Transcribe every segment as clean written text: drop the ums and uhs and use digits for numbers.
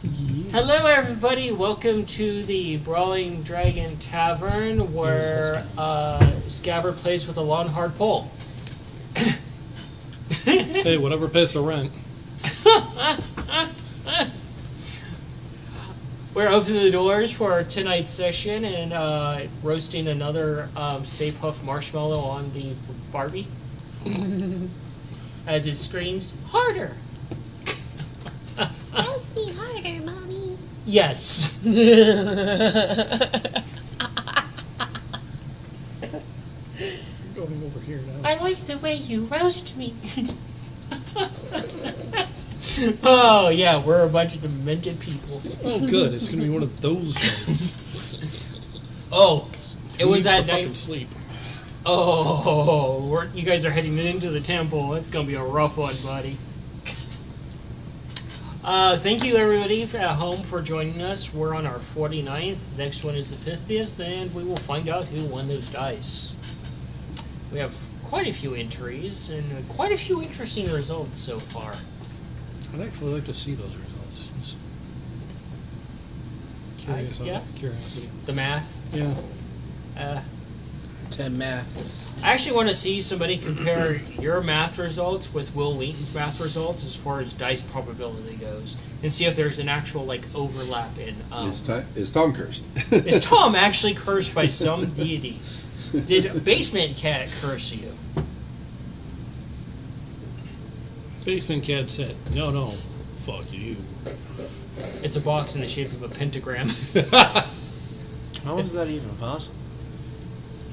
Hello, everybody. Welcome to the Brawling Dragon Tavern, where Scabbard plays with a long, hard pole. Hey, whatever pays the rent. We're opening the doors for tonight's session and roasting another Stay Puft Marshmallow on the Barbie as it screams, "Harder!" Ask me harder, Mommy. Yes. Going over here now. I like the way you roast me. Oh, yeah, we're a bunch of demented people. Oh, good. It's going to be one of those nights. Oh, it was that to night. fucking sleep. Oh, you guys are heading into the temple. It's going to be a rough one, buddy. Thank you, everybody at home for joining us. We're on our 49th. Next one is the 50th, and we will find out who won those dice. We have quite a few entries and quite a few interesting results so far. I'd actually like to see those results. Just Yeah. Curiosity. The math. Yeah. 10 maths. I actually want to see somebody compare your math results with Will Wheaton's math results as far as dice probability goes, and see if there's an actual overlap in. Is Tom cursed? Is Tom actually cursed by some deity? Did Basement Cat curse you? Basement Cat said, no, fuck you. It's a box in the shape of a pentagram. How is that even possible?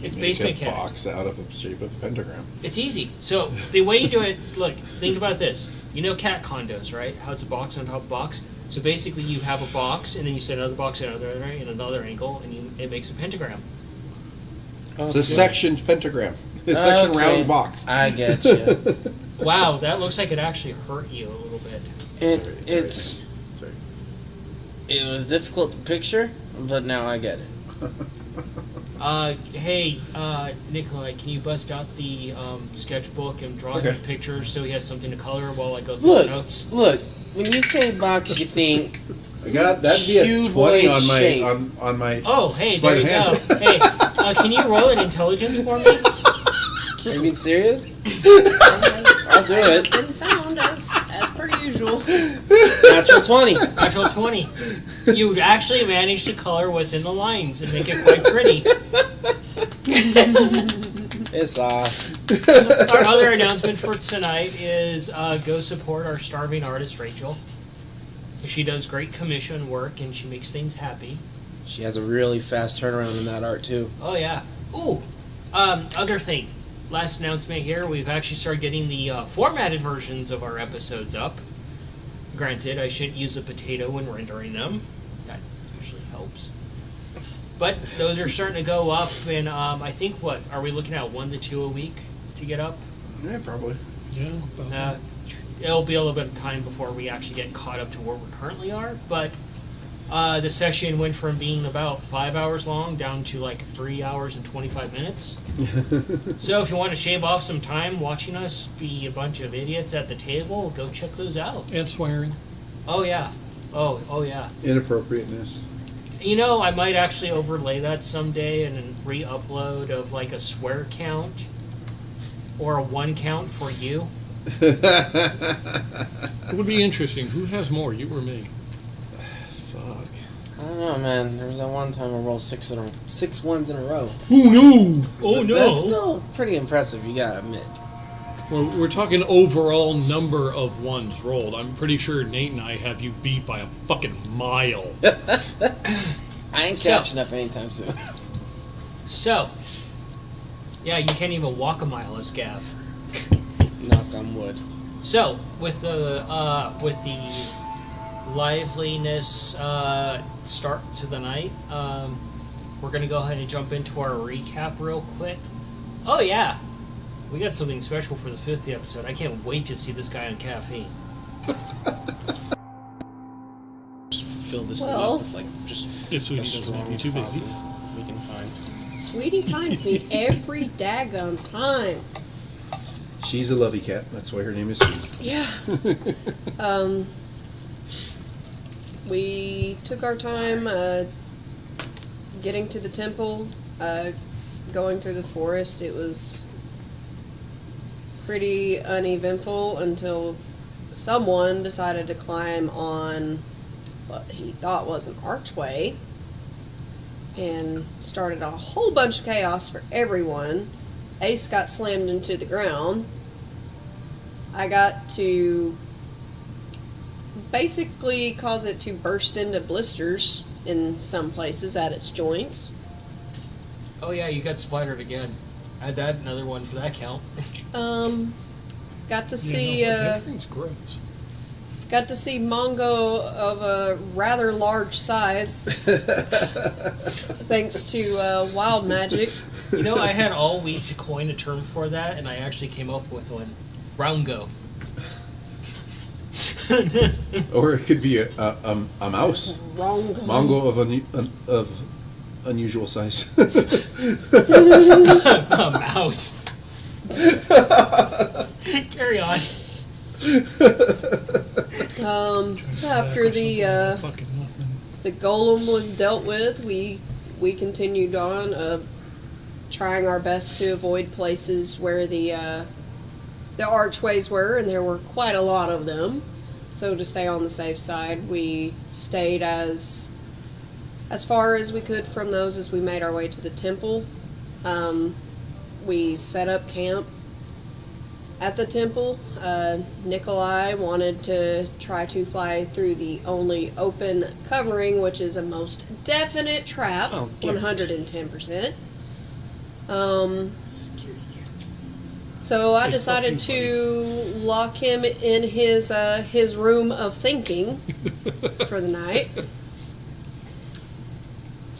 It's Make Basement a Cat. box out of the shape of a pentagram. It's easy. So the way you do it, look, think about this. You know cat condos, right? How it's a box on top of a box. So basically, you have a box, and then you set another box at another angle, and it makes a pentagram. It's a sectioned pentagram. A section round box. I get you. Wow, that looks like it actually hurt you a little bit. It was difficult to picture, but now I get it. Hey, Nikolai, can you bust out the sketchbook and draw him pictures so he has something to color while I go through the notes? Look, when you say box, you think I got that'd be a 20 on my shape. on my. Oh, hey, sleight there you of go. hand. Hey, can you roll an intelligence for me? Are you being serious? I'll do it. Been found as per usual. Natural 20. Natural 20. You actually managed to color within the lines and make it quite pretty. It's off. Our other announcement for tonight is go support our starving artist, Rachel. She does great commission work and she makes things happy. She has a really fast turnaround in that art, too. Oh, yeah. Ooh, other thing. Last announcement here, we've actually started getting the formatted versions of our episodes up. Granted, I shouldn't use a potato when rendering them. That usually helps. But those are starting to go up, and I think, are we looking at 1 to 2 a week to get up? Yeah, probably. Yeah, about that. It'll be a little bit of time before we actually get caught up to where we currently are, but the session went from being about 5 hours long down to 3 hours and 25 minutes. So if you want to shave off some time watching us be a bunch of idiots at the table, go check those out. And swearing. Oh, yeah. Oh, yeah. Inappropriateness. You know, I might actually overlay that someday and then re-upload of a swear count or a 1 count for you. It would be interesting. Who has more, you or me? Fuck. I don't know, man. There was that one time I rolled 6 ones in a row. Oh, no! Oh, no! That's still pretty impressive, you gotta admit. We're talking overall number of ones rolled. I'm pretty sure Nate and I have you beat by a fucking mile. I ain't catching up anytime soon. So, yeah, you can't even walk a mile as Gav. Knock on wood. So, with the liveliness start to the night, we're going to go ahead and jump into our recap real quick. Oh, yeah. We got something special for the 50th episode. I can't wait to see this guy on caffeine. Just fill this Well, thing up with just If Sweetie doesn't have you too busy. we can find. Sweetie finds me every daggone time. She's a lovey cat. That's why her name is Sweet. Yeah. we took our time getting to the temple, going through the forest. It was pretty uneventful until someone decided to climb on what he thought was an archway and started a whole bunch of chaos for everyone. Ace got slammed into the ground. I got to basically cause it to burst into blisters in some places at its joints. Oh yeah, you got splattered again. Add that, another one for that count. Got to see everything's gross. got to see Mongo of a rather large size, thanks to wild magic. You know, I had all week to coin a term for that, and I actually came up with one. Roungo. Or it could be a mouse. Wrong. Mongo of unusual size. A mouse. Carry on. After the Fucking nothing. the golem was dealt with, we continued on, trying our best to avoid places where the archways were, and there were quite a lot of them. So to stay on the safe side, we stayed as far as we could from those as we made our way to the temple. We set up camp at the temple. Nikolai wanted to try to fly through the only open covering, which is a most definite trap, 110%. Security cats. So I Hey, decided fuck you, to lock him in his room of thinking for the night.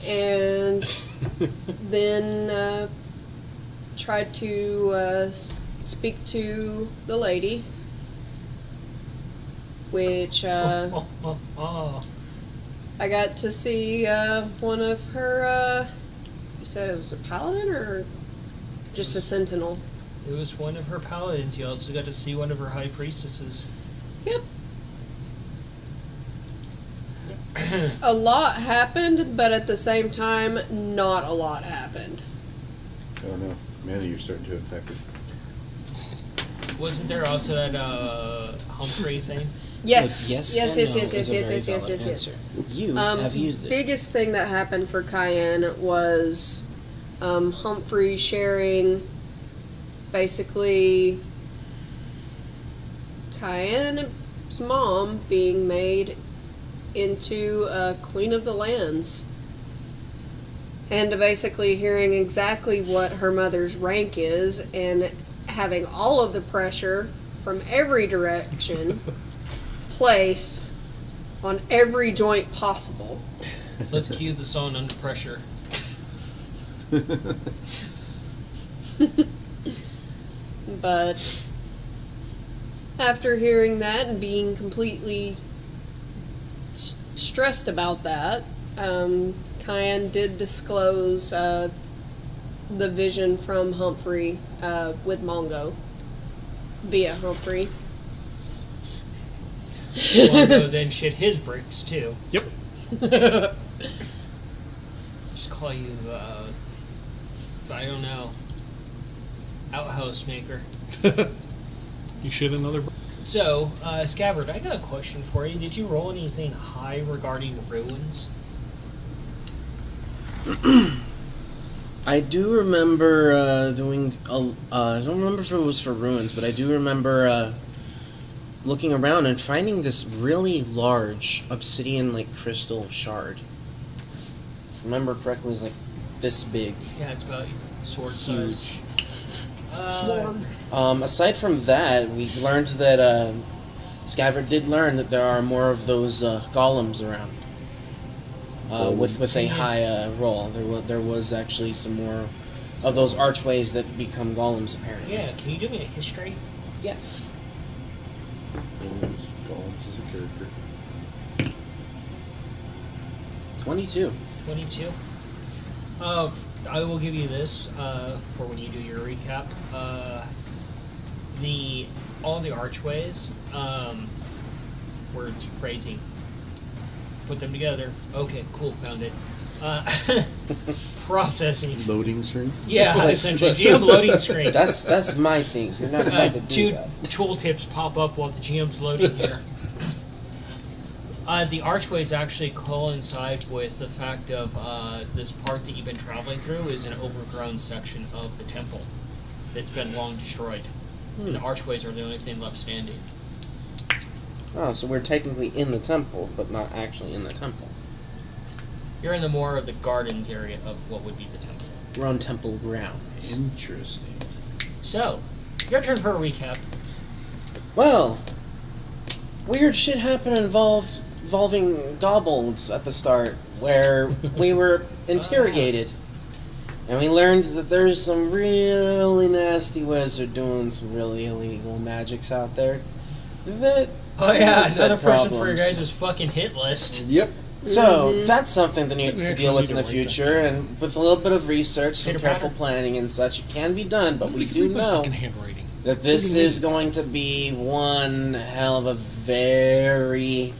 And then tried to speak to the lady, which I got to see one of her. You said it was a paladin or just a sentinel? It was one of her paladins. You also got to see one of her high priestesses. Yep. A lot happened, but at the same time, not a lot happened. Oh no, Manny, you're starting to infect it. Wasn't there also that Humphrey thing? Yes. Yes, Yes. and Yes. no Yes. is Yes. a Yes. very Yes. Yes. valid Yes. Yes. answer. You have used it. Biggest thing that happened for Cayenne was Humphrey sharing basically Cayenne's mom being made into a queen of the lands. And basically hearing exactly what her mother's rank is and having all of the pressure from every direction placed on every joint possible. Let's cue the song Under Pressure. But after hearing that and being completely stressed about that, Cayenne did disclose the vision from Humphrey with Mongo via Humphrey. Mongo then shit his bricks too. Yep. Just call you, I don't know, outhouse maker. You shit another. So, Scabbard, I got a question for you. Did you roll anything high regarding ruins? I do remember doing. I don't remember if it was for ruins, but I do remember looking around and finding this really large obsidian, like crystal shard. If I remember correctly, it was like this big, Yeah, it's about sword size. huge. Uh, Aside from that, we learned that Scabbard did learn that there are more of those golems around. With a high roll, there was actually some more of those archways that become golems apparently. yeah, can you do me a history? Yes. Golems is a character. 22. 22. I will give you this for when you do your recap. All the archways, words, phrasing. Put them together. Okay, cool, found it. Processing. Loading screen. Yeah, essentially. GM loading screen. That's my thing. You're not allowed to do Two that. tooltips pop up while the GM's loading here. The archways actually coincide with the fact of this part that you've been traveling through is an overgrown section of the temple that's been long destroyed. And the archways are the only thing left standing. Oh, so we're technically in the temple, but not actually in the temple. You're in the more of the gardens area of what would be the temple. We're on temple grounds. Interesting. So, your turn for a recap. Well, weird shit happened involving kobolds at the start, where we were interrogated. And we learned that there's some really nasty wizard doing some really illegal magics out there. That Oh yeah, that set another person for your problems. guys' fucking hit list. Yep. So that's something to, We to actually deal with need in the to write future, and with a little bit of research, some Pitter-patter. careful planning and such, it can be done. But we Nobody can do read my know fucking handwriting. that this What do you is going to be one hell of a very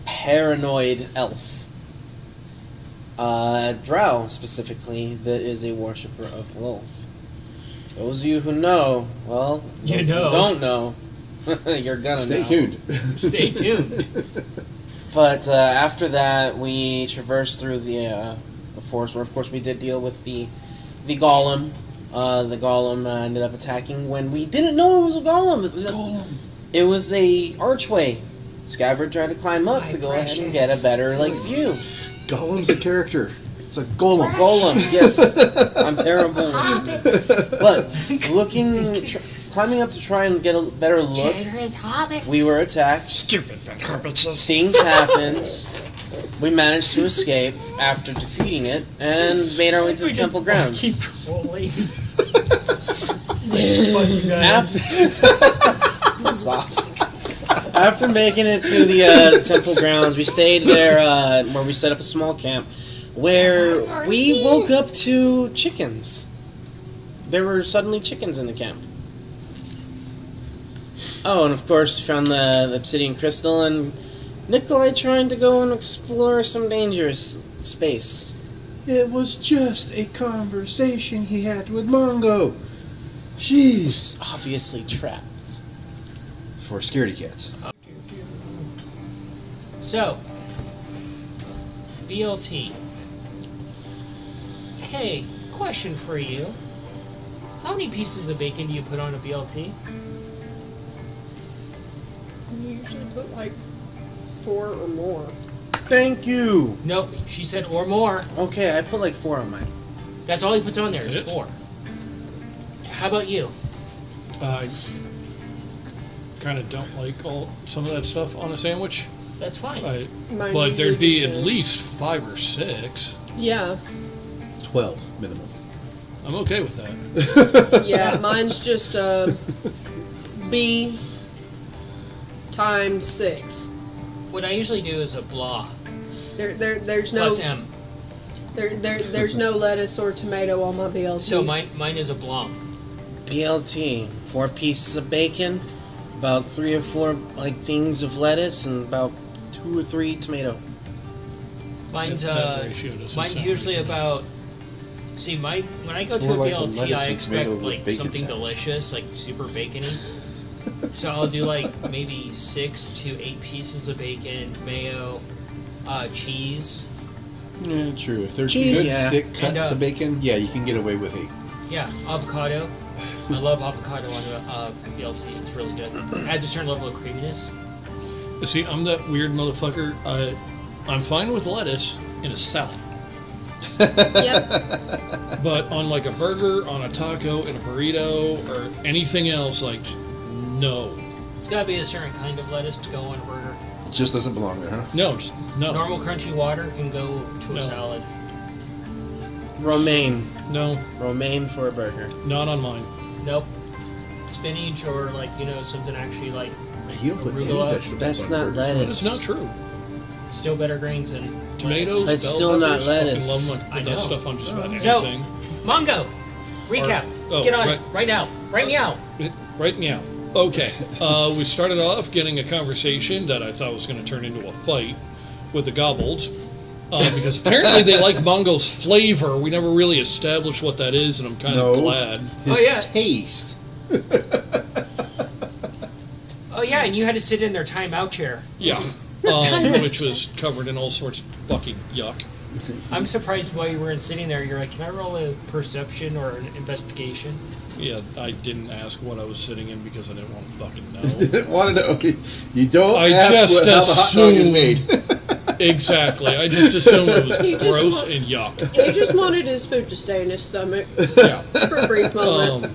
paranoid elf. Drow, specifically, that is a worshipper of Lilith. Those of you who know, well, You those who know. don't know, you're gonna Stay know. tuned. Stay tuned. But after that, we traversed through the forest, where of course we did deal with the golem. The golem ended up attacking when we didn't know it was a golem. It was a archway. Scavenger tried to climb up My to go ahead and precious. get a better view. Golem's a character. It's a golem. Golem, yes, I'm terrible. But climbing up to try and get a better look, we were attacked. Stupid fat hobbitses. Things happened. We managed to escape after defeating it and made our way to the temple grounds. Keep trolling. Fuck you guys. Piss off. After making it to the temple grounds, we stayed there where we set up a small camp where we woke up to chickens. There were suddenly chickens in the camp. Oh, and of course, we found the obsidian crystal and Nikolai trying to go and explore some dangerous space. It was just a conversation he had with Mongo. Jeez. Obviously trapped. For scaredy cats. So, BLT. Hey, question for you. How many pieces of bacon do you put on a BLT? You usually put like 4 or more. Thank you. Nope, she said or more. Okay, I put like 4 on mine. That's all he puts on there Is is it? 4. How about you? I kind of don't like some of that stuff on a sandwich. That's fine. Mine But usually there'd be just at least 5 or 6. Yeah, 12 minimum. I'm okay with that. yeah. Mine's just B times 6. What I usually do is a blah There's no plus M. there's no lettuce or tomato on my BLT. So mine is a blanc. BLT, 4 pieces of bacon, about 3 or 4 like things of lettuce, and about 2 or 3 tomato. Mine's That ratio doesn't mine's sound usually right to me. about. See, when I go It's to a more like a BLT, lettuce I and tomato expect with like bacon something sandwich. delicious, like super bacony. So I'll do like maybe 6 to 8 pieces of bacon, mayo, cheese. Yeah, true. If they're Cheese, good, yeah. thick cuts And, of bacon, yeah, you can get away with 8. Yeah, avocado. I love avocado on a BLT. It's really good. Adds a certain level of creaminess. See, I'm that weird motherfucker. I'm fine with lettuce in a salad. Yep. But on like a burger, on a taco, in a burrito, or anything else, like, no. It's got to be a certain kind of lettuce to go on a burger. It just doesn't belong there, huh? No, just no. Normal crunchy water can go to a No. salad. Romaine. No, Romaine for a burger. not on mine. Nope. Spinach or like something actually like You don't put any Arugula. vegetables That's on not burgers. lettuce. That's not true. still better grains than Tomatoes, lettuce. It's bell still not peppers, lettuce. fucking love I that know. stuff on just about So- anything. Mongo, recap. Oh, Get on right. it right now. Right meow. Right now. Okay. We started off getting a conversation that I thought was going to turn into a fight with the gobbles. Because apparently they like Mongo's flavor. We never really established what that is, and I'm kind of glad. His taste. Oh yeah, and you had to sit in their timeout chair. Yeah. Which was covered in all sorts of fucking yuck. I'm surprised while you weren't sitting there, you're like, can I roll a perception or an investigation? Yeah, I didn't ask what I was sitting in because I didn't want to fucking know. Didn't want to know. You don't I ask just how the hot dog is assumed. made. Exactly. I just assumed it was He just gross wa- and yuck. He just wanted his food to stay in his stomach Yeah. for a brief moment.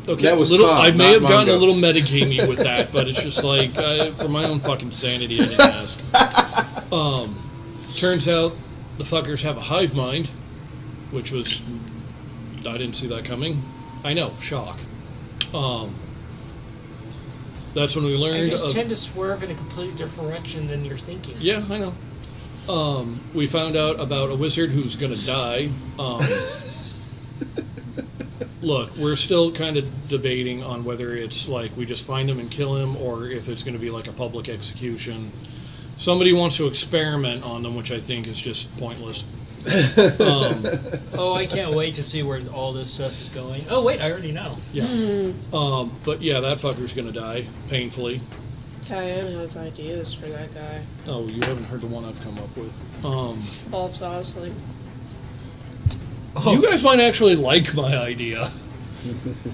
Okay, That was little, Tom, I may not have gotten a Mongo. little metagamey with that, but it's just like, for my own fucking sanity, I didn't ask. Turns out the fuckers have a hive mind, which was, I didn't see that coming. I know, shock. That's when we I learned. just tend to swerve in a completely different direction than you're thinking. Yeah, I know. We found out about a wizard who's gonna die. Look, we're still kind of debating on whether it's like we just find him and kill him, or if it's going to be like a public execution. Somebody wants to experiment on them, which I think is just pointless. Oh, I can't wait to see where all this stuff is going. Oh, wait, I already know. Yeah. But yeah, that fucker's going to die painfully. Cayenne has ideas for that guy. Oh, you haven't heard the one I've come up with. Bob's Osley. You guys might actually like my idea.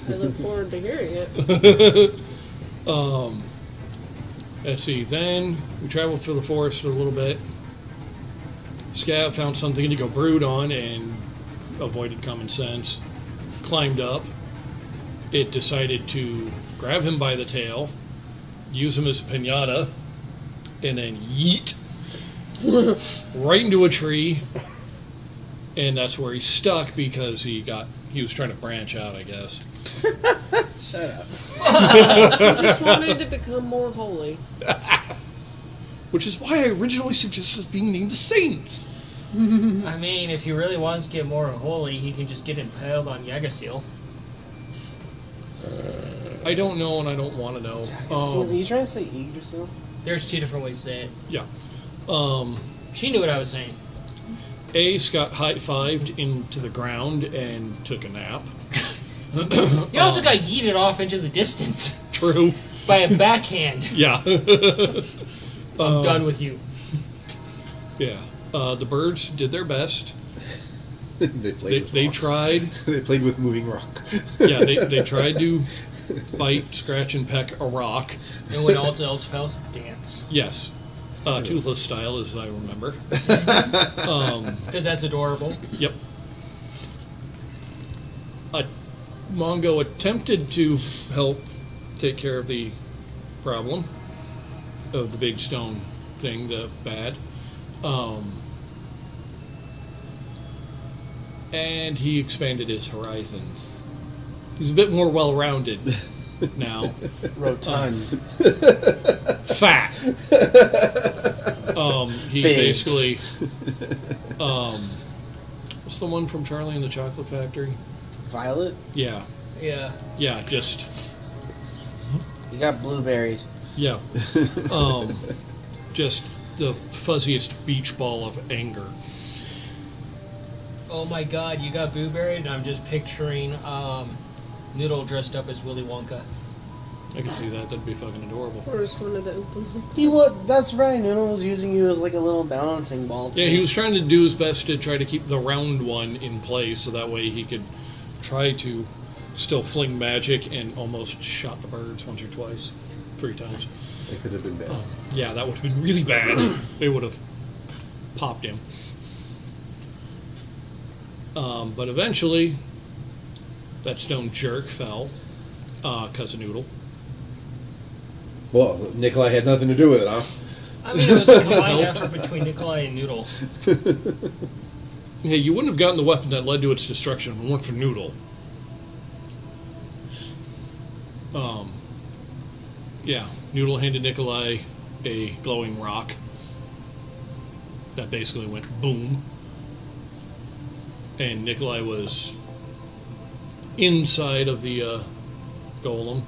I look forward to hearing it. Let's see. Then we traveled through the forest a little bit. Scav found something to go brood on and avoided common sense. Climbed up. It decided to grab him by the tail, use him as a pinata, and then yeet right into a tree. And that's where he's stuck because he was trying to branch out, I guess. Shut up. I just wanted to become more holy. Which is why I originally suggested being named the Saints. I mean, if he really wants to get more holy, he can just get impaled on Yggdrasil. I don't know and I don't want to know. Are you trying to say Yggdrasil? There's two different ways to say it. Yeah. She knew what I was saying. Ace got high-fived into the ground and took a nap. You also got yeeted off into the distance True. by a backhand. Yeah. I'm done with you. Yeah. The birds did their best. They played with They rocks. tried. They played with moving rock. Yeah, they tried to bite, scratch, and peck a rock. And when all else fails, dance. Yes. Toothless style, as I remember. Because that's adorable. Yep. Mongo attempted to help take care of the problem of the big stone thing, the bad. And he expanded his horizons. He's a bit more well-rounded now. Rotund. Fat. He Big. basically... what's the one from Charlie and the Chocolate Factory? Violet? Yeah. Yeah. Yeah, just... You got blueberried. Yeah. Just the fuzziest beach ball of anger. Oh my god, you got Boo Berry, and I'm just picturing Noodle dressed up as Willy Wonka. I can see that. That'd be fucking adorable. Or is one of the Oompa Loompas. He was. That's right. Noodle was using you as like a little balancing ball. Yeah, he was trying to do his best to try to keep the round one in place so that way he could try to still fling magic and almost shot the birds once or twice. 3 times. It could have been bad. Yeah, that would have been really bad. They would have popped him. But eventually, that stone jerk fell. Cousin Noodle. Well, Nikolai had nothing to do with it, huh? I mean, it was a combined effort between Nikolai and Noodle. Yeah, you wouldn't have gotten the weapon that led to its destruction if it weren't for Noodle. Yeah, Noodle handed Nikolai a glowing rock that basically went boom. And Nikolai was inside of the golem,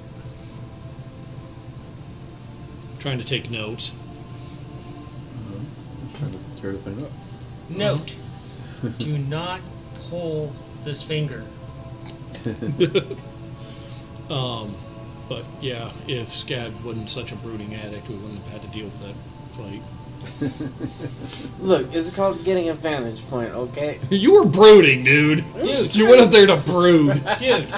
trying to take notes. Tear the thing up. Note, do not pull this finger. But yeah, if Scad wasn't such a brooding addict, we wouldn't have had to deal with that fight. Look, it's called getting a vantage point, okay? You were brooding, dude. Dude. You went up there to brood. Dude,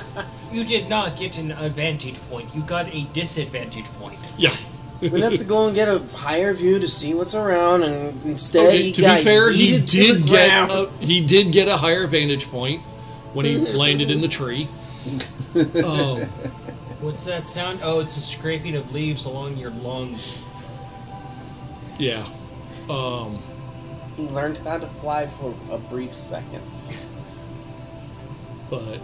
you did not get an advantage point. You got a disadvantage point. Yeah. We have to go and get a higher view to see what's around, and instead Okay, he to got be fair, yeeted to the ground. he did get a higher vantage point when he landed in the tree. What's that sound? Oh, it's the scraping of leaves along your lungs. Yeah. He learned how to fly for a brief second. But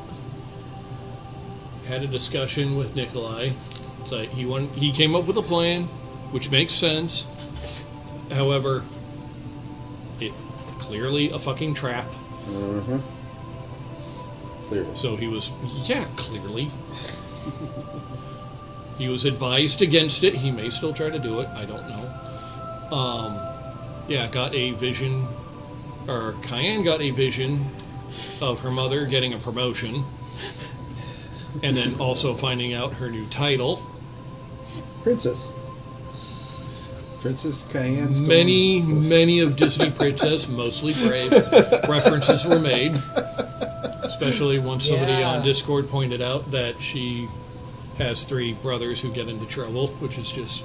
had a discussion with Nikolai. It's like he came up with a plan, which makes sense. However, it clearly a fucking trap. Mm-hmm. Clearly. So he was, clearly. He was advised against it. He may still try to do it. I don't know. Got a vision, or Cayenne got a vision of her mother getting a promotion, and then also finding out her new title. Princess Cayenne Storm. Many of Disney Princess, mostly Brave, references were made. Especially once somebody on Discord pointed out that she has 3 brothers who get into trouble, which is just...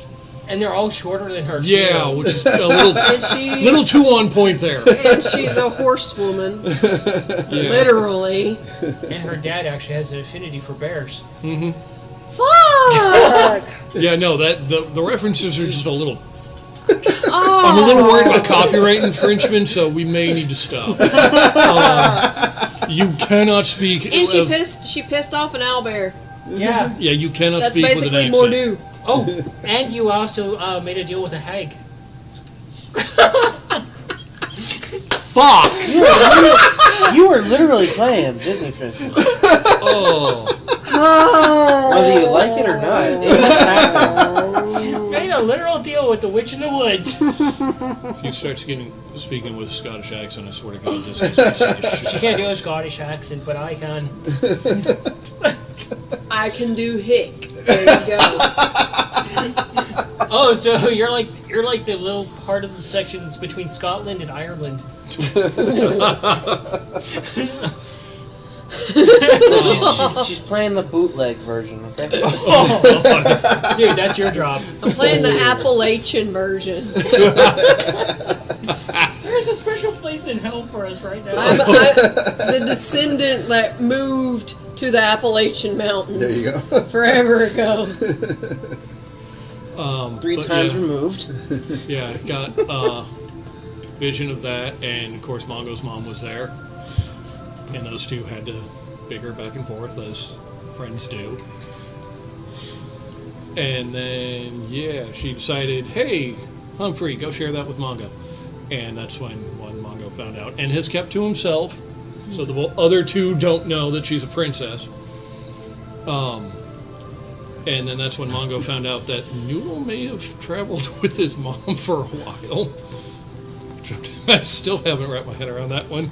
And they're all shorter than her. Yeah, too. which is a little too on point there. And she's a horsewoman. Yeah. Literally. And her dad actually has an affinity for bears. Mm-hmm. Fuck! Yeah, no, the references are just a little... Oh. I'm a little worried about copyright infringement, so we may need to stop. You cannot speak... And she pissed off an owlbear. Yeah. Yeah, you cannot That's speak with an basically accent. Mordu. Oh, and you also made a deal with a hag. Fuck! You were literally playing Disney Princess. Oh. Whether you like it or not, it just happened. Made a literal deal with the witch in the woods. If you start speaking with a Scottish accent, I swear to God, this is going to say She shit. can't do a Scottish accent, but I can. I can do hick. There you go. Oh, so you're like the little part of the section that's between Scotland and Ireland. She's playing the bootleg version, okay? Dude, that's your job. I'm playing the Appalachian version. There's a special place in hell for us right now. I'm the descendant that moved to the Appalachian Mountains. There you go. Forever ago. 3 times removed. Yeah, got vision of that, and of course Mongo's mom was there. And those two had to bicker back and forth as friends do. And then, she decided, hey, Humphrey, go share that with Mongo. And that's when Mongo found out. And has kept to himself, so the other two don't know that she's a princess. And then that's when Mongo found out that Noodle may have traveled with his mom for a while. I still haven't wrapped my head around that one.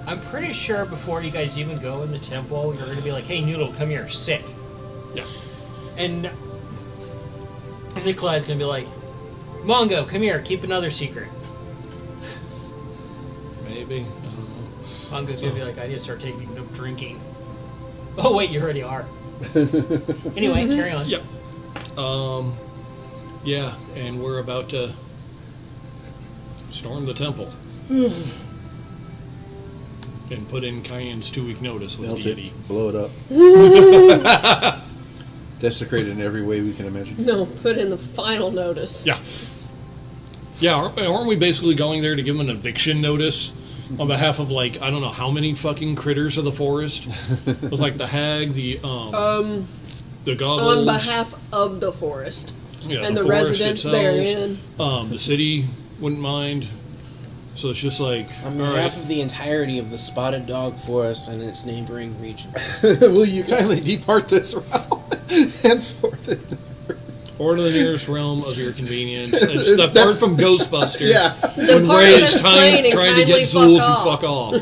I'm pretty sure before you guys even go in the temple, you're going to be like, hey, Noodle, come here, sit. Yeah. And Nikolai's going to be like, Mongo, come here, keep another secret. Maybe. I don't know. Mongo's going to be like, I need to start taking up drinking. Oh, wait, you already are. Anyway, carry on. Yep. And we're about to storm the temple. And put in Cayenne's 2-week notice with Melt deity. it, blow it up. Desecrate it in every way we can imagine. No, put in the final notice. Yeah. Yeah, aren't we basically going there to give them an eviction notice on behalf of, like, I don't know how many fucking critters of the forest? It was like the hag, the goblins. On behalf of the forest. Yeah, And the forest residents itself. therein. The city wouldn't mind. So it's just like, On all behalf right. of the entirety of the Spotted Dog Forest and its neighboring regions. Will you kindly depart this route? Henceforth. Or to the nearest realm of your convenience. And step apart from Ghostbusters. Yeah. When Depart Ray on is this plane and trying to get kindly Zool to fuck off.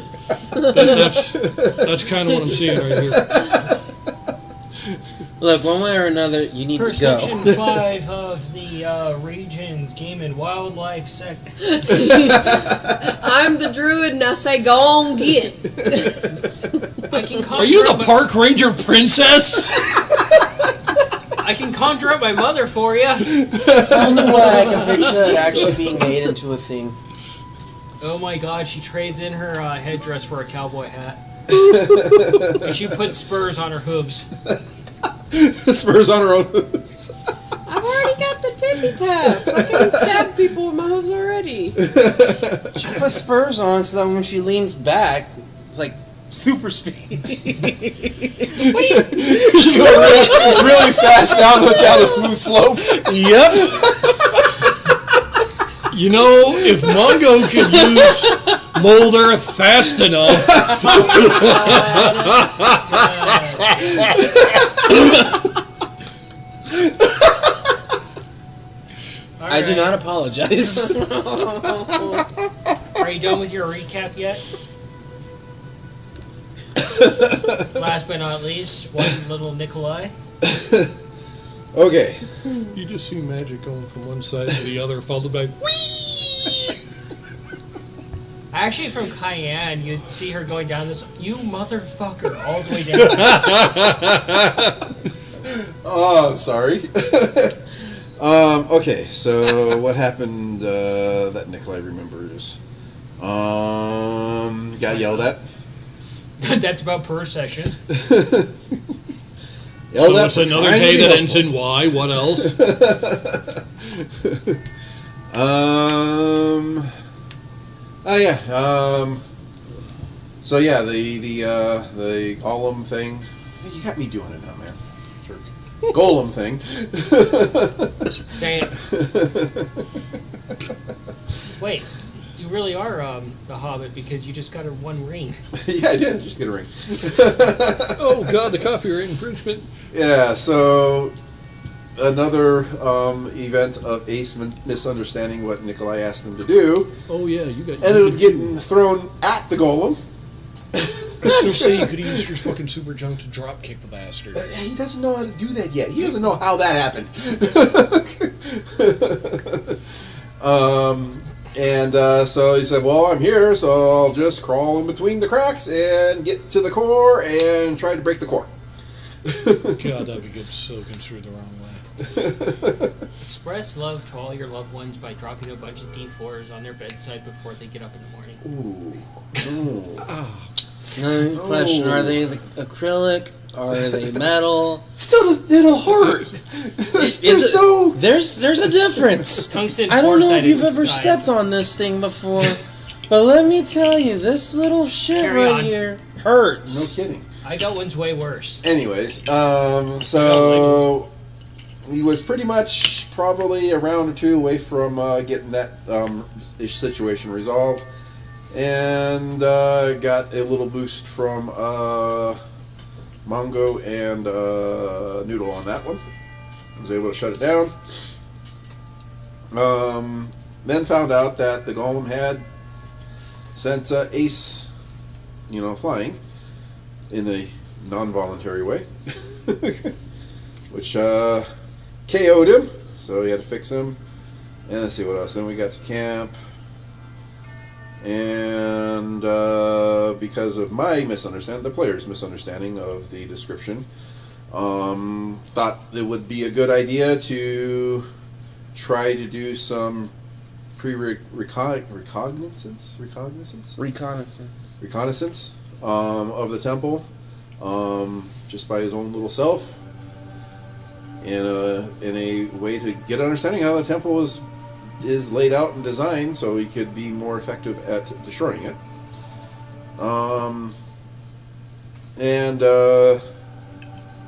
That's kind of what I'm seeing right here. Look, one way or another, you need For to go. Section 5 of the Regions Game and Wildlife segment. I'm the druid and I say go on get. I can Are you conjure the up park ranger princess? I can conjure up my mother for you. Tell me why I can picture that actually being made into a thing. Oh my god, she trades in her headdress for a cowboy hat. And she puts spurs on her hooves. Spurs on her own. I've already got the tippy tap. I can stab people with my hooves already. She puts spurs on so that when she leans back, it's like super speed. She go really fast down a smooth slope. Yep. You know, if Mongo could use mold earth fast enough. I do not apologize. Are you done with your recap yet? Last but not least, one little Nikolai. Okay. You just see magic going from one side to the other, followed by Actually, from Cayenne, you'd see her going down this, you motherfucker, all the way down. Oh, I'm sorry. Okay, so what happened that Nikolai remembers? Got yelled at. That's about per session. Yelled so at it's for another trying to day be that ends helpful. in Y. What else? Oh yeah. So yeah, the golem thing. You got me doing it now, man. Jerk. Golem thing. Say it. Wait, you really are a hobbit because you just got her one ring. Yeah, I did. Just get a ring. Oh God, the copyright infringement. Yeah. So another event of Ace misunderstanding what Nikolai asked them to do, Oh yeah, you got. ended up getting thrown at the golem. I still say you could have used your fucking super junk to drop kick the bastard. He doesn't know how to do that yet. He doesn't know how that happened. So he said, well, I'm here, so I'll just crawl in between the cracks and get to the core and try to break the core. God, that'd be good so construed the wrong way. Express love to all your loved ones by dropping a bunch of D4s on their bedside before they get up in the morning. Ooh. Question: are they the acrylic? Are they metal? Still, it'll hurt. There's a difference. Tungsten I don't know if four-sided you've ever dies. stepped on this thing before, but let me tell you, this little shit Carry right on. here hurts. No kidding. I got one's way worse. Anyways, so he was pretty much probably a round or two away from getting that situation resolved, and got a little boost from Mongo and Noodle on that one. Was able to shut it down. Then found out that the golem had sent Ace, flying in a non-voluntary way, which KO'd him. So he had to fix him. And let's see what else. Then we got to camp. And because of my misunderstanding, the player's misunderstanding of the description, thought it would be a good idea to try to do some reconnaissance of the temple, just by his own little self, in a way to get an understanding how the temple is laid out and designed, so he could be more effective at destroying it.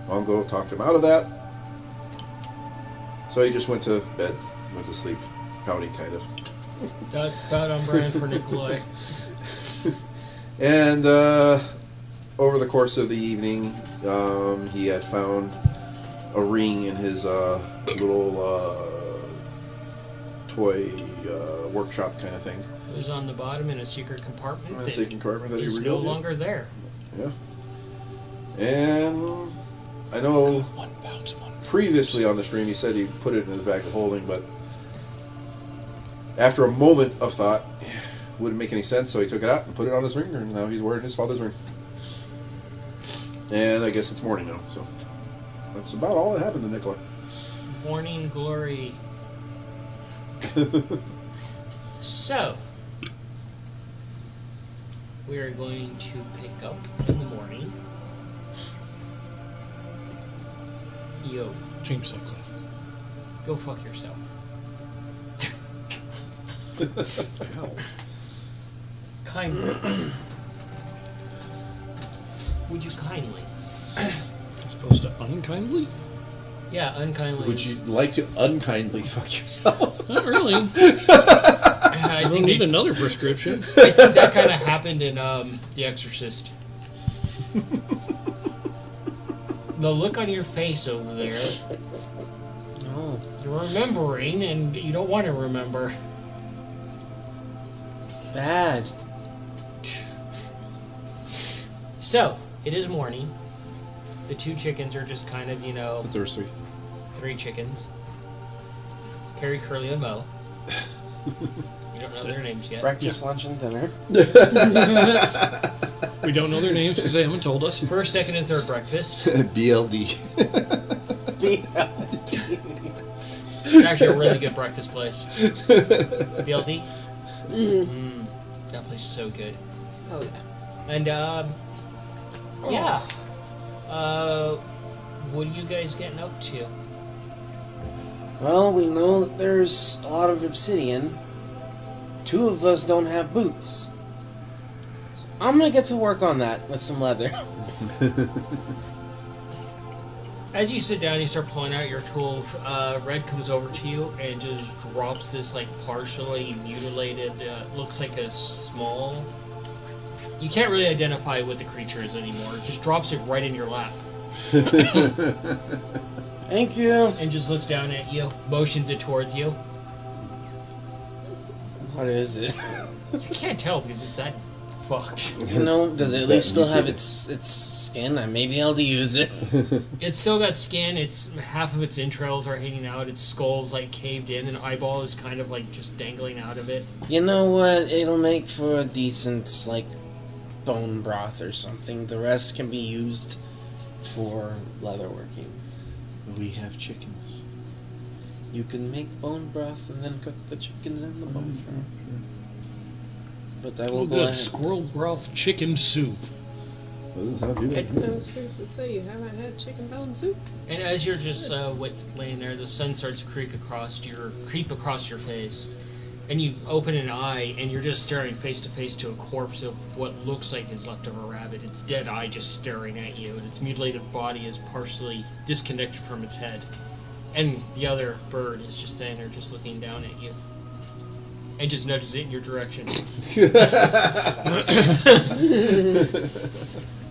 Mongo talked him out of that, so he just went to bed, went to sleep, pouty kind of. That's about on brand for Nikolai. And over the course of the evening, he had found a ring in his little toy workshop kind of thing. It was on the bottom in a secret compartment. In a secret compartment that he is no revealed. longer there. Yeah. And I know previously on the stream he said he put it in his bag of holding, but after a moment of thought, wouldn't make any sense, so he took it out and put it on his finger, and now he's wearing his father's ring. And I guess it's morning now, so that's about all that happened to Nikolai. Morning glory. So, we are going to pick up in the morning. Yo, Change subclass. go fuck yourself. Kindly. Would you kindly? Supposed to unkindly? Yeah, unkindly. Would you like to unkindly fuck yourself? Not really. I I don't think need they- another prescription. I think that kind of happened in The Exorcist. The look on your face over there, Oh, you're remembering and you don't want to remember. bad. So, it is morning. The two chickens are just kind of, Thirsty. 3 chickens. Carrie, Curly, and Mo. You don't know their names yet. Breakfast, lunch, and dinner. We don't know their names because they haven't told us. First, second, and third breakfast. BLD. It's actually a really good breakfast place. BLD? That place is so good. Oh, yeah. And, yeah. What are you guys getting up to? Well, we know that there's a lot of obsidian. 2 of us don't have boots. So I'm gonna get to work on that with some leather. As you sit down, you start pulling out your tools. Red comes over to you and just drops this, like, partially mutilated, looks like a small... You can't really identify what the creature is anymore. It just drops it right in your lap. Thank you. And just looks down at you, motions it towards you. What is it? You can't tell because it's that fucked. You know, does it at least still have its skin? I may be able to use it. It's still got skin. It's half of its entrails are hanging out. Its skull's like caved in. An eyeball is kind of like just dangling out of it. You know what? It'll make for a decent, like, bone broth or something. The rest can be used for leatherworking. We have chickens. You can make bone broth and then cook the chickens in the bone broth. But I will Oh, go good. ahead. Squirrel broth chicken soup. Doesn't sound too bad. I was supposed to say you haven't had chicken bone soup. And as you're just laying there, the sun starts to creep across your face, and you open an eye, and you're just staring face to face to a corpse of what looks like is left of a rabbit. Its dead eye just staring at you, and its mutilated body is partially disconnected from its head. And the other bird is just standing there, just looking down at you, and just nudges it in your direction.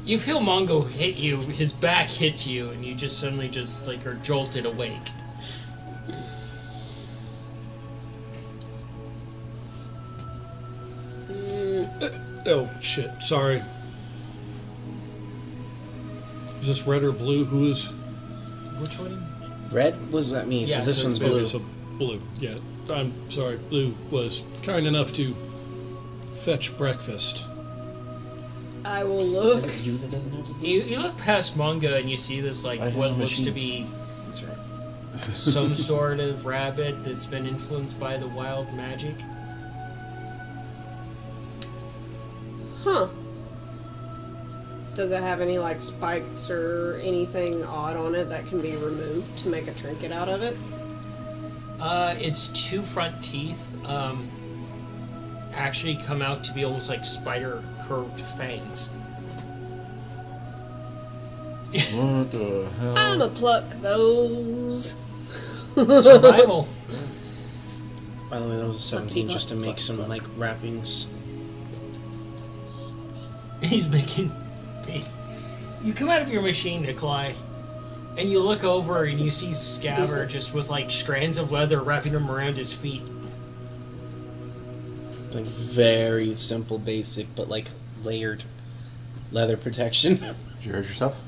You feel Mongo hit you, his back hits you, and you just suddenly just like are jolted awake. Oh, shit. Sorry. Is this red or blue? Who is... Which one? Red was at me, Yeah, so this so one's it's blue. Okay, so blue. Yeah. I'm sorry. Blue was kind enough to fetch breakfast. I will look. Is it you that doesn't have the You boots? look past Mongo and you see this like I have what a looks to machine. be That's right. some sort of rabbit that's been influenced by the wild magic. Huh. Does it have any like spikes or anything odd on it that can be removed to make a trinket out of it? Its 2 front teeth actually come out to be almost like spider curved fangs. What the hell? I'ma pluck those. Survival. By the way, that was 17 Pluck, just to pluck, make some, pluck. like, wrappings. He's making face. You come out of your machine, Nikolai, And you look over and you see Scaver just with like strands of leather wrapping him around his feet. Like very simple, basic, but like layered leather protection. Did you hurt yourself?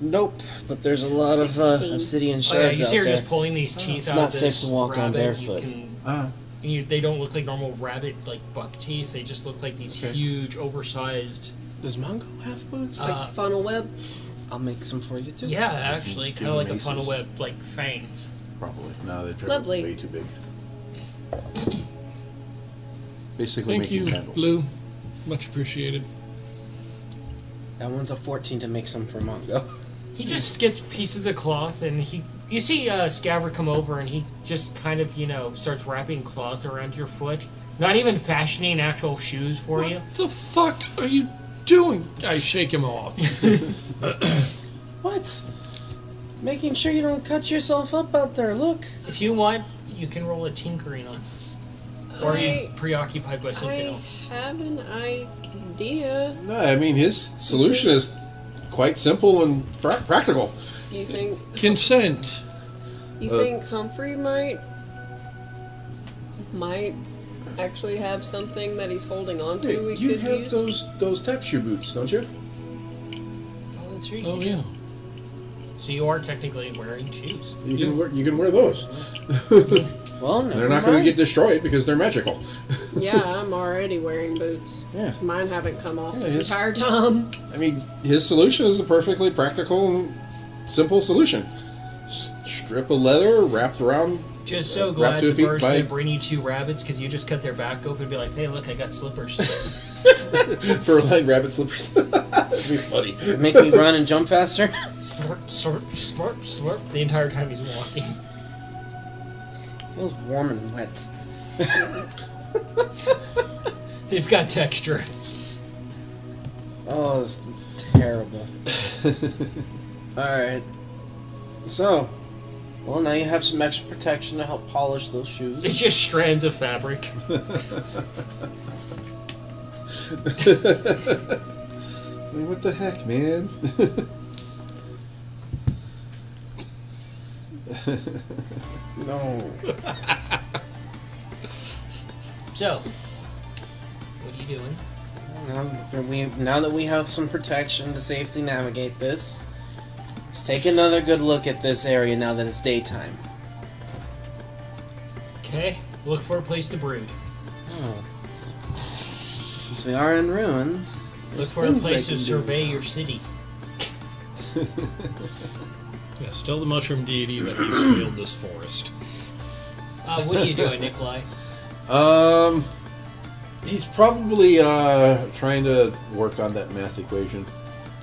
Nope, but there's a lot of 16. obsidian Oh yeah, shards you out see her there. just pulling these teeth It's out not of this safe to walk on rabbit. barefoot. They don't look like normal rabbit like buck teeth. They just look like these huge, oversized. Does Mongo have boots? Like funnel web. I'll make some for you too. Yeah, actually, Give kind of like them a funnel aces. web, like fangs. Probably. No, they're Lovely. way too big. Basically Thank making you, sandals. Blue. Much appreciated. That one's a 14 to make some for Mongo. He just gets pieces of cloth, and you see Scaver come over, and he just kind of, starts wrapping cloth around your foot. Not even fashioning actual shoes for you. What the fuck are you doing? I shake him off. What? Making sure you don't cut yourself up out there. Look. If you want, you can roll a tinkering on. Or are you I- preoccupied by something I else? have an idea. No, I mean his solution is quite simple and practical. You think Consent. Humphrey might actually have something that he's holding on to we you could have use? those tap shoe boots, don't you? Oh, that's right. Oh, yeah. So you are technically wearing shoes. You can wear those. Well, no. They're not going to get destroyed because they're magical. Yeah, I'm already wearing boots. Yeah. Mine haven't come off Yeah, this his- entire time. I mean, his solution is a perfectly practical and simple solution. Strip of leather wrapped around. Just so wrapped glad to the the feet birds by- didn't bring you two rabbits because you just cut their back open and be like, hey, look, I got slippers. Fur-lined rabbit slippers. That'd be funny. Make me run and jump faster. slurp, slurp, slurp, slurp. The entire time he's walking. Feels warm and wet. They've got texture. Oh, it's terrible. Alright. So, well, now you have some extra protection to help polish those shoes. It's just strands of fabric. I mean, what the heck, man? No. So, what are you doing? Now that we have some protection to safely navigate this, let's take another good look at this area now that it's daytime. Okay, look for a place to brood. Oh. Since we are in ruins, Look there's for a things I place to can do. survey your city. Yes, tell the mushroom deity that he's filled this forest. What are you doing, Nikolai? He's probably trying to work on that math equation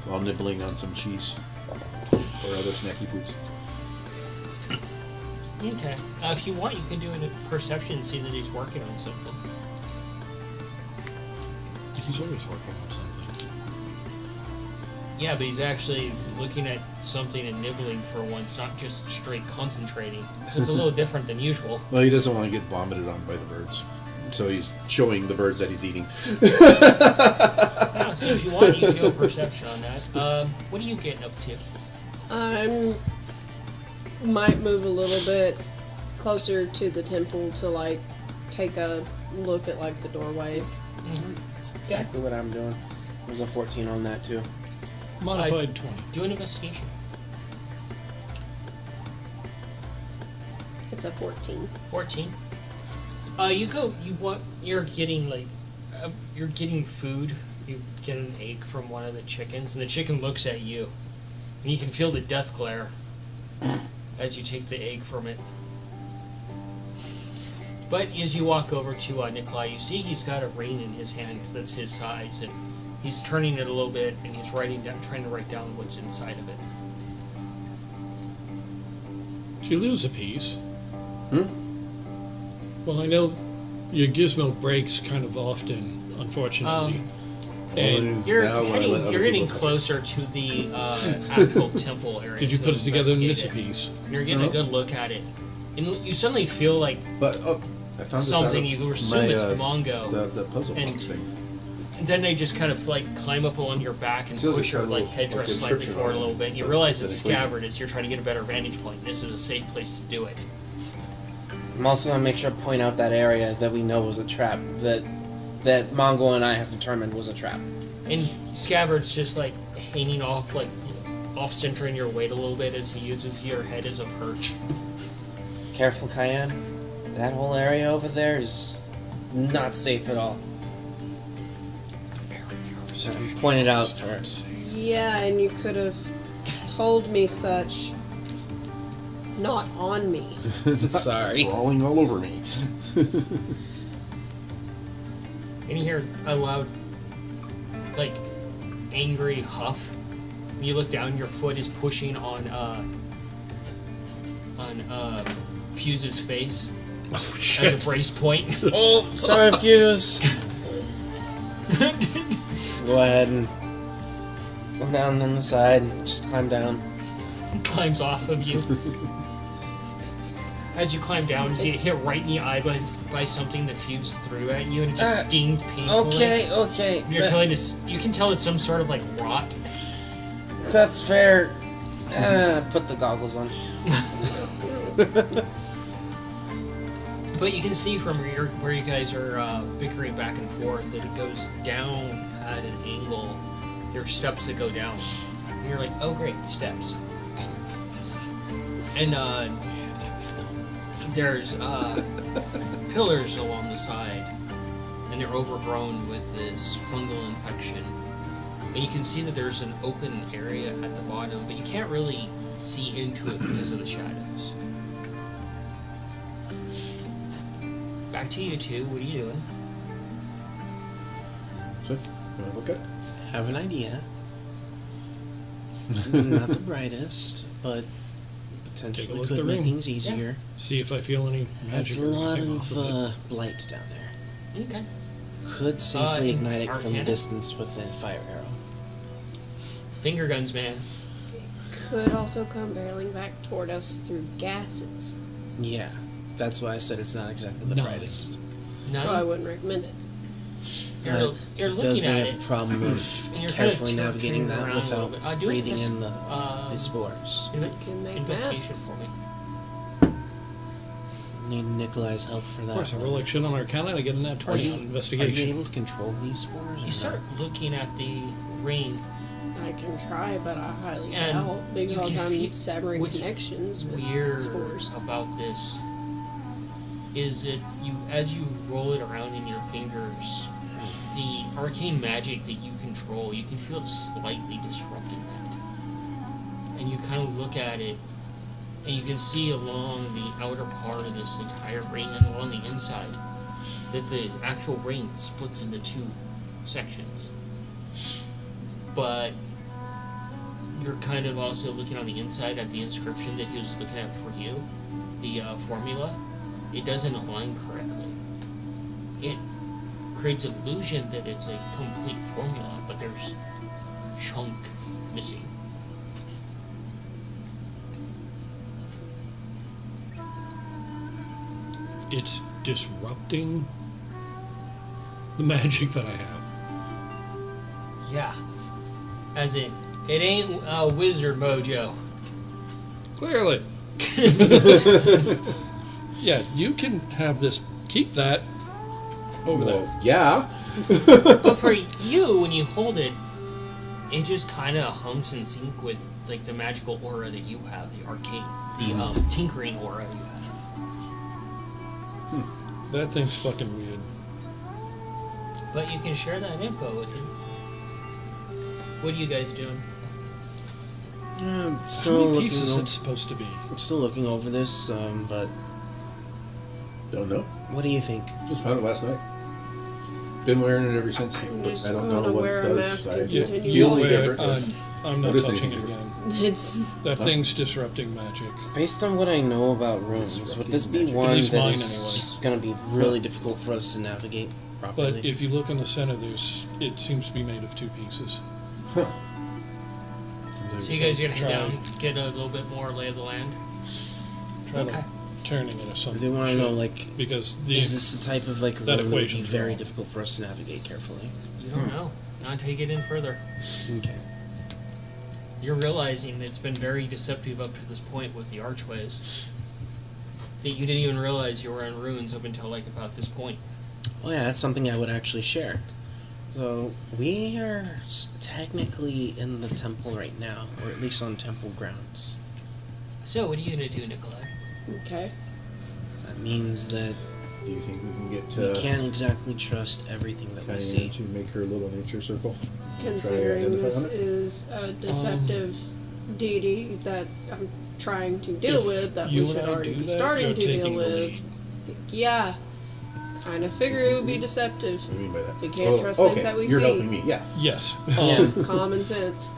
while nibbling on some cheese or other snacky foods. Okay. If you want, you can do a perception and see that he's working on something. He's always working on something. Yeah, but he's actually looking at something and nibbling for once, not just straight concentrating. So it's a little different than usual. Well, he doesn't want to get vomited on by the birds, so he's showing the birds that he's eating. Yeah, so if you want, you can do a perception on that. What are you getting up to? I might move a little bit closer to the temple to take a look at the doorway. That's exactly what I'm doing. There's a 14 on that too. Modified 20. Do an investigation. It's a 14. 14. You're getting you're getting food. You get an egg from one of the chickens, and the chicken looks at you, and you can feel the death glare as you take the egg from it. But as you walk over to Nikolai, you see he's got a ring in his hand that's his size, and he's turning it a little bit, and he's trying to write down what's inside of it. Did you lose a piece? Well, I know your gizmo breaks kind of often, unfortunately. And You're Now when I let other getting people- closer to the actual temple area. did you to put it together and miss a investigate it. piece? And you're getting a good look at it, and you suddenly feel like But I found this something out you of assume it's my, Mongo. the puzzle And- box thing. then they just kind of like climb up along your back and Feels push your like like a little, headdress like, slightly inscription forward a on it. little bit. And you So realize it's technically- scabbard as you're trying to get a better vantage point. This is a safe place to do it. I'm also gonna make sure to point out that area that we know was a trap. That Mongo and I have determined was a trap. And Scabbard's just like hanging off, like off centering your weight a little bit as he uses your head as a perch. Careful, Cayenne. That whole area over there is not safe at all. Point it out for us. Yeah, and you could have told me such. Not on me. Sorry. Crawling all over me. And you hear a loud, like, angry huff. When you look down, your foot is pushing on Fuse's face Oh, as shit. a brace point. Oh, sorry, Fuse. Go ahead and go down on the side. Just climb down. Climbs off of you. As you climb down, you get hit right in the eye by something that Fuse threw at you, and it just stings painfully. Okay. You're telling us, you can tell it's some sort of like rot. That's fair. Put the goggles on. But you can see from where you guys are bickering back and forth that it goes down at an angle. There are steps that go down. And you're like, oh great, steps. And there's pillars along the side. And they're overgrown with this fungal infection. And you can see that there's an open area at the bottom, but you can't really see into it because of the shadows. Back to you two. What are you doing? So, you want to look at? Have an idea. Not the brightest, but Take a potentially look at could the make room. things easier. See if I feel any That's magic a or lot anything off of blight down there. Okay. Could safely ignite it from Arcana? a distance with a fire arrow. Finger guns, man. Could also come barreling back toward us through gases. Yeah, that's why I said it's not exactly the Nice. brightest. No, So I wouldn't recommend it. you're It does looking at make it. a problem of And you're kind of carefully navigating turning that around a little without bit. Do it breathing this- in the spores. You can make Investigation masks. for me. Need Nikolai's help for that. Of course, I roll like shit on Arcana and I get a nat 20 on Are you investigation. able to control these spores? or You start no? looking at the ring. I can try, but I highly And doubt because you can I'm feel- severing what's connections with Weird spores. about this is that as you roll it around in your fingers, the arcane magic that you control, you can feel it slightly disrupting that. And you kind of look at it, and you can see along the outer part of this entire ring and along the inside that the actual ring splits into two sections. But you're kind of also looking on the inside at the inscription that he was looking at for you, the formula. It doesn't align correctly. It creates illusion that it's a complete formula, but there's chunk missing. It's disrupting the magic that I have. Yeah. As in, it ain't wizard mojo. Clearly. Yeah, you can have this. Keep that over there. Well, yeah. But for you, when you hold it, it just kind of hums in sync with like the magical aura that you have, the arcane, the tinkering aura you have. That thing's fucking weird. But you can share that info with him. What are you guys doing? I'm How still many looking pieces over, it's supposed to be? I'm still looking over this, but Don't know. what do you think? Just found it last night. Been wearing it ever since. I'm but just I don't gonna know what wear it a does. mask I and Yeah, continue feel walking. different. I'm not Notice touching it anything again. It's That thing's disrupting magic. Based on what I know about runes, would this be Magic. one At least that mine, is anyway. just going to be really difficult for us to navigate properly? But if you look in the center, it seems to be made of two pieces. So you guys are gonna head Try. down, get a little bit more lay of the land. Try Okay. to turning into I something. do want to know, like, because is this the type of like that road that would be equation's very wrong. difficult for us to navigate carefully? You don't know. Not take it in further. Okay. You're realizing it's been very deceptive up to this point with the archways. That you didn't even realize you were in ruins up until like about this point. Oh yeah, that's something I would actually share. So we are technically in the temple right now, or at least on temple grounds. So what are you gonna do, Nikolai? Okay. That means that Do you think we can get we can't exactly trust everything that we see. Diane to make her little nature circle? Considering identify this on it? is a deceptive deity that I'm trying to deal If with, that you we and should I already do be that, starting you're to deal taking the with. Yeah. Kind of figure it would be deceptive. What do you mean by that? We can't trust things that we You're see. helping me, yeah. Yes. Yeah. Common sense.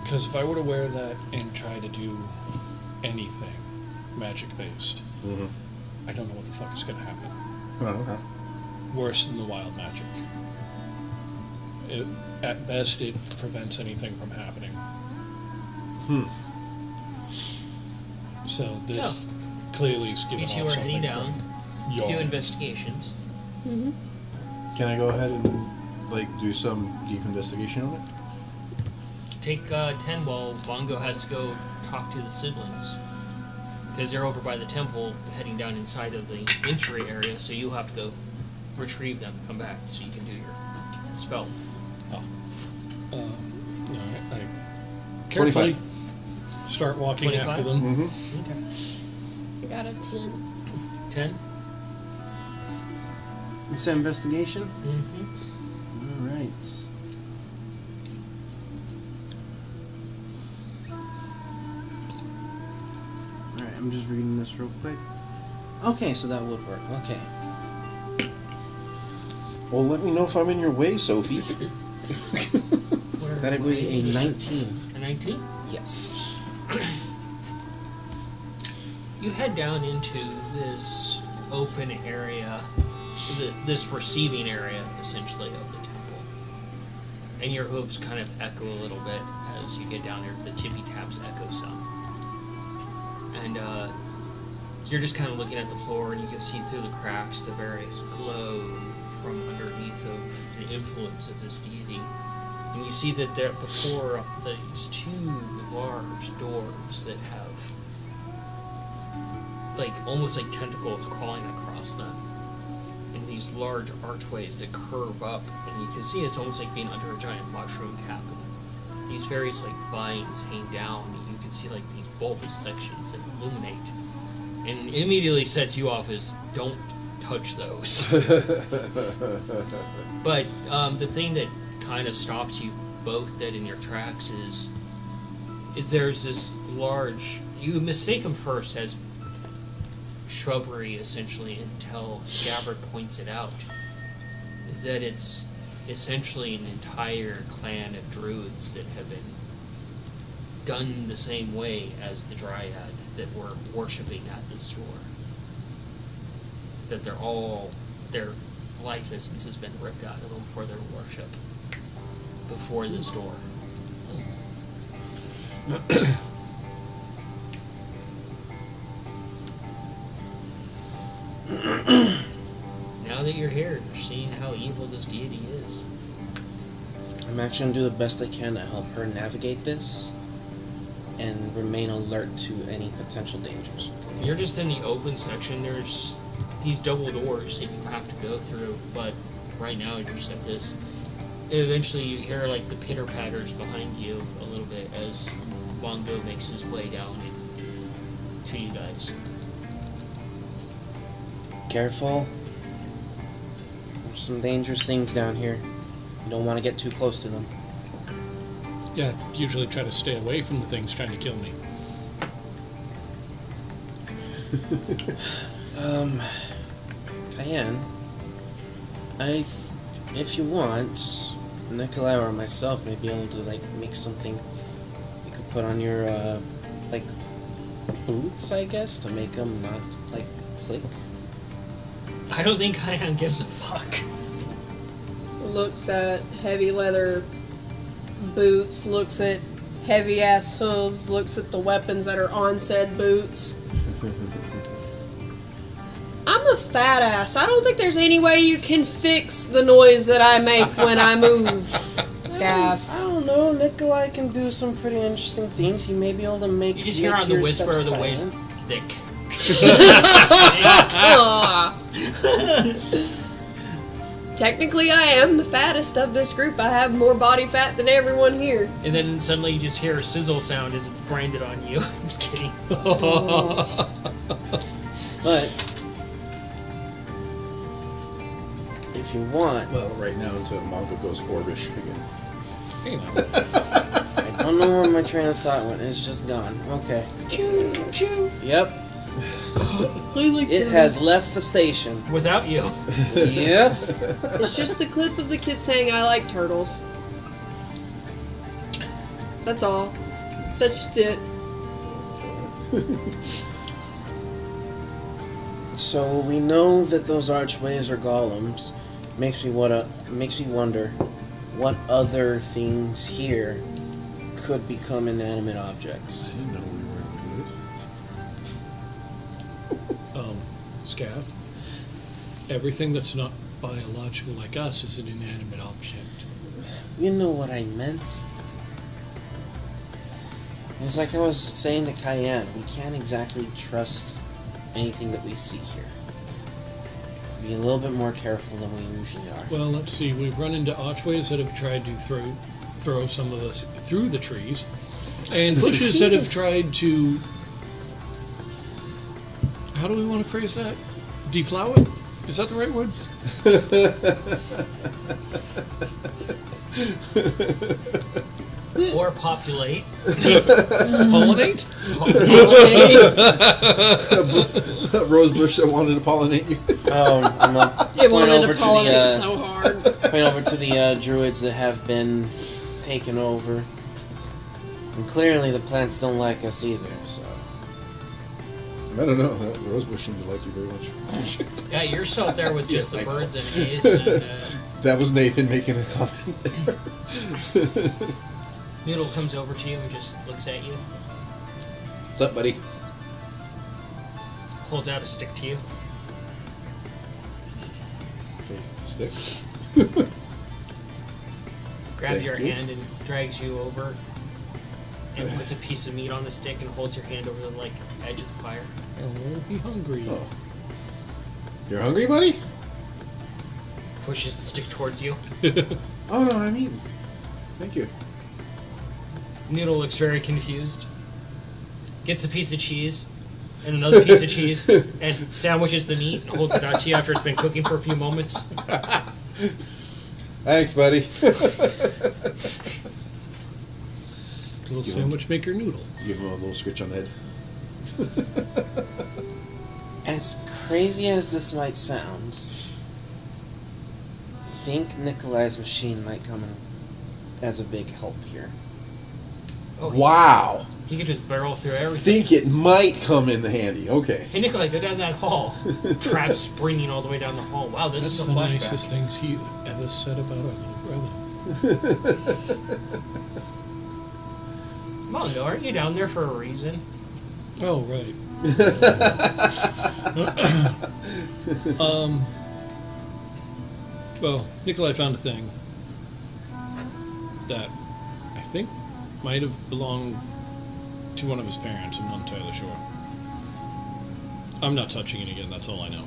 Because if I were to wear that and try to do anything magic-based, Mm-hmm. I don't know what the fuck is going to happen. Oh, okay. Worse than the wild magic. At best, it prevents anything from happening. So this clearly is giving You two off are something heading down from to do y'all. investigations. Mm-hmm. Can I go ahead and like do some deep investigation on it? Take 10 while Bongo has to go talk to the siblings. Because they're over by the temple, heading down inside of the entry area, so you'll have to go retrieve them, come back, so you can do your spell. Alright, I carefully 25. start walking 25? after them. Mm-hmm. Okay. I got a 10. 10? It's an investigation. Mm-hmm. All right. All right. I'm just reading this real quick. Okay, so that would work. Okay. Well, let me know if I'm in your way, Sophie. That'd be a 19. A 19? Yes. You head down into this open area, this receiving area, essentially, of the temple. And your hooves kind of echo a little bit as you get down there. The tippy taps echo some. And you're just kind of looking at the floor, and you can see through the cracks the various glow from underneath of the influence of this deity. And you see that there before these two large doors that have like almost like tentacles crawling across them, and these large archways that curve up, and you can see it's almost like being under a giant mushroom cap. And these various like vines hang down, and you can see like these bulbous sections that illuminate, and it immediately sets you off as don't touch those. But the thing that kind of stops you both dead in your tracks is there's this large, you mistake them first as shrubbery essentially until Scabbard points it out, that it's essentially an entire clan of druids that have been done the same way as the dryad that were worshipping at this store. That their life essence has been ripped out of them for their worship before this door. Now that you're here, you're seeing how evil this deity is. I'm actually gonna do the best I can to help her navigate this and remain alert to any potential dangers. You're just in the open section. There's these double doors that you have to go through, but right now you're just at this. Eventually you hear like the pitter patters behind you a little bit as Bongo makes his way down to you guys. Careful. There's some dangerous things down here. You don't want to get too close to them. Yeah, usually try to stay away from the things trying to kill me. Cayenne, if you want, Nikolai or myself may be able to like make something you could put on your like boots, I guess, to make them not like click. I don't think Kyan gives a fuck. Looks at heavy leather boots, looks at heavy ass hooves, looks at the weapons that are on said boots. a fat ass. I don't think there's any way you can fix the noise that I make when I move, Scav. I don't know. Nikolai can do some pretty interesting things. He may be able to make. You just hear on the whisper of the wind, thick. Technically, I am the fattest of this group. I have more body fat than everyone here. And then suddenly you just hear a sizzle sound as it's branded on you. I'm just kidding. But if you want, Well, right now until manga goes Orbish again. You know. I don't know where my train of thought went. It's just gone. Okay. Choo, choo. Yep. It has left the station. Without you. Yep. It's just the clip of the kid saying, I like turtles. That's all. That's just it. So we know that those archways are golems. Makes me wonder what other things here could become inanimate objects. I didn't know we were going to do it. Scav. Everything that's not biological like us is an inanimate object. You know what I meant. It's like I was saying to Cayenne, we can't exactly trust anything that we see here. Be a little bit more careful than we usually are. Well, let's see. We've run into archways that have tried to throw some of us through the trees, and bushes that have tried to. How do we want to phrase that? Deflower? Is that the right word? Or populate. Pollinate? Rosebush that wanted to pollinate you. I'm It point wanted over to to pollinate the so hard. point over to the druids that have been taken over, and clearly the plants don't like us either. So I don't know. That Rosebush seemed to like you very much. Yeah, you're so out there with just Yes, the I know. birds and Ace and That was Nathan making a comment there. Noodle comes over to you and just looks at you, What's up, buddy? holds out a stick to you. Okay, stick. Grabs Thank your you. hand and drags you over and puts a piece of meat on the stick and holds your hand over the edge of the fire. Oh, be hungry. Oh. You're hungry, buddy? Pushes the stick towards you. Oh, no, I'm eating. Thank you. Noodle looks very confused. Gets a piece of cheese and another piece of cheese and sandwiches the meat and holds it out to you after it's been cooking for a few moments. Thanks, buddy. Little sandwich maker noodle. Give him a little switch on the head. as crazy as this might sound, I think Nikolai's machine might come in as a big help here. Oh, Wow. He could just barrel through everything. Think it might come in handy. Okay. Hey, Nikolai, go down that hall. Trap springing all the way down the hall. Wow, this That's is a the flashback. nicest things he ever said about our little brother. Come on, though, aren't you down there for a reason? Oh, right. Well, Nikolai found a thing that I think might have belonged to one of his parents. I'm not entirely sure. I'm not touching it again, that's all I know.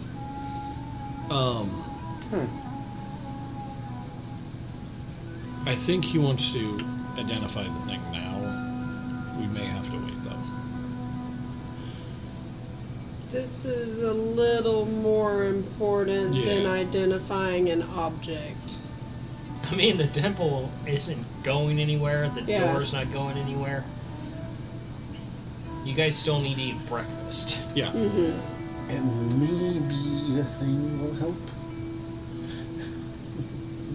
I think he wants to identify the thing now. We may have to wait, though. This is a little more important than Yeah. identifying an object. I mean, the temple isn't going anywhere. The Yeah. door's not going anywhere. You guys still need to eat breakfast. Yeah. And maybe the thing will help.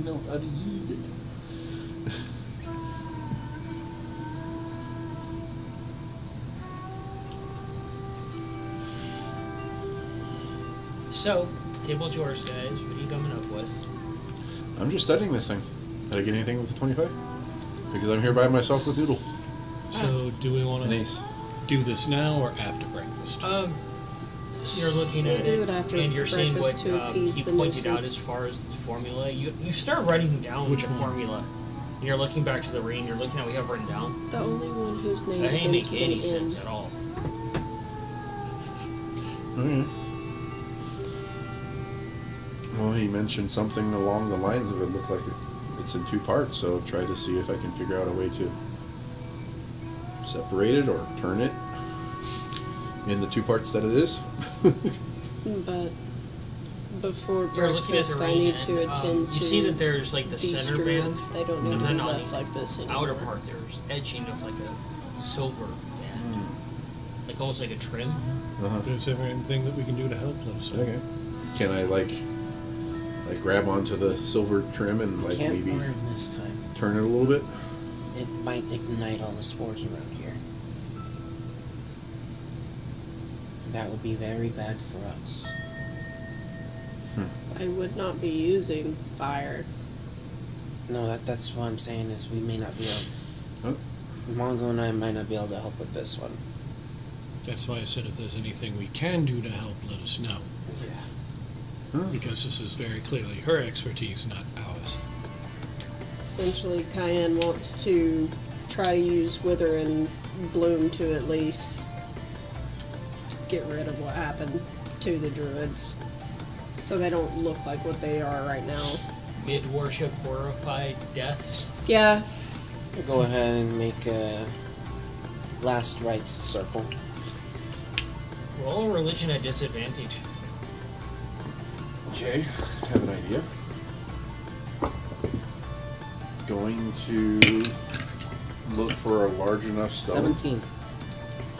Know how to use it. So, table's yours, guys. What are you coming up with? I'm just studying this thing. Did I get anything with the 25? Because I'm here by myself with Noodle So, do we want and to Ace. do this now or after breakfast? You're looking We'll at do it, it after and you're seeing what breakfast to appease he the pointed out nuisance. as far as the formula. You start writing down Which the one? formula. And you're looking back to the ring. You're looking at what we have written down. The only one whose name That ain't begins make with an any N. sense at all. Well, he mentioned something along the lines of it looked like it's in 2 parts, so try to see if I can figure out a way to separate it or turn it in the 2 parts that it is. But before You're looking at the breakfast, I ring, need to and, attend you to see that there's like the these center band, druids. They don't need and to be then on left the like this anymore. outer part there's edging of like a silver band, like almost like a trim. Is there anything that we can do to help us? Okay. Can I like grab onto the silver trim and like Can't maybe burn this time. turn it a little bit? It might ignite all the spores around here. That would be very bad for us. I would not be using fire. No, that's what I'm saying is we may not be able... Mongo and I might not be able to help with this one. That's why I said if there's anything we can do to help, let us know. Yeah. Because this is very clearly her expertise, not ours. Essentially, Cayenne wants to try to use Wither and Bloom to at least get rid of what happened to the druids. So they don't look like what they are right now. Mid-worship horrified deaths. Yeah, Go ahead and make a last rites circle. Roll a religion at disadvantage. Okay, have an idea. Going to look for a large enough stone 17.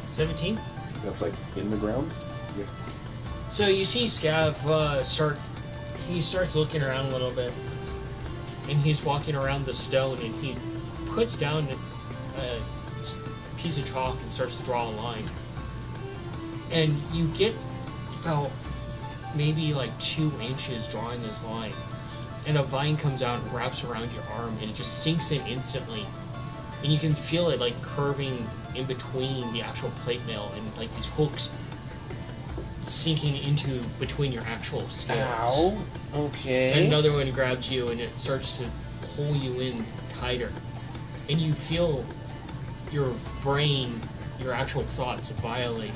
17. that's like in the ground. Yeah. So you see Scav he starts looking around a little bit, and he's walking around the stone, and he puts down a piece of chalk and starts to draw a line. And you get about maybe like 2 inches drawing this line, and a vine comes out and wraps around your arm, and it just sinks in instantly. And you can feel it like curving in between the actual plate mail and like these hooks sinking into between your actual scales. Ow. Okay. And another one grabs you and it starts to pull you in tighter. And you feel your brain, your actual thoughts violated.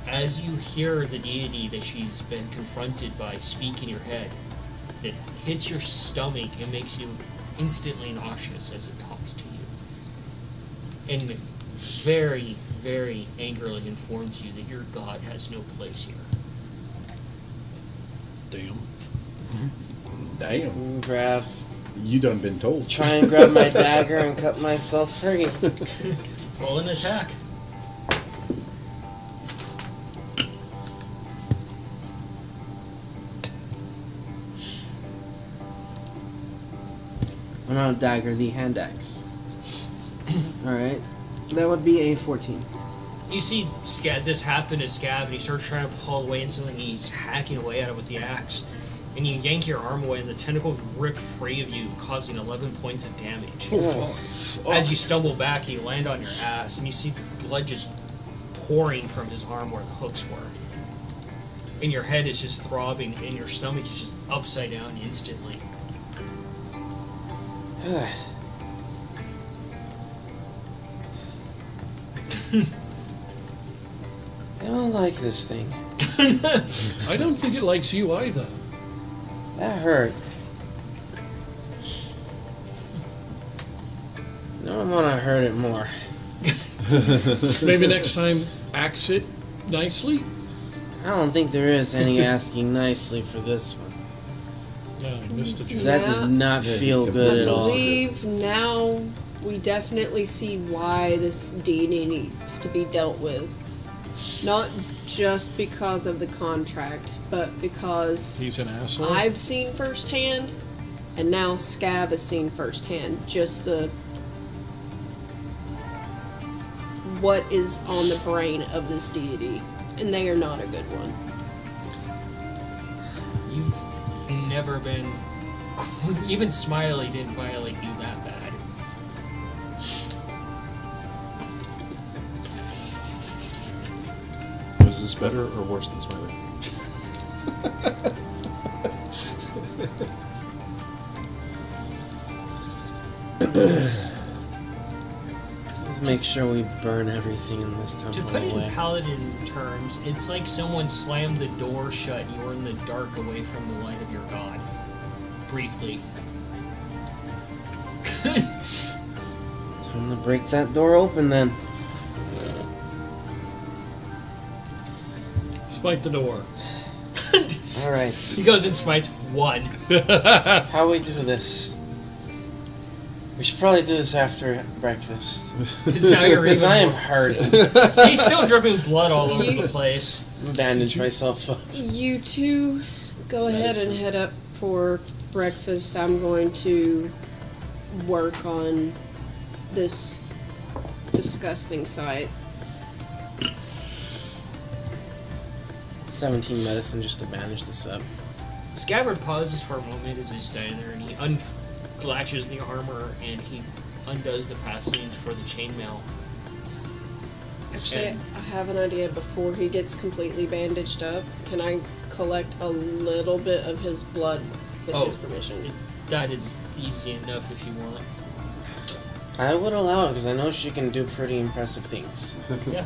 As you hear the deity that she's been confronted by speak in your head, it hits your stomach and makes you instantly nauseous as it talks to you. And very, very angrily informs you that your god has no place here. Damn. Damn. Grab. You done been told. Try and grab my dagger and cut myself free. Roll an attack. I'm not a dagger, the hand axe. Alright. That would be a 14. You see this happen to Scav, and he starts trying to pull away instantly, and he's hacking away at it with the axe. And you yank your arm away, and the tentacles rip free of you, causing 11 points of damage. As you stumble back, you land on your ass, and you see blood just pouring from his arm where the hooks were. And your head is just throbbing, and your stomach is just upside down instantly. I don't like this thing. I don't think it likes you either. That hurt. No, I want to hurt it more. Maybe next time, axe it nicely? I don't think there is any asking nicely for this one. No, I missed the joke. That Yeah. did not feel I good at all. believe now we definitely see why this deity needs to be dealt with. Not just because of the contract, but because He's an asshole. I've seen firsthand, and now Scav has seen firsthand just what is on the brain of this deity, and they are not a good one. You've never been... Even Smiley didn't violate you that bad. Is this better or worse than smiling? Let's make sure we burn everything in this temple To put it away. in paladin terms, it's like someone slammed the door shut and you're in the dark away from the light of your god. Briefly. Time to break that door open then. Spike the door. Alright. He goes and smites one. How we do this? We should probably do this after breakfast. It's now you're Because even I am more- hurting. He's still dripping blood all over You- the place. Bandage myself up. You two go ahead and head up for breakfast. I'm going to work on this disgusting sight. 17 medicine just to bandage this up. Scabbard pauses for a moment as he's standing there and he unlatches the armor and he undoes the fastenings for the chainmail. Actually, And- I have an idea. Before he gets completely bandaged up, can I collect a little bit of his blood with Oh. his permission? That is easy enough if you want. I would allow it because I know she can do pretty impressive things. Yeah.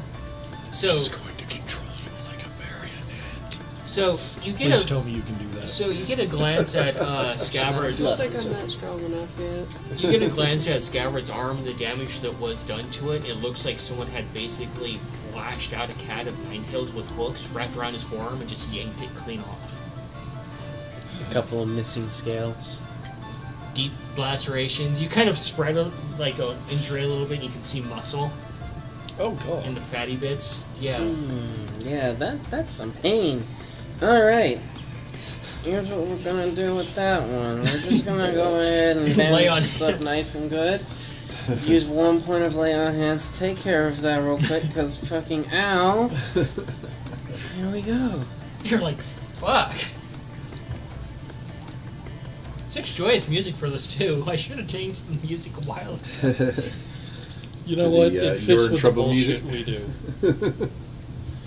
So, going to control you like a marionette. so you get Please a tell me you can do that. so you get a glance at I don't Scabbard's. think I'm that strong enough yet. You get a glance at Scabbard's arm, the damage that was done to it. It looks like someone had basically lashed out a cat of nine tails with hooks wrapped around his forearm and just yanked it clean off. A couple of missing scales. Deep lacerations. You kind of spread like an injury a little bit. You can see muscle Oh god. in the fatty bits. Yeah. Yeah, that's some pain. Alright. Here's what we're gonna do with that one. We're just gonna go ahead and Lay on bandage this up hands. nice and good. Use 1 point of lay on hands to take care of that real quick, because fucking ow. Here we go. You're like, fuck. Such joyous music for this too. I should have changed the music a while ago. You know To what? the, It you're fits in with the trouble bullshit music. we do.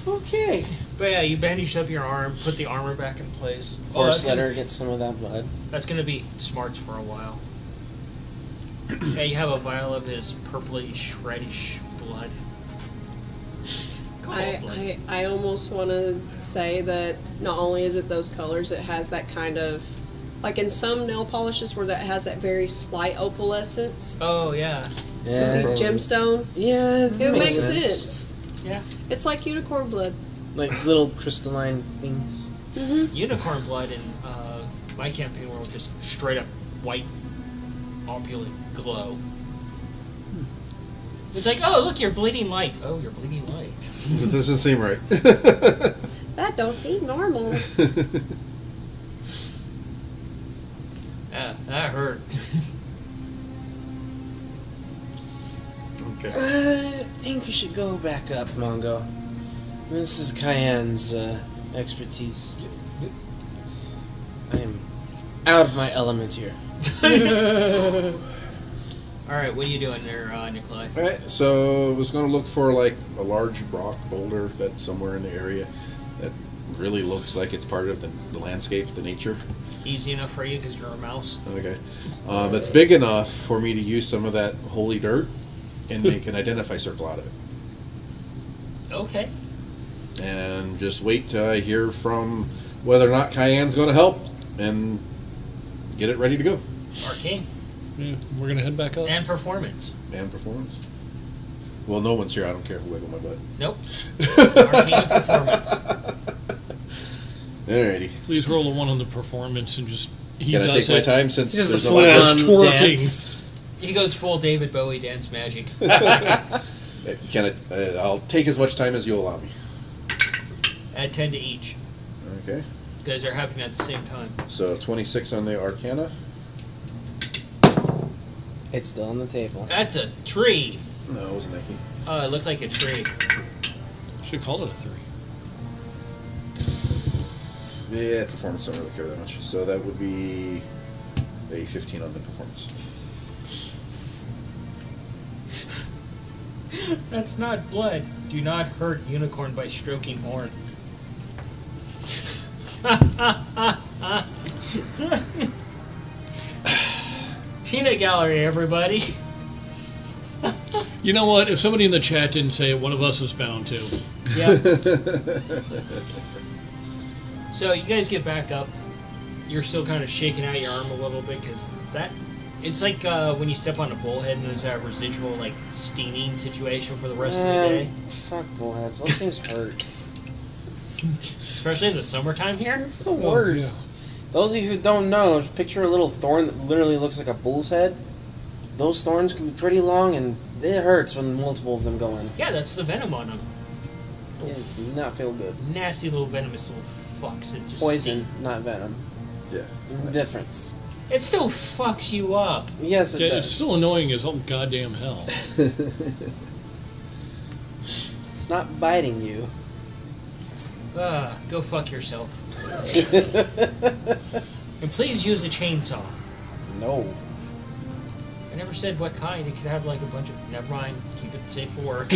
Okay. But yeah, you bandaged up your arm, put the armor back in place. Of course, that's let her get some of that blood. That's gonna be smarts for a while. Yeah, you have a vial of his purplish, reddish blood. Cobalt blood. I almost want to say that not only is it those colors, it has that kind of, like in some nail polishes where that has that very slight opalescence. Oh yeah, Because Yeah. he's gemstone. Yeah, It makes sense. yeah. It's like unicorn blood. Like little crystalline things. Unicorn blood in my campaign world just straight up white, opulent glow. It's like, oh look, you're bleeding light. Oh, you're bleeding light. That doesn't seem right. That don't seem normal. Yeah, that hurt. Okay. I think we should go back up, Mongo. This is Cayenne's expertise. I am out of my element here. All right, what are you doing there, Nikolai? Alright, so I was going to look for like a large rock boulder that's somewhere in the area that really looks like it's part of the landscape, the nature. Easy enough for you because you're a mouse. Okay. That's big enough for me to use some of that holy dirt and make an identify circle out of it. Okay. And just wait till I hear from whether or not Cayenne's going to help and get it ready to go. Arcane Yeah, we're gonna head back up. and performance. And performance. Well, no one's here. I don't care if I wiggle my butt. Nope. Arcane and performance. Alrighty. Please roll a 1 on the performance and just. He Can I does take my it. time since Just there's a a lot It's full-on twerking. dance. He goes full David Bowie dance magic. Can I, I'll take as much time as you allow me. Add 10 to each. Okay. You guys are happening at the same time. So 26 on the Arcana. It's still on the table. That's a tree. No, it wasn't that heat. Oh, it looked like a tree. Should call it a 3. Yeah, performance don't really care that much. So that would be a 15 on the performance. That's not blood. Do not hurt unicorn by stroking horn. Peanut gallery, everybody. You know what? If somebody in the chat didn't say it, one of us is bound to. Yep. So you guys get back up. You're still kind of shaking out your arm a little bit because that. It's like when you step on a bullhead and there's that residual like stinging situation for the rest of the day. Fuck bullheads. Those things hurt. Especially in the summertime here. It's the worst. Those of you who don't know, picture a little thorn that literally looks like a bull's head. Those thorns can be pretty long, and it hurts when multiple of them go in. Yeah, that's the venom on them. Yeah, it does not feel good. Nasty little venomous little fucks that just Poison, sting. not venom. Yeah. Difference. It still fucks you up. Yes, it Yeah, does. it's still annoying as all goddamn hell. It's not biting you. Go fuck yourself. And please use a chainsaw. No. I never said what kind. It could have like a bunch of. Never mind. Keep it safe for work.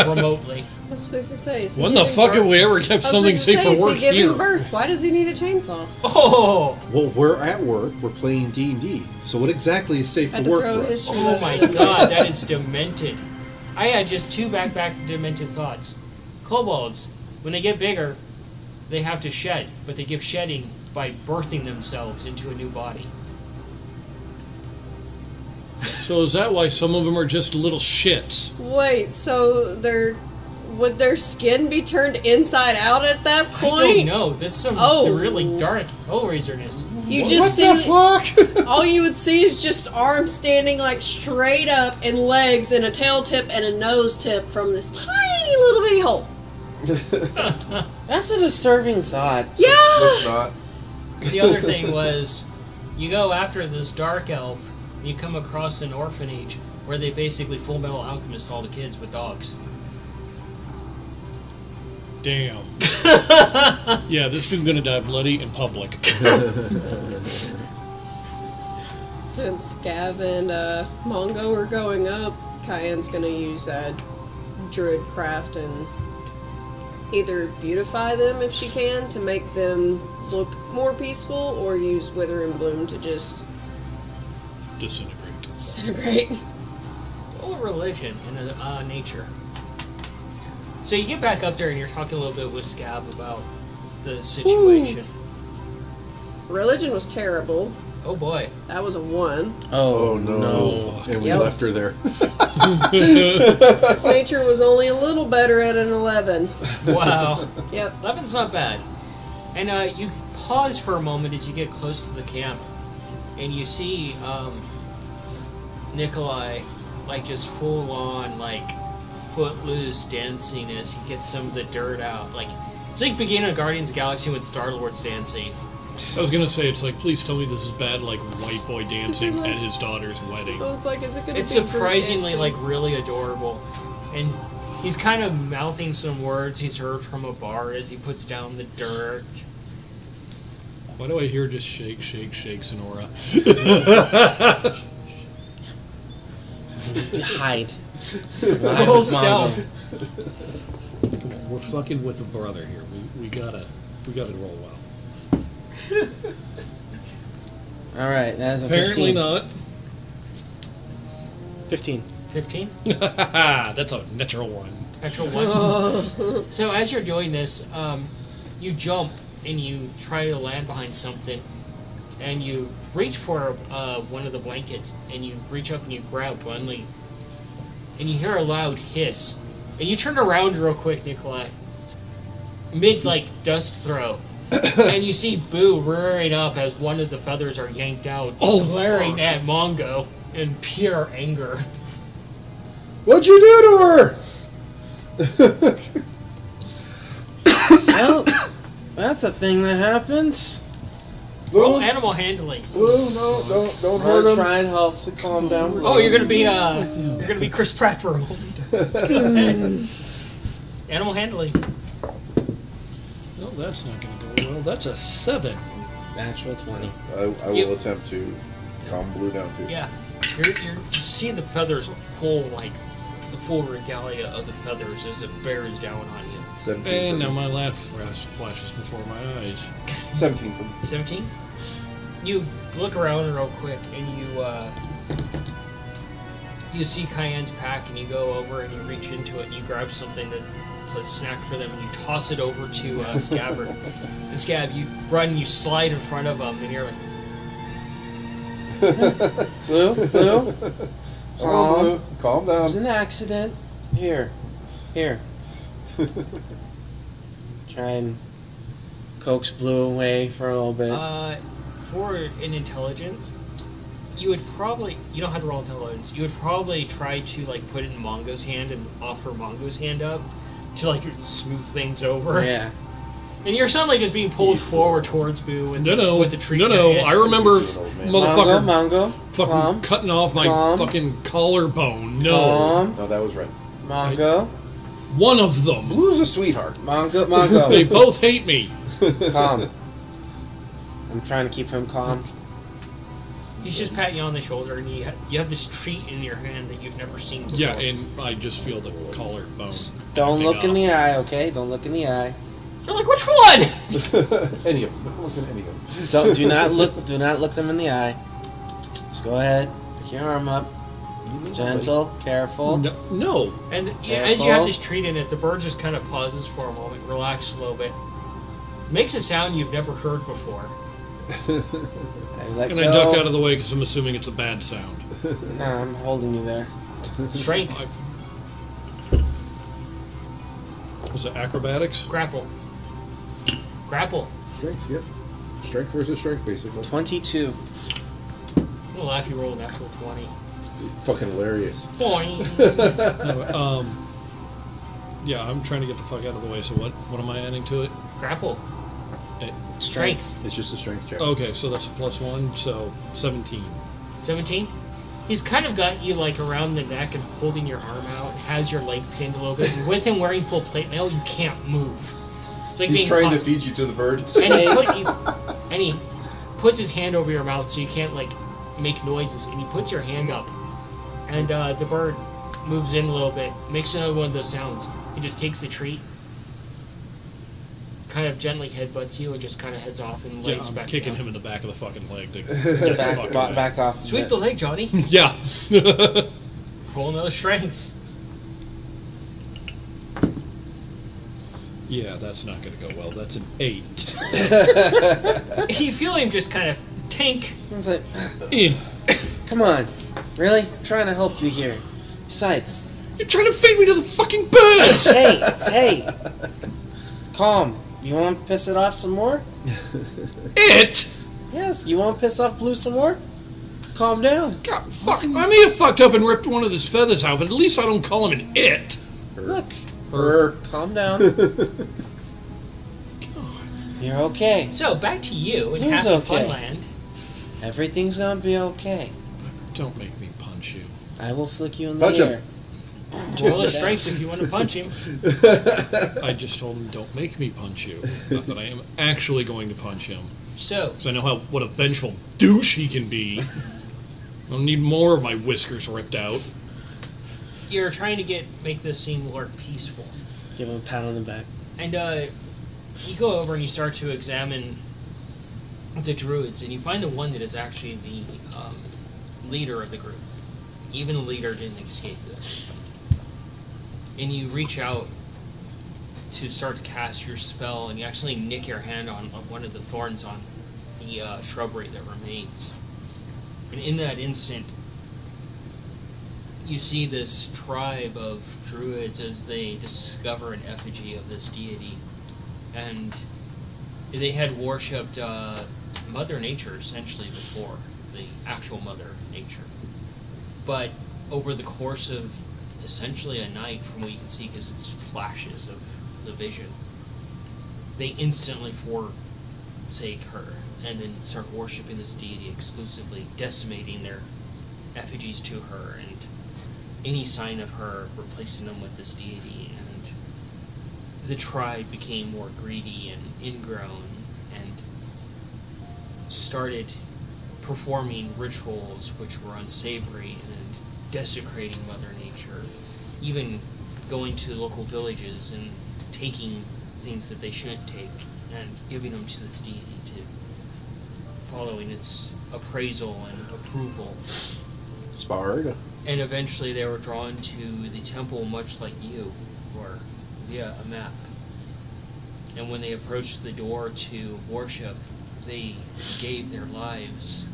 Remotely. I was supposed to say. Is he When the giving fuck birth? have we ever kept I was something supposed to safe say, for work is he giving here? birth? Why does he need a chainsaw? Oh! Well, we're at work. We're playing D&D. So what exactly is safe Had for to work throw for us? history Oh my lesson. god, that is demented. I had just two back demented thoughts. Kobolds, when they get bigger, they have to shed, but they give shedding by birthing themselves into a new body. So is that why some of them are just little shits? Wait, so would their skin be turned inside out at that I point? don't know. This is some Oh. really dark Hellraiserness. You just What see the fuck? all you would see is just arms standing like straight up and legs and a tail tip and a nose tip from this tiny little bitty hole. That's a disturbing thought. Yeah. Let's not. The other thing was, you go after this dark elf, and you come across an orphanage where they basically Full Metal Alchemist all the kids with dogs. Damn. Yeah, this dude's gonna die bloody in public. Since Gav and Mongo are going up, Cayenne's gonna use druid craft and either beautify them if she can to make them look more peaceful, or use Wither and Bloom to just Disintegrate. disintegrate. Well, religion and nature. So you get back up there and you're talking a little bit with Scab about the situation. Religion was terrible. Oh boy. That was a 1. Oh no. And we Yep. left her there. Nature was only a little better at an 11. Wow. Yep. 11's not bad. And you pause for a moment as you get close to the camp, and you see Nikolai, like just full on, like footloose dancing as he gets some of the dirt out. Like it's like beginning of Guardians of the Galaxy when Star-Lord's dancing. I was gonna say, it's like, please tell me this is bad, like white boy dancing at his daughter's wedding. I was like, is it gonna It's be Groot surprisingly dancing? like really adorable, and he's kind of mouthing some words he's heard from a bar as he puts down the dirt. Why do I hear just shake, shake, shake, Sonora? Hide. Hold stealth. We're fucking with a brother here. We gotta roll well. Alright, that's a Apparently 15. not. 15. 15? That's a natural one. Actual one. So as you're doing this, you jump and you try to land behind something, and you reach for one of the blankets, and you reach up and you grab one, and you hear a loud hiss, and you turn around real quick, Nikolai, mid like dust throw, and you see Boo rearing up as one of the feathers are yanked out, glaring at Mongo in pure anger. What'd you do to her? Well, that's a thing that happens. Roll Blue, animal handling. Blue, no, don't hurt I'll him. try and help to calm down. Oh, you're gonna be Chris Pratt for a moment. Animal handling. No, that's not gonna go well. That's a 7. Natural 20. I will Yep. attempt to calm Blue down too. Yeah, you see the feathers full like the full regalia of the feathers as it bears down on you. 17 And for now me. my laugh flashes before my eyes. 17 for me. 17? You look around real quick and you see Cayenne's pack and you go over and you reach into it and you grab something that's a snack for them and you toss it over to Scabbard. And Scab, you run, you slide in front of them and you're like, Blue? Oh, Blue, calm It down. was an accident. Here. Try and coax Blue away for a little bit. for an intelligence, you would probably, you don't have to roll intelligence, you would probably try to like put it in Mongo's hand and offer Mongo's hand up to like smooth things over. Yeah. And you're suddenly just being pulled forward towards Boo with with the tree. I remember motherfucker Mongo. fucking Calm. cutting off my Calm. fucking collarbone. No. Calm. No, that was red. Mongo. One of them. Blue's a sweetheart. Mongo. They both hate me. Calm. I'm trying to keep him calm. He's just patting you on the shoulder, and you have this treat in your hand that you've never seen before. Yeah, and I just feel the collarbone. Don't acting look in up. the eye, okay? Don't look in the eye. You're like, which one? Any of them. Don't look at any of them. So do not look them in the eye. Just go ahead. Pick your arm up. Gentle, careful. No. And as you have this treat in it, the bird just kind of pauses for a moment, relaxes a little bit, makes a sound you've never heard before. Let And go. I duck out of the way because I'm assuming it's a bad sound. Nah, I'm holding you there. Strength, Was it acrobatics? grapple. Strength, yep. Strength versus strength, basically. 22. I'm gonna laugh you roll an actual 20. Fucking hilarious. Boing. No, yeah, I'm trying to get the fuck out of the way. So what am I adding to it? Grapple. Strength. It's just a strength check. Okay, so that's a +1, so 17. 17. He's kind of got you like around the neck and holding your arm out, has your leg pinned a little bit. And with him wearing full plate mail, you can't move. It's like He's being trying to caught. feed you to the bird. And he puts his hand over your mouth so you can't like make noises. And he puts your hand up, and the bird moves in a little bit, makes another one of those sounds. He just takes the treat, kind of gently headbutts you, and just kind of heads off and Yeah, lays I'm back kicking down. him in the back of the fucking leg. To get the fuck away. Back off. a Sweep bit. the leg, Johnny. Yeah. Roll another strength. Yeah, that's not going to go well. That's an 8. You feel him just kind of tink. I was like, Eh. come on. Really? I'm trying to help you here. Besides, You're trying to feed me to the fucking birds! hey. Calm. You want to piss it off some more? It? Yes. You want to piss off Blue some more? Calm down. God, fuck. I may have fucked up and ripped one of his feathers out, but at least I don't call him an it. Look. Or, Calm down. You're okay. So back to you in Seems Happy okay. Funland. Everything's gonna be okay. don't make me punch you. I will flick you in the Punch him. ear. Roll a strength if you want to punch him. I just told him, don't make me punch you. Not that I am actually going to punch him. So Because I know what a vengeful douche he can be. I don't need more of my whiskers ripped out. you're trying to make this scene more peaceful, Give him a pat on the back. and you go over and you start to examine the druids, and you find the one that is actually the leader of the group. Even the leader didn't escape this. And you reach out to start to cast your spell, and you actually nick your hand on one of the thorns on the shrubbery that remains. And in that instant, you see this tribe of druids as they discover an effigy of this deity. And they had worshipped Mother Nature essentially before, the actual Mother Nature. But over the course of essentially a night, from what you can see, because it's flashes of the vision, they instantly forsake her and then start worshipping this deity exclusively, decimating their effigies to her and any sign of her, replacing them with this deity. And the tribe became more greedy and ingrown and started performing rituals which were unsavory and desecrating Mother Nature. even going to local villages and taking things that they shouldn't take and giving them to this deity to following its appraisal and approval. Sparred. And eventually they were drawn to the temple much like you were, via a map. And when they approached the door to worship, they gave their lives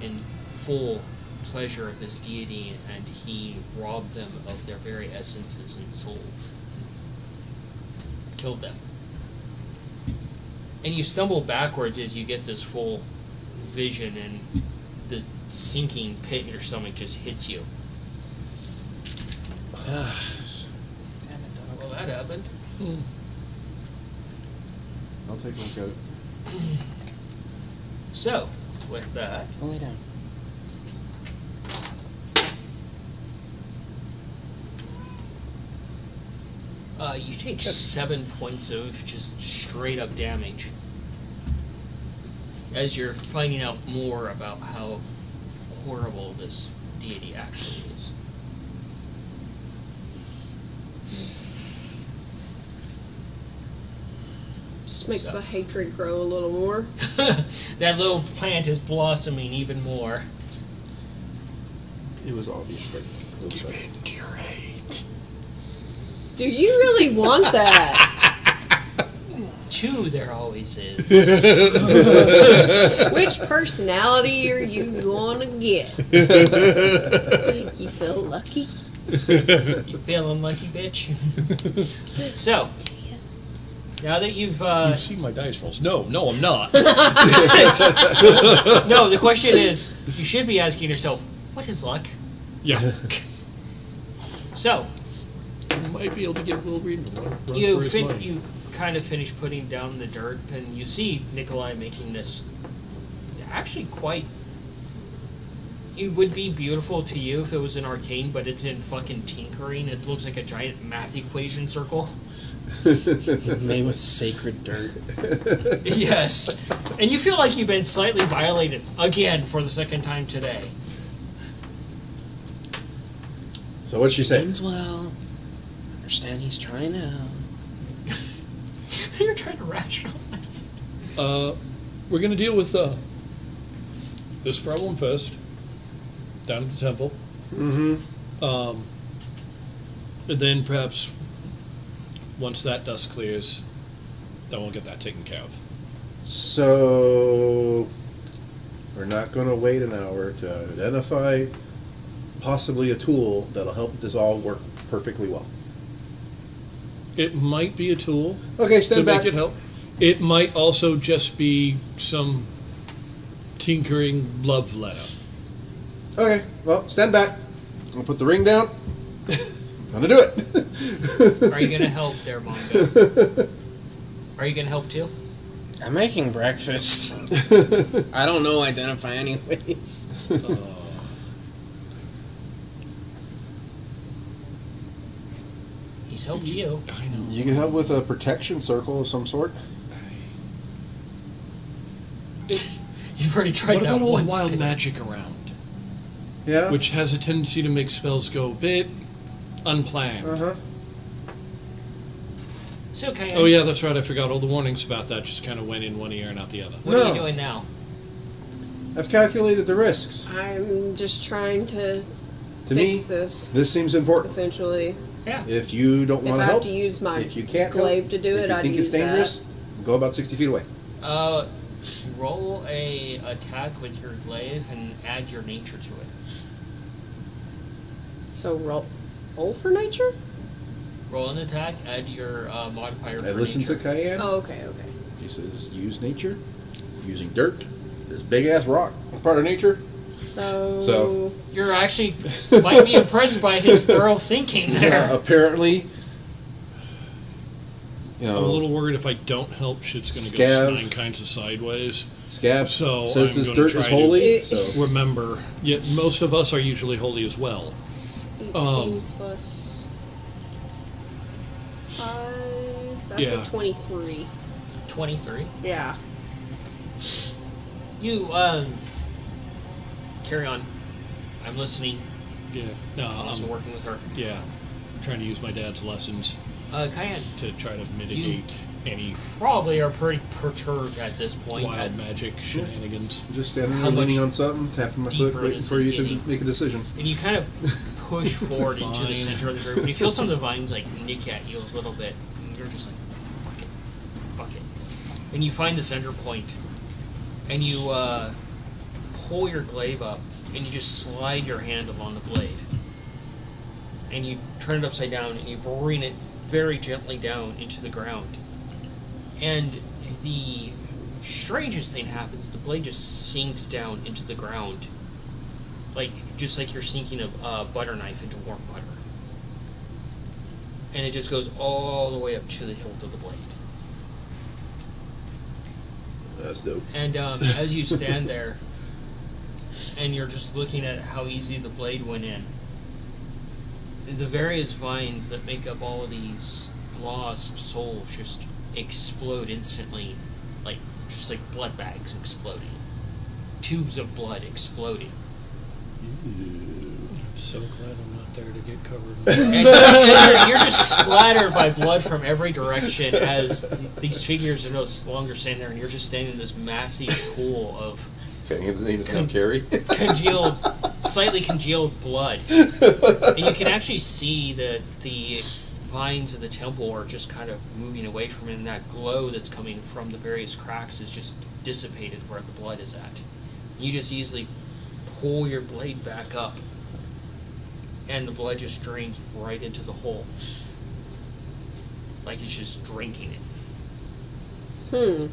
in full pleasure of this deity, and he robbed them of their very essences and souls. Killed them. And you stumble backwards as you get this full vision, and the sinking pit in your stomach just hits you. Well, that happened. I'll take a look at it. So, with that, I'll lay down. you take 7 points of just straight up damage as you're finding out more about how horrible this deity actually is. Just makes So. the hatred grow a little more. That little plant is blossoming even more. It was obvious, but Into your hate. Do you really want that? 2 there always is. Which personality are you gonna get? You feel lucky? You feeling lucky, bitch? So, now that you've You've seen my dice rolls. No, I'm not. no, the question is, you should be asking yourself, what is luck? Yeah. So, You might be able to get Will Reed to run through you his mind. you kind of finish putting down the dirt, and you see Nikolai making this actually quite. It would be beautiful to you if it was in arcane, but it's in fucking tinkering. It looks like a giant math equation circle. Made with sacred dirt. Yes, and you feel like you've been slightly violated again for the second time today. So what'd she say? Means well. Understand he's trying to help. You're trying to rationalize. We're going to deal with this problem first, down at the temple. Mm-hmm. And then perhaps once that dust clears, then we'll get that taken care of. So we're not going to wait an hour to identify possibly a tool that'll help this all work perfectly well. It might be a tool Okay, to stand back. make it help. It might also just be some tinkering love letter. Okay, well, stand back. I'll put the ring down. I'm gonna do it. Are you gonna help there, Mongo? Are you gonna help too? I'm making breakfast. I don't know identify anyways. He's helped you. I know. You can help with a protection circle of some sort. You've already tried What that about all the once. wild didn't you? magic around? Yeah. Which has a tendency to make spells go a bit unplanned. Uh-huh. So, okay. Oh yeah, that's right. I forgot. All the warnings about that just kind of went in one ear and out the other. What are No. you doing now? I've calculated the risks. I'm just trying to To me, fix this, this seems important. essentially. Yeah. If you don't If want I to have help, to use my if you can't glaive help, to do if it, you I'd think use it's dangerous, go about 60 feet away. Roll a attack with your glaive and add your nature to it. So roll for nature? Roll an attack, add your modifier I for listened to nature. Cayenne. Oh, okay. He says use nature, using dirt, this big ass rock, part of nature. So You're actually might be impressed by his thorough thinking there. Apparently, you I'm a know, little worried if I don't help, shit's going to Scav. go 9 kinds of sideways. Scav So says I'm this gonna dirt try is to- holy. It- So Remember, yet most of us are usually holy as well. 18 plus 5. That's Yeah. a 23. 23. Yeah. You carry on. I'm listening. Yeah. No, I'm also working with her. yeah. trying to use my dad's lessons Cayenne, to try to mitigate any probably are pretty perturbed at this point. wild magic shenanigans. Just standing How there leaning much on something, tapping my foot, deeper waiting this for is you to getting? make a decision. And you kind of push forward into the Fine. center of the group. And you feel some of the vines like nick at you a little bit. And you're just like, fuck it. And you find the center point. And you pull your glaive up. And you just slide your hand along the blade. And you turn it upside down. And you bring it very gently down into the ground. And the strangest thing happens. The blade just sinks down into the ground. Just like you're sinking a butter knife into warm butter. And it just goes all the way up to the hilt of the blade. That's dope. And as you stand there, and you're just looking at how easy the blade went in, the various vines that make up all of these lost souls just explode instantly, just like blood bags exploding. Tubes of blood exploding. I'm so glad I'm not there to get covered. And you're just splattered by blood from every direction as these figures are no longer standing there, and you're just standing in this massive pool of Okay, his name is now Carrie. slightly congealed blood. And you can actually see that the vines of the temple are just kind of moving away from it, and that glow that's coming from the various cracks is just dissipated where the blood is at. You just easily pull your blade back up, and the blood just drains right into the hole. Like it's just drinking it. I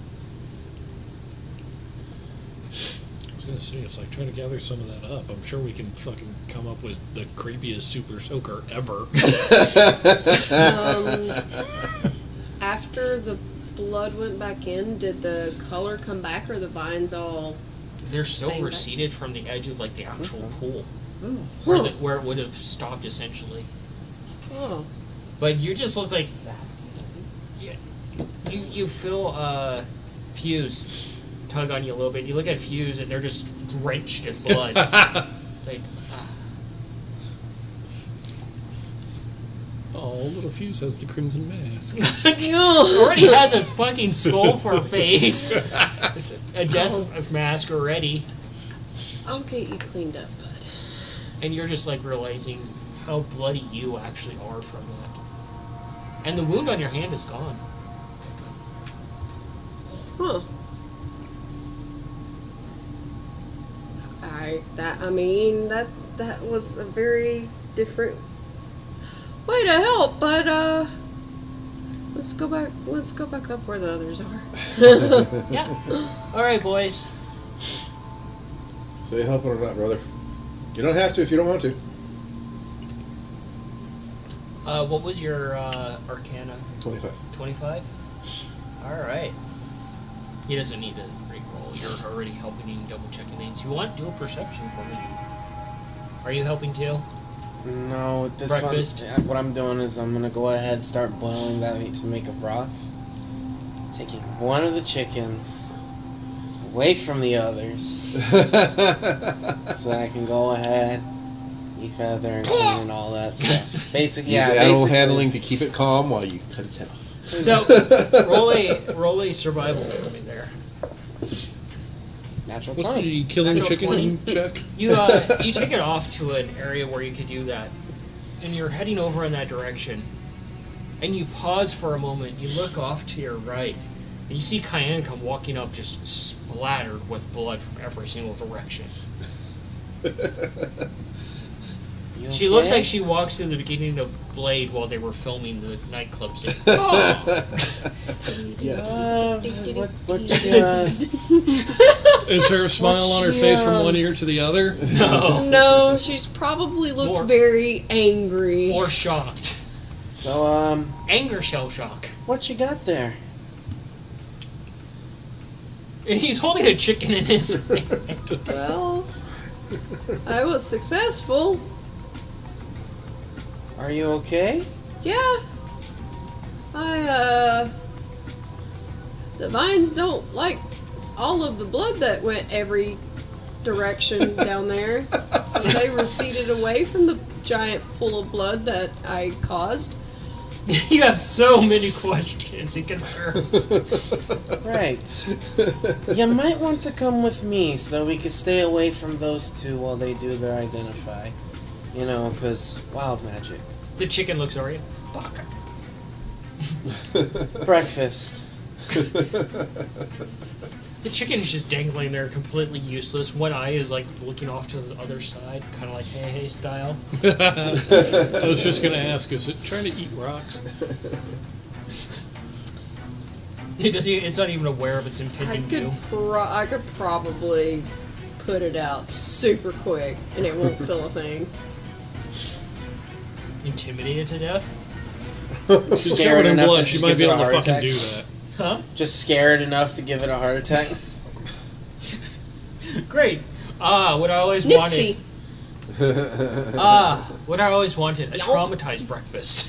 was gonna say, it's like trying to gather some of that up. I'm sure we can fucking come up with the creepiest super soaker ever. After the blood went back in, did the color come back, or the vines all? They're still Staying back. receded from the edge of the actual pool, Oh. where it would have stopped essentially. Oh. But you just look like you feel Fuse tug on you a little bit. You look at Fuse and they're just drenched in blood. Oh, little Fuse has the crimson mask. Already has a fucking skull for a face. It's a death mask already. I'll get you cleaned up, bud. And you're just realizing how bloody you actually are from that. And the wound on your hand is gone. Huh. That was a very different way to help, but let's go back up where the others are. Yeah. Alright, boys. So you helping or not, brother? You don't have to if you don't want to. What was your Arcana? 25. 25? Alright. He doesn't need to re-roll. You're already helping him double checking things. You want? Do a perception for me. Are you helping too? No, this Breakfast? one. What I'm doing is I'm gonna go ahead and start boiling that meat to make a broth. Taking one of the chickens away from the others, so that I can go ahead, defeather and clean and all that stuff. Basically, Use yeah. animal Basically, handling to keep it calm while you cut its head off. So, roll a survival for me there. natural What's 20. the killing Natural chicken 20? check? You take it off to an area where you could do that, and you're heading over in that direction. And you pause for a moment. You look off to your right, and you see Cayenne come walking up, just splattered with blood from every single direction. You She looks okay? like she walks to the beginning of Blade while they were filming the nightclub scene. What Is there a smile on her face from one ear to the other? No. No, she's probably looks More- very angry. Or shocked. So, Anger shell shock. what you got there? And he's holding a chicken in his hand. Well, I was successful. Are you okay? Yeah. The vines don't like all of the blood that went every direction down there. So they receded away from the giant pool of blood that I caused. You have so many questions and concerns. Right. You might want to come with me so we could stay away from those two while they do their identify. You know, because wild magic. The chicken looks over you. Fuck. Breakfast. The chicken is just dangling there, completely useless. One eye is like looking off to the other side, kind of like hey style. I was just gonna ask, is it trying to eat rocks? It doesn't. It's not even aware of its impending doom. I could probably put it out super quick, and it won't feel a thing. Intimidated to death? She's Scared covered in enough blood. that She it might gives be it a able to heart fucking attack? do that. Huh? Just scared enough to give it a heart attack? Great. What I always Nipsey. wanted. What I always wanted. A traumatized breakfast.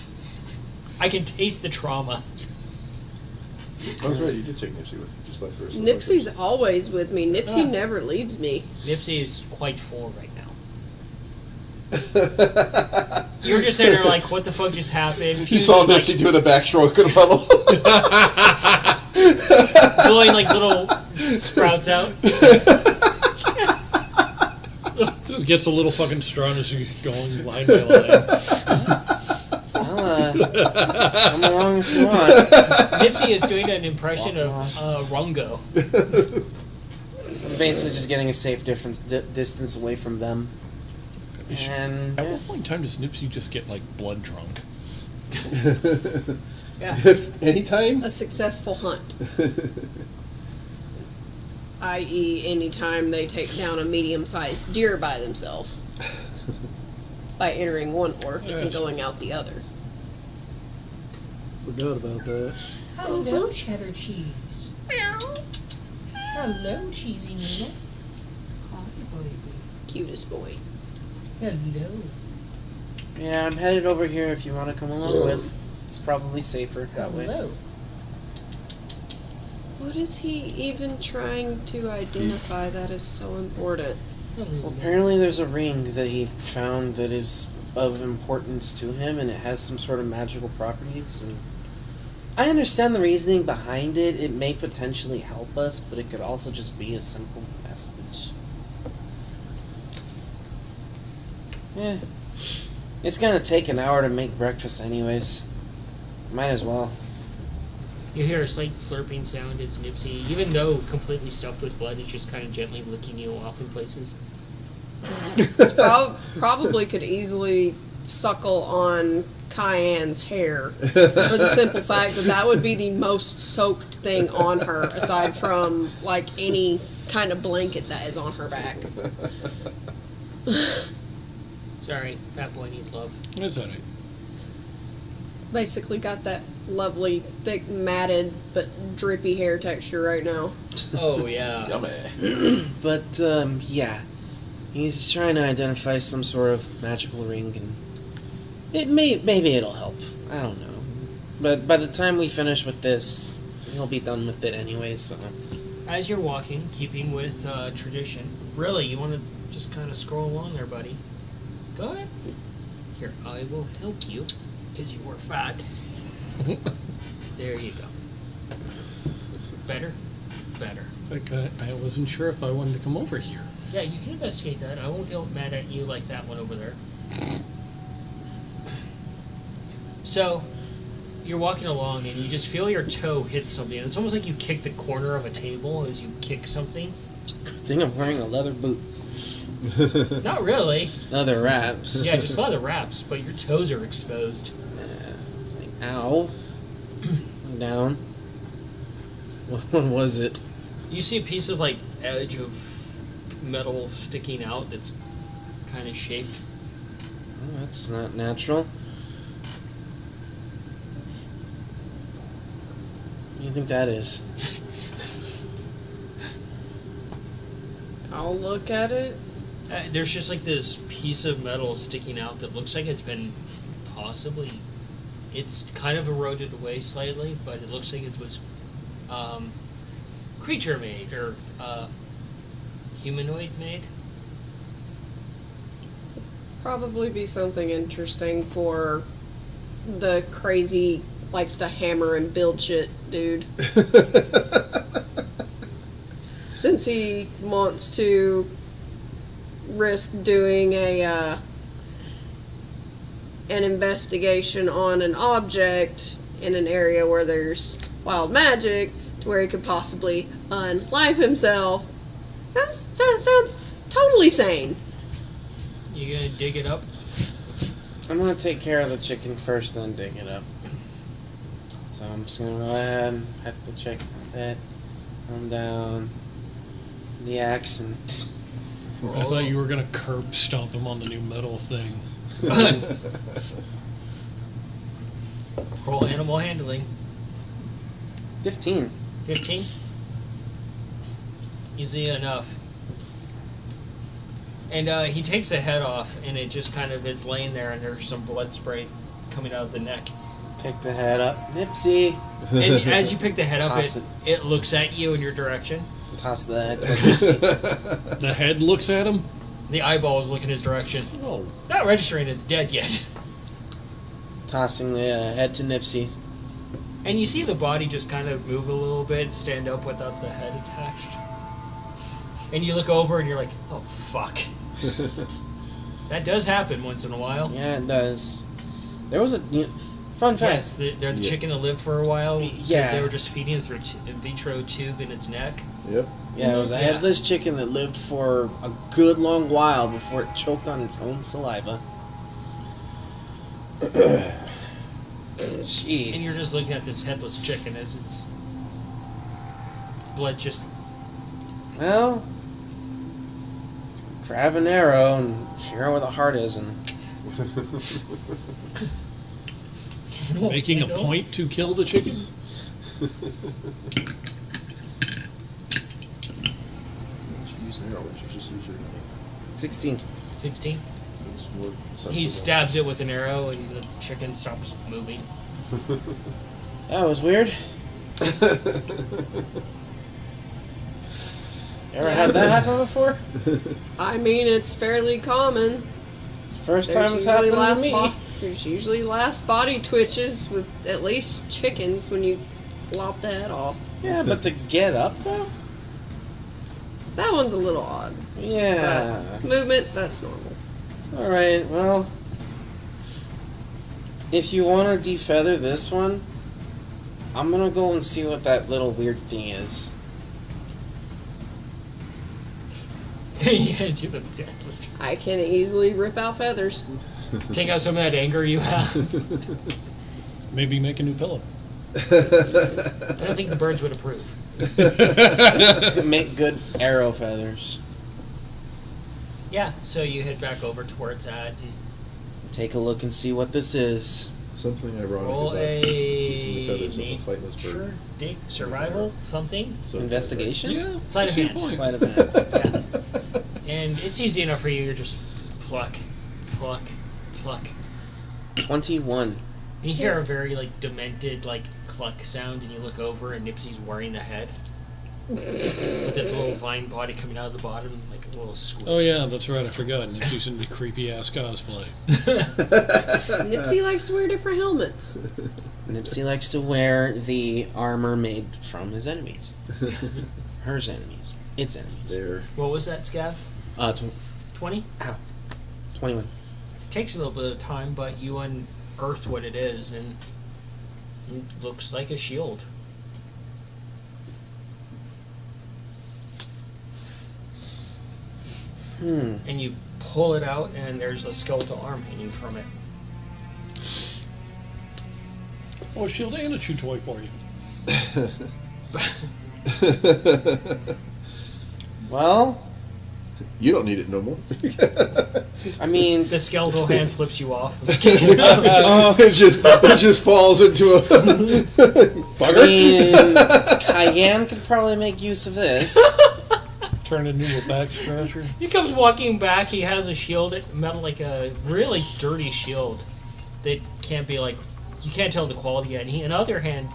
I can taste the trauma. Oh, that's right. You did take Nipsey with you. Just left her. Nipsey's always with me. Nipsey never leaves me. Nipsey is quite full right now. You're just sitting there like, what the fuck just happened? You saw Nipsey doing a backstroke in a puddle. Blowing like little sprouts out. Just gets a little fucking strong as you go on line by line. Well, come along if you want. Nipsey is doing an impression of Rungo. I'm basically just getting a safe distance away from them. And At what point in time does Nipsey just get like blood drunk? Yeah. If anytime. A successful hunt. I.e., anytime they take down a medium-sized deer by themselves. By entering one orifice and going out the other. Forgot about that. Hello, cheddar cheese. Hello, cheesy Nina. Hi, baby. Cutest boy. Hello. yeah, I'm headed over here if you want to come along with. It's probably safer that way. Hello. What is he even trying to identify that is so important? Well, apparently there's a ring that he found that is of importance to him, and it has some sort of magical properties. And I understand the reasoning behind it. It may potentially help us, but it could also just be a simple message. Yeah. It's gonna take an hour to make breakfast anyways. Might as well. You hear a slight slurping sound as Nipsey, even though completely stuffed with blood, is just kind of gently licking you off in places. Probably could easily suckle on Cayenne's hair for the simple fact that would be the most soaked thing on her aside from like any kind of blanket that is on her back. Sorry, that boy needs love. That's alright. Basically got that lovely thick matted but drippy hair texture right now. Oh, yeah. Yummy. But, yeah. He's trying to identify some sort of magical ring, and maybe it'll help. I don't know. But by the time we finish with this, he'll be done with it anyway, so... As you're walking, keeping with tradition, really, you want to just kind of scroll along there, buddy. Go ahead. Here, I will help you, because you were fat. There you go. Better? Better. Like I wasn't sure if I wanted to come over here. Yeah, you can investigate that. I won't get mad at you like that one over there. So, you're walking along and you just feel your toe hit something. It's almost like you kick the corner of a table as you kick something. Good thing I'm wearing a leather boots. Not really. Leather wraps. Yeah, just leather wraps, but your toes are exposed. Yeah. It's like, ow. Down. What was it? You see a piece of, like, edge of metal sticking out that's kind of shaped. Oh, that's not natural. What do you think that is? I'll look at it. There's just, like, this piece of metal sticking out that looks like it's been possibly... It's kind of eroded away slightly, but it looks like it was creature made or humanoid made. Probably be something interesting for the crazy, likes to hammer and build shit dude. Since he wants to risk doing an investigation on an object in an area where there's wild magic, to where he could possibly unlive himself. That sounds totally sane. You gonna dig it up? I'm gonna take care of the chicken first, then dig it up. So I'm just gonna go ahead and pet the chicken a bit, calm down, the accent. I thought you were going to curb stomp him on the new metal thing. Roll animal handling. 15. 15. Easy enough. And he takes the head off, and it just kind of is laying there, and there's some blood spray coming out of the neck. Pick the head up. Nipsey. And as you pick the head up, Toss it looks at you in your direction. Toss the head to Nipsey. The head looks at him. The eyeball is looking his direction. Oh. Not registering it's dead yet. Tossing the head to Nipsey. And you see the body just kind of move a little bit, stand up without the head attached. And you look over and you're like, oh, fuck. That does happen once in a while. Yeah, it does. There was a fun fact. Yes, they're the chicken that lived for a while. Yeah. They were just feeding it through a vitro tube in its neck. Yep. Yeah, it was a headless chicken that lived for a good long while before it choked on its own saliva. Jeez. And you're just looking at this headless chicken as its blood just... Well, grab an arrow and figure out where the heart is, and Making a point to kill the chicken? Use an arrow, you just use your knife. 16. 16. So it's more sensible. He stabs it with an arrow and the chicken stops moving. That was weird. Ever had that happen before? I mean, it's fairly common. It's the first There's time it's usually happened to me. There's usually last body twitches with at least chickens when you lop the head off. Yeah, but to get up though? That one's a little odd. Yeah. But movement, that's normal. Alright, well. If you want to defeather this one, I'm gonna go and see what that little weird thing is. He hands you the deathless chicken. I can easily rip out feathers. Take out some of that anger you have. Maybe make a new pillow. I don't think the birds would approve. Make good arrow feathers. Yeah, so you head back over to where it's at and Take a look and see what this is. Something ironic roll about using the feathers of a a flightless bird. survival something. So Investigation? Yeah. Sleight of that's a good hand. point. Sleight of hand. Yeah. And it's easy enough for you. You're just pluck, pluck, pluck. 21. And you hear a very demented cluck sound, and you look over, and Nipsey's wearing the head with its little vine body coming out of the bottom, like a little squid. Oh, yeah, that's right. I forgot. Nipsey's in the creepy ass cosplay. Nipsey likes to wear different helmets. Nipsey likes to wear the armor made from his enemies. Hers enemies. Its enemies. There. What was that, Scav? 20? 21. Takes a little bit of time, but you unearth what it is, and it looks like a shield. And you pull it out, and there's a skeletal arm hanging from it. Oh, a shield and a chew toy for you. Well, You don't need it no more. I mean, The skeletal hand flips you off. it just falls into a I fucker. mean, Cayenne could probably make use of this. Turn into a back scratcher. He comes walking back. He has a shield, metal, like a really dirty shield that can't be you can't tell the quality yet. And on the other hand,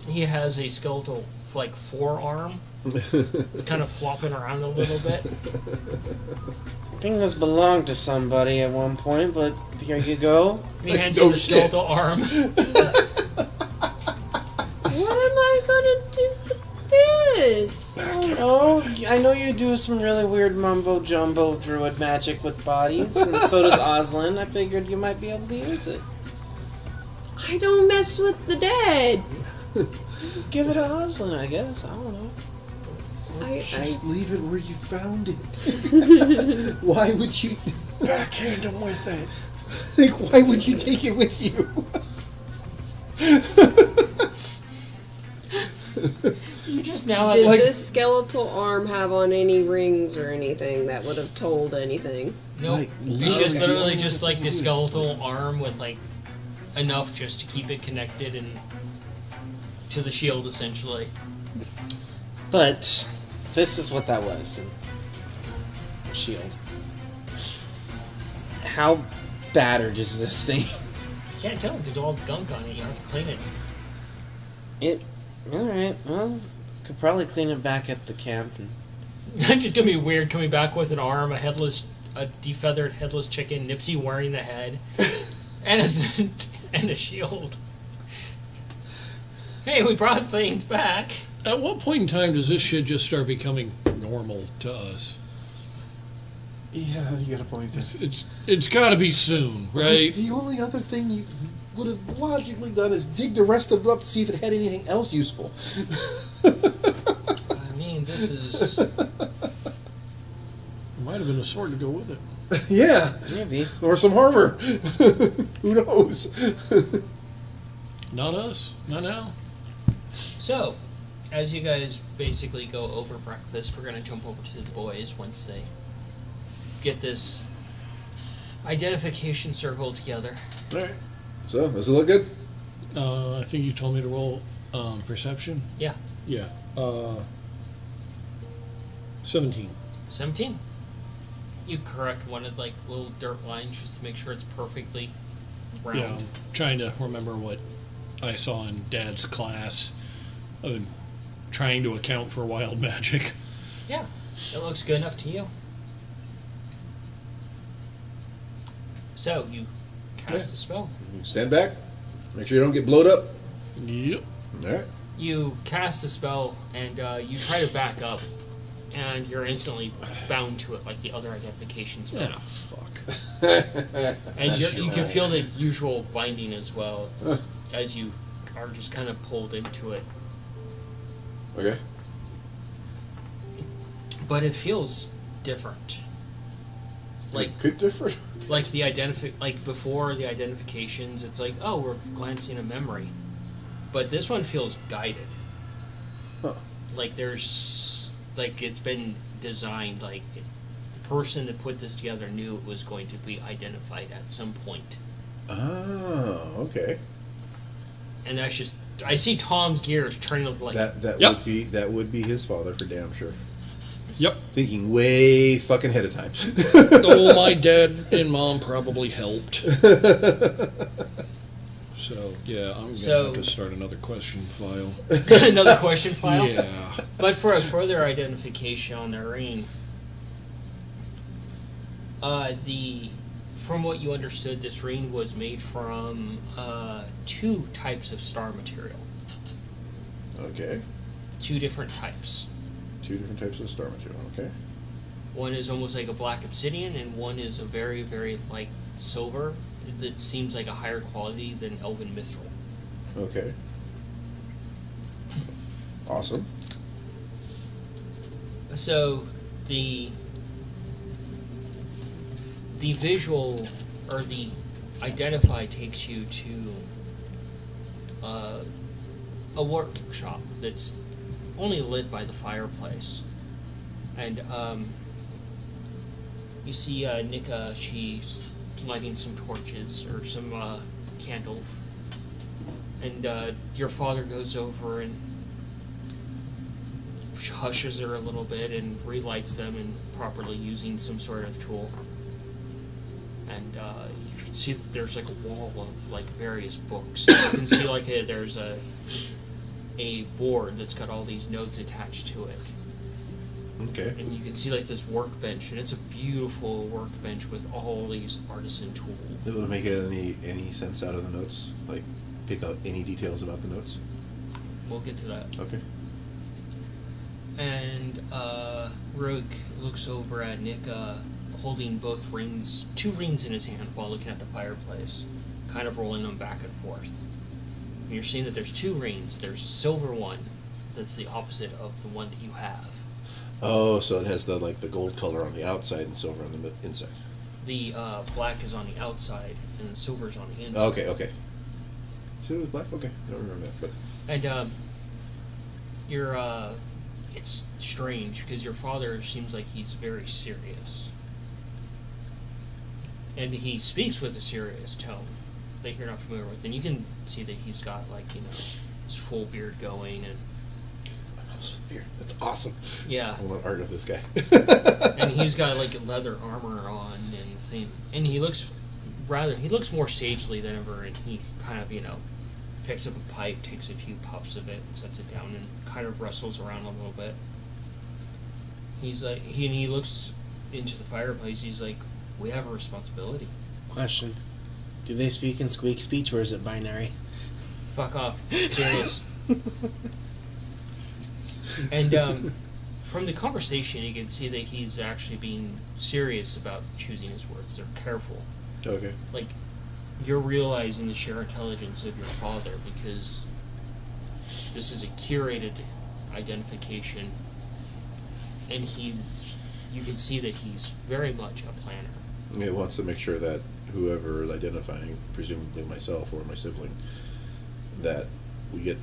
he has a skeletal forearm It's kind of flopping around a little bit. I think this belonged to somebody at one point, but here you go. And he hands you the skeletal arm. What am I gonna do with this? I know you do some really weird mumbo jumbo druid magic with bodies, and so does Oslin. I figured you might be able to use it. I don't mess with the dead. Give it to Oslin, I guess. I don't know. Just leave it where you found it. Why would you Backhand him with it. like? Why would you take it with you? You just now Did have this skeletal arm have on any rings or anything that would have told anything? Nope. Like, It's just literally literally the just only like thing the you skeletal arm with like enough just to keep it connected and to the shield essentially. But this is what that was. Shield. How battered is this thing? You can't tell because there's all gunk on it. You have to clean it. Alright, well, could probably clean it back at the camp. It's just gonna be weird coming back with an arm, a defeathered headless chicken, Nipsey wearing the head, and a shield. Hey, we brought things back. At what point in time does this shit just start becoming normal to us? Yeah, you got a point. It's got to be soon, right? The only other thing you would have logically done is dig the rest of it up to see if it had anything else useful. I mean, this is. There might have been a sword to go with it. Yeah, Maybe. or some armor. Who knows? Not us. Not now. So, as you guys basically go over breakfast, we're going to jump over to the boys once they get this identification circle together. All right. So, does it look good? I think you told me to roll perception. Yeah. Yeah. 17. 17. You correct one of like little dirt lines just to make sure it's perfectly round. Yeah, I'm trying to remember what I saw in Dad's class. I've been trying to account for wild magic. Yeah, it looks good enough to you. So, you cast the spell. Stand back. Make sure you don't get blowed up. Yep. All right. You cast the spell, and you try to back up, and you're instantly bound to it like the other identification spell. Oh, fuck. And you can feel the usual binding as well as you are just kind of pulled into it. Okay. But it feels different. Like Could differ. like the like before the identifications, it's like, oh, we're glancing a memory. But this one feels guided. Huh. Like there's like it's been designed like the person that put this together knew it was going to be identified at some point. Oh, okay. And that's just I see Tom's gears turning like That Yep. would be his father for damn sure. Yep. Thinking way fucking ahead of time. Oh, my dad and mom probably helped. So, yeah, I'm going to have to start another question file. another question file. Yeah. But for a further identification on the ring, from what you understood, this ring was made from 2 types of star material. Okay. 2 different types. 2 different types of star material. Okay. One is almost like a black obsidian, and one is a very, very light silver that seems like a higher quality than elven mithril. Okay. Awesome. So the visual or the identify takes you to a workshop that's only lit by the fireplace, and you see Nika. She's lighting some torches or some candles, and your father goes over and hushes her a little bit and relights them and properly using some sort of tool. And you can see that there's like a wall of like various books. You can see like there's a a board that's got all these nodes attached to it. Okay. And you can see like this workbench, and it's a beautiful workbench with all these artisan tools. Able to make any sense out of the notes? Like, pick out any details about the notes? We'll get to that. Okay. And Rogue looks over at Nick holding both rings, 2 rings in his hand while looking at the fireplace, kind of rolling them back and forth. And you're seeing that there's 2 rings. There's a silver one that's the opposite of the one that you have. Oh, so it has the gold color on the outside and silver on the inside. The black is on the outside and the silver's on the inside. Okay. So it was black? Okay. I don't remember that. But And you're it's strange because your father seems like he's very serious. And he speaks with a serious tone that you're not familiar with. And you can see that he's got his full beard going and with beard. That's awesome. yeah. I want art of this guy. And he's got leather armor on and thing. And he looks more sagely than ever, and he kind of, picks up a pipe, takes a few puffs of it, and sets it down and kind of rustles around a little bit. He's like, he looks into the fireplace. He's like, we have a responsibility. Question. Do they speak in squeak speech, or is it binary? Fuck off. Serious. And from the conversation, you can see that he's actually being serious about choosing his words. They're careful. Okay. Like, you're realizing the sheer intelligence of your father because this is a curated identification, and you can see that he's very much a planner. He wants to make sure that whoever is identifying, presumably myself or my sibling, that we get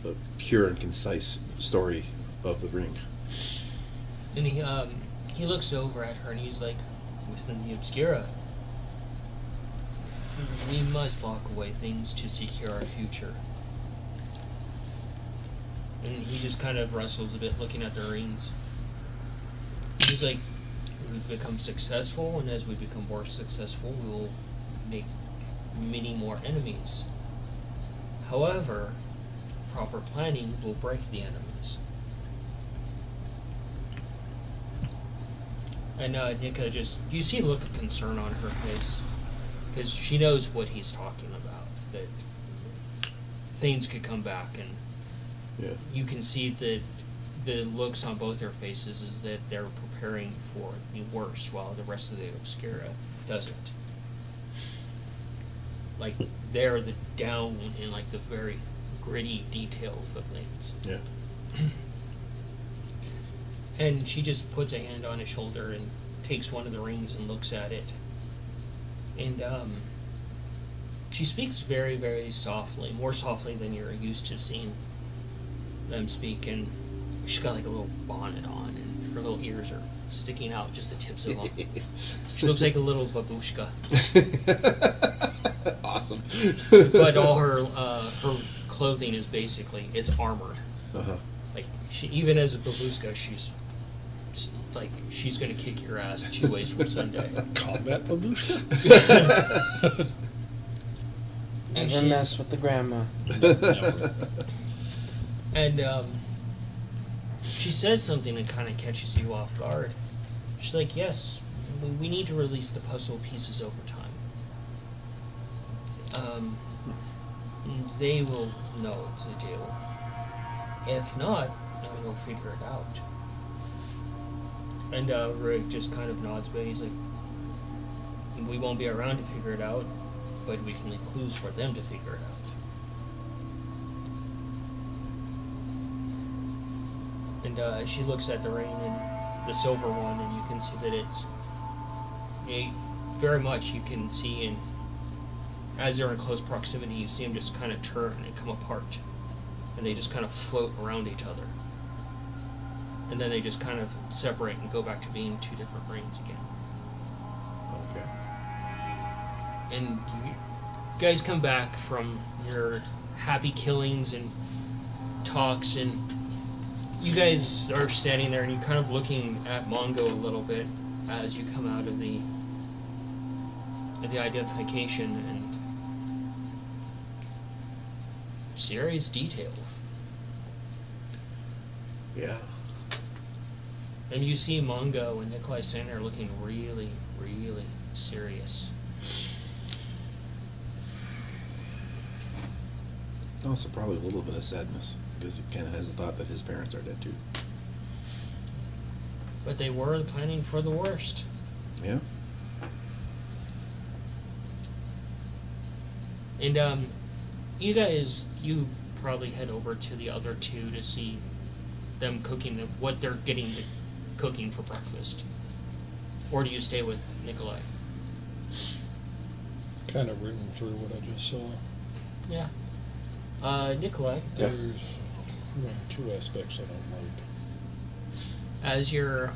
a pure and concise story of the ring. And he looks over at her and he's like, within the Obscura, we must lock away things to secure our future. And he just kind of wrestles a bit looking at the rings. He's like, we've become successful, and as we become more successful, we will make many more enemies. However, proper planning will break the enemies. And Nika you see a look of concern on her face, because she knows what he's talking about, that things could come back, and Yeah. you can see that the looks on both their faces is that they're preparing for the worst, while the rest of the Obscura doesn't. Like, they're the down in the very gritty details of things. Yeah. And she just puts a hand on his shoulder and takes one of the rings and looks at it. And she speaks very, very softly, more softly than you're used to seeing them speak. And she's got a little bonnet on, and her little ears are sticking out, just the tips of them. She looks like a little babushka. Awesome. But all her clothing is basically, it's armored. Uh-huh. Even as a babushka, she's gonna kick your ass 2 ways from Sunday. Combat babushka? And Never mess with the grandma. Never. And she says something that kind of catches you off guard. She's like, yes, we need to release the puzzle pieces over time. They will know it's a deal. If not, they'll figure it out. And Rick just kind of nods, but he's like, we won't be around to figure it out, but we can leave clues for them to figure it out. And she looks at the ring and the silver one, and you can see that it's very much, you can see, and as they're in close proximity, you see them just kind of turn and come apart, and they just kind of float around each other, and then they just kind of separate and go back to being 2 different rings again. Okay. And you guys come back from your happy killings and talks, and you guys are standing there and you're kind of looking at Mongo a little bit as you come out of the identification, and serious details. Yeah. And you see Mongo and Nikolai standing there looking really, really serious. Also, probably a little bit of sadness because he kind of has a thought that his parents are dead too. But they were planning for the worst. Yeah. And you probably head over to the other two to see them cooking, what they're getting to cooking for breakfast. Or do you stay with Nikolai? Kind of rooting through what I just saw. Yeah. Nikolai, Yeah. There's two aspects I don't like. as you're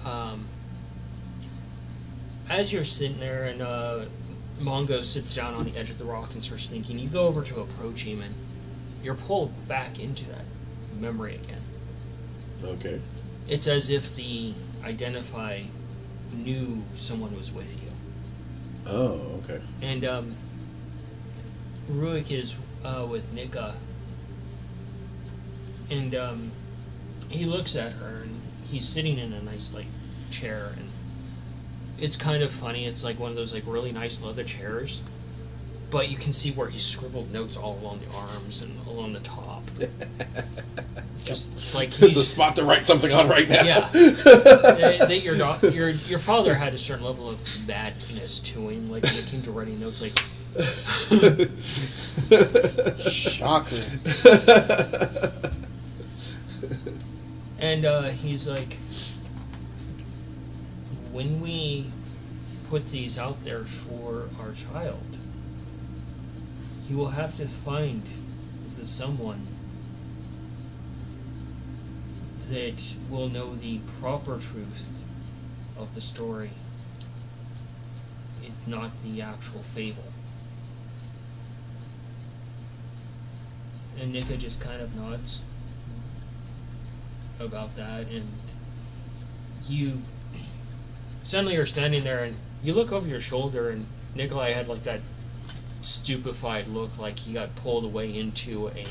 sitting there and Mongo sits down on the edge of the rock and starts thinking, you go over to approach him and you're pulled back into that memory again. Okay. It's as if the Identify knew someone was with you. Oh, okay. And Ruik is with Nika. And he looks at her and he's sitting in a nice like chair, and it's kind of funny. It's like one of those like really nice leather chairs, but you can see where he scribbled notes all along the arms and along the top. Just like It's a he's, spot to write something on right now. yeah. That your father had a certain level of madness to him, like when it came to writing notes, like. Shocker. And he's like, when we put these out there for our child, he will have to find the someone that will know the proper truth of the story, if not the actual fable. And Nika just kind of nods about that, and you suddenly are standing there and you look over your shoulder, and Nikolai had like that stupefied look, like he got pulled away into a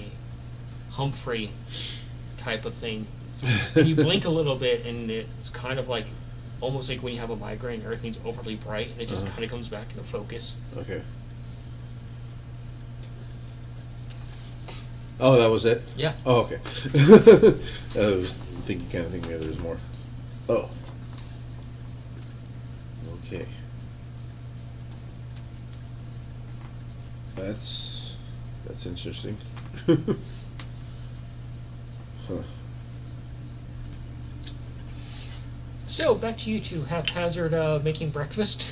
Humphrey type of thing. And you blink a little bit and it's kind of like almost like when you have a migraine, everything's overly bright and it just kind of comes back into focus. Okay. Oh, that was it? Yeah. Oh, okay. I was thinking maybe there was more. Oh. Okay. That's interesting. Huh. So back to you two, haphazard making breakfast.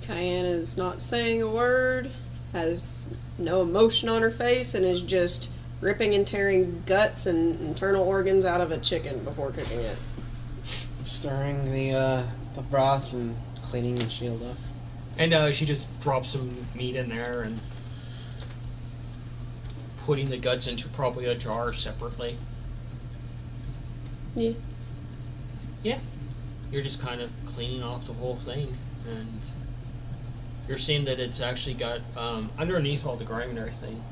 Cayenne is not saying a word, has no emotion on her face, and is just ripping and tearing guts and internal organs out of a chicken before cooking it. Stirring the broth and cleaning the shield off. And she just drops some meat in there and putting the guts into probably a jar separately. Yeah. Yeah. You're just kind of cleaning off the whole thing, and you're seeing that it's actually got, underneath all the grime and everything,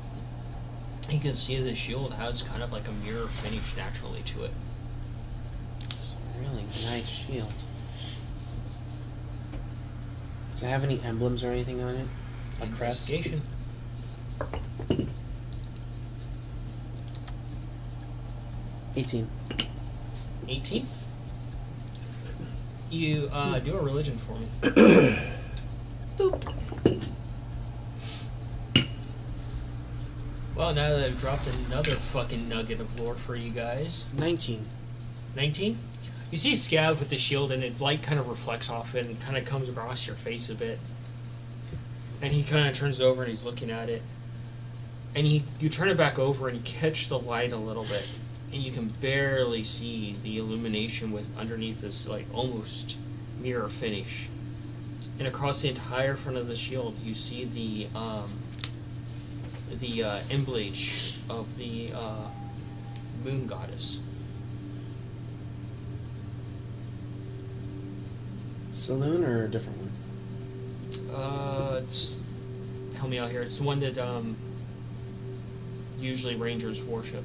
you can see the shield has kind of like a mirror finish naturally to it. It's a really nice shield. Does it have any emblems or anything on it? A crest? Investigation. 18. 18. You do a religion for me. Boop. Well, now that I've dropped another fucking nugget of lore for you guys. 19. 19? You see Scav with the shield, and it light kind of reflects off it and kind of comes across your face a bit. And he kind of turns over and he's looking at it. And you turn it back over and you catch the light a little bit. And you can barely see the illumination with underneath this like almost mirror finish. And across the entire front of the shield, you see the emblage of the moon goddess. Saloon or a different one? It's help me out here. It's the one that usually rangers worship,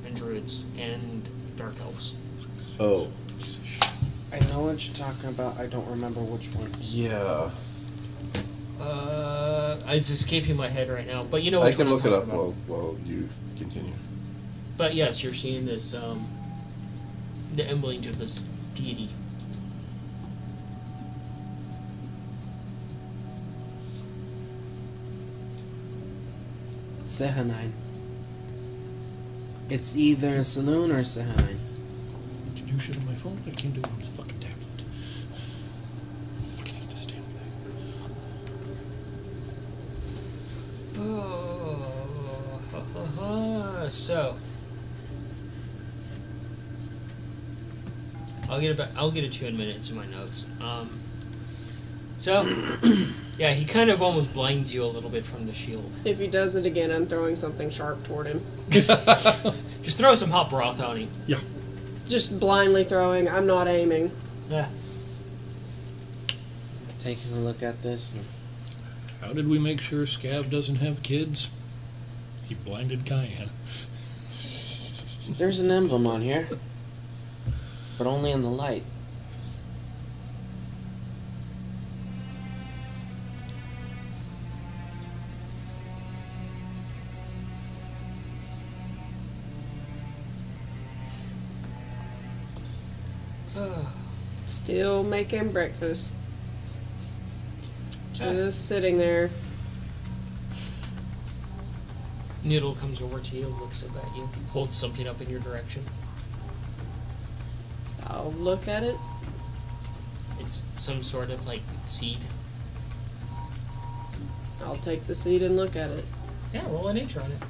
and druids, and dark elves. Oh, I know what you're talking about. I don't remember which one. yeah. It's escaping my head right now, but you know I which can one look I'm it up talking about. while you continue. But yes, you're seeing this, the emblem of this deity. Sehanine. It's either Saloon or Sehanine. I can do shit on my phone, but I can't do it on the fucking tablet. Fucking hate this damn thing. So I'll get it to you in minutes in my notes. So yeah, he kind of almost blinds you a little bit from the shield. If he does it again, I'm throwing something sharp toward him. Just throw some hot broth on him. Yeah. Just blindly throwing. I'm not aiming. Yeah. Taking a look at this. How did we make sure Scav doesn't have kids? He blinded Cayenne. There's an emblem on here, but only in the light. Still making breakfast. Just sitting there. Noodle comes over to you, looks up at you, holds something up in your direction. I'll look at it. It's some sort of like seed. I'll take the seed and look at it. Yeah, roll a nature on it.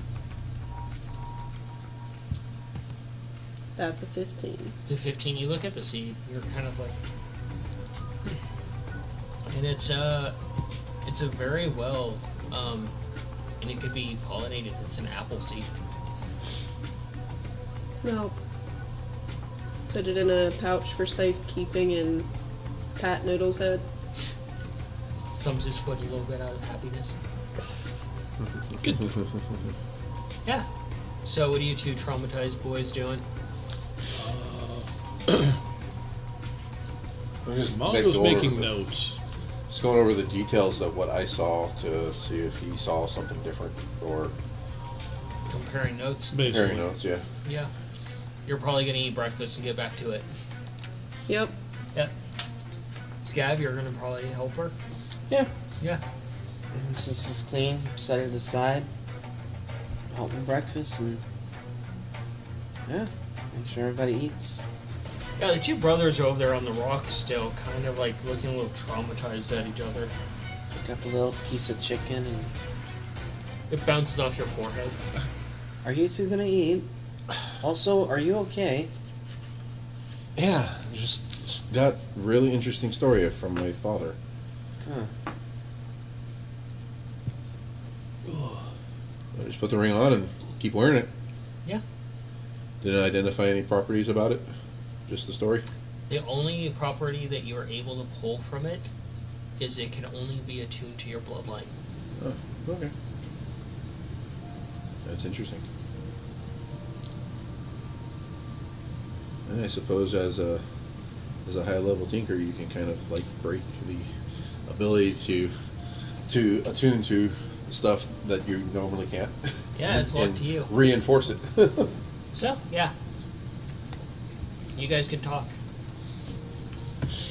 That's a 15. To 15, you look at the seed. You're kind of like, and it's a very well, and it could be pollinated. It's an apple seed. No. Put it in a pouch for safekeeping and pat Noodle's head. Thumbs his foot a little bit out of happiness. Yeah. So what are you two traumatized boys doing? Mongo's making notes. Just going over the details of what I saw to see if he saw something different or Comparing notes. Basically. comparing notes. Yeah. Yeah. You're probably gonna eat breakfast and get back to it. Yep. Yep. Scav, you're gonna probably help her. Yeah. Yeah. And since it's clean, set it aside. Help with breakfast and yeah, make sure everybody eats. Yeah, the two brothers are over there on the rock still, kind of like looking a little traumatized at each other. Pick up a little piece of chicken and. It bounces off your forehead. Are you two gonna eat? Also, are you okay? Yeah. Just got really interesting story from my father. Huh. I just put the ring on and keep wearing it. Yeah. Didn't identify any properties about it. Just the story. The only property that you are able to pull from it is it can only be attuned to your bloodline. Oh, okay. That's interesting. And I suppose as a high level tinker, you can kind of like break the ability to attune to stuff that you normally can't. Yeah, it's up and to you. Reinforce it. So, yeah. You guys can talk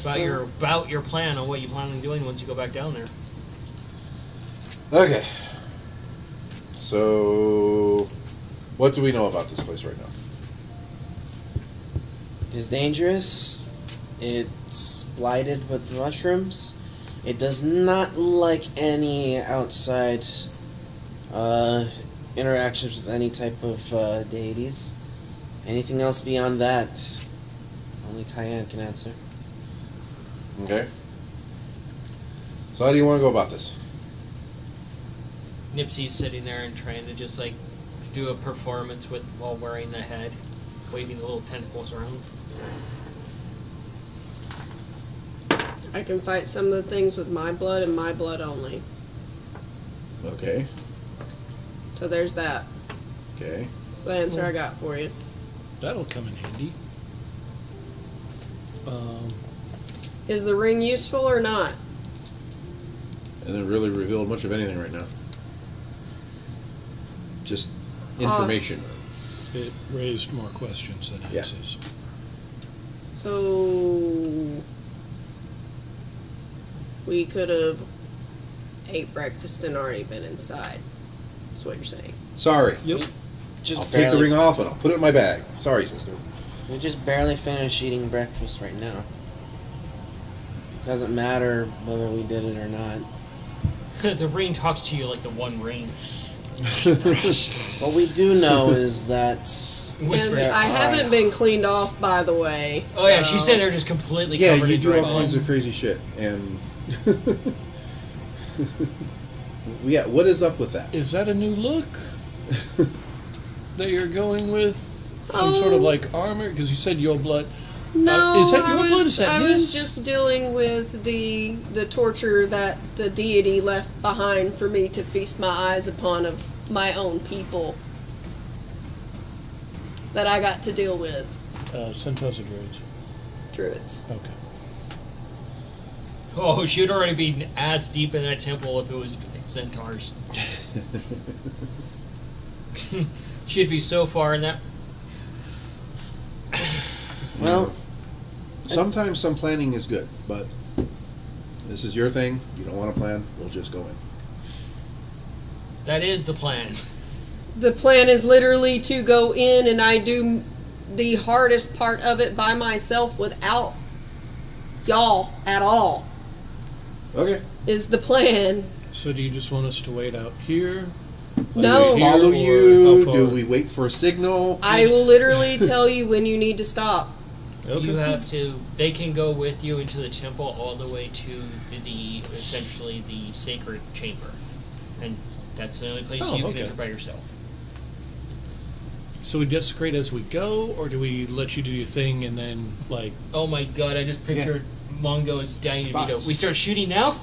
about your plan on what you plan on doing once you go back down there. Okay. So, what do we know about this place right now? It's dangerous. It's blighted with mushrooms. It does not like any outside interactions with any type of deities. Anything else beyond that, only Cayenne can answer. Okay. So, how do you want to go about this? Nipsey's sitting there and trying to just like do a performance while wearing the head, waving the little tentacles around. I can fight some of the things with my blood and my blood only. Okay. So there's that. Okay. That's the answer I got for you. That'll come in handy. Is the ring useful or not? And it really revealed much of anything right now. Just information. It raised more questions than Yeah. answers. So we could have ate breakfast and already been inside. That's what you're saying. Sorry. Yep. Just I'll take the ring off and I'll put it in my bag. Sorry, sister. We just barely finished eating breakfast right now. Doesn't matter whether we did it or not. The ring talks to you like the One Ring. What we do know is that Whispers. And I haven't been cleaned off, by the way. Oh yeah, she so- said they're just completely Yeah, covered you in do dry all kinds bone. of crazy shit. And. Yeah, what is up with that? Is that a new look that you're going with? Some sort of like armor? Because you said your blood. No, Is that your blood? Is that I his? was just dealing with the torture that the deity left behind for me to feast my eyes upon of my own people that I got to deal with. Centaurs or druids? Druids. Okay. Oh, she'd already be ass deep in that temple if it was centaurs. She'd be so far in that. well, Sometimes some planning is good, but this is your thing. You don't want to plan, we'll just go in. That is the plan. The plan is literally to go in and I do the hardest part of it by myself without y'all at all. Okay. Is the plan. So do you just want us to wait out here? No. Do we Here follow or you? how Do far? we wait for a signal? I will literally tell you when you need to stop. Okay. You have to. They can go with you into the temple all the way to the essentially the sacred chamber, and that's the only place Oh, you can okay. enter by yourself. So we desecrate as we go, or do we let you do your thing and then, like... Oh my god! I just pictured Mongo as dying to beat up. Thoughts? We start shooting now.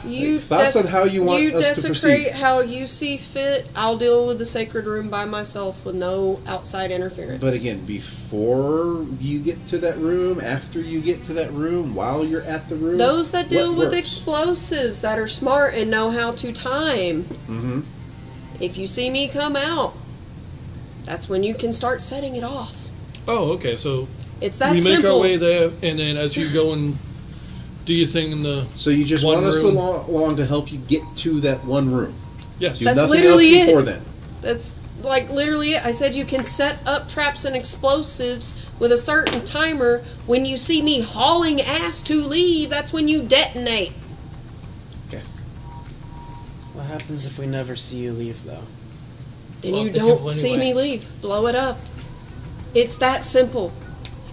You Thoughts on how you want you us to desecrate proceed? how you see fit. I'll deal with the sacred room by myself with no outside interference. But again, before you get to that room, after you get to that room, while you're at the room, those that deal what with works? explosives that are smart and know how to time. Mm-hmm. If you see me come out, that's when you can start setting it off. Oh, okay, so It's that we make simple. our way there, and then as you go and do your thing in the... So you just One want us room. along to help you get to that one room. Yes. Do That's nothing literally else before it. then. That's like literally it. I said you can set up traps and explosives with a certain timer. When you see me hauling ass to leave, that's when you detonate. Okay. what happens if we never see you leave, though? Then Blow you up the don't temple see anyway. me leave. Blow it up. It's that simple.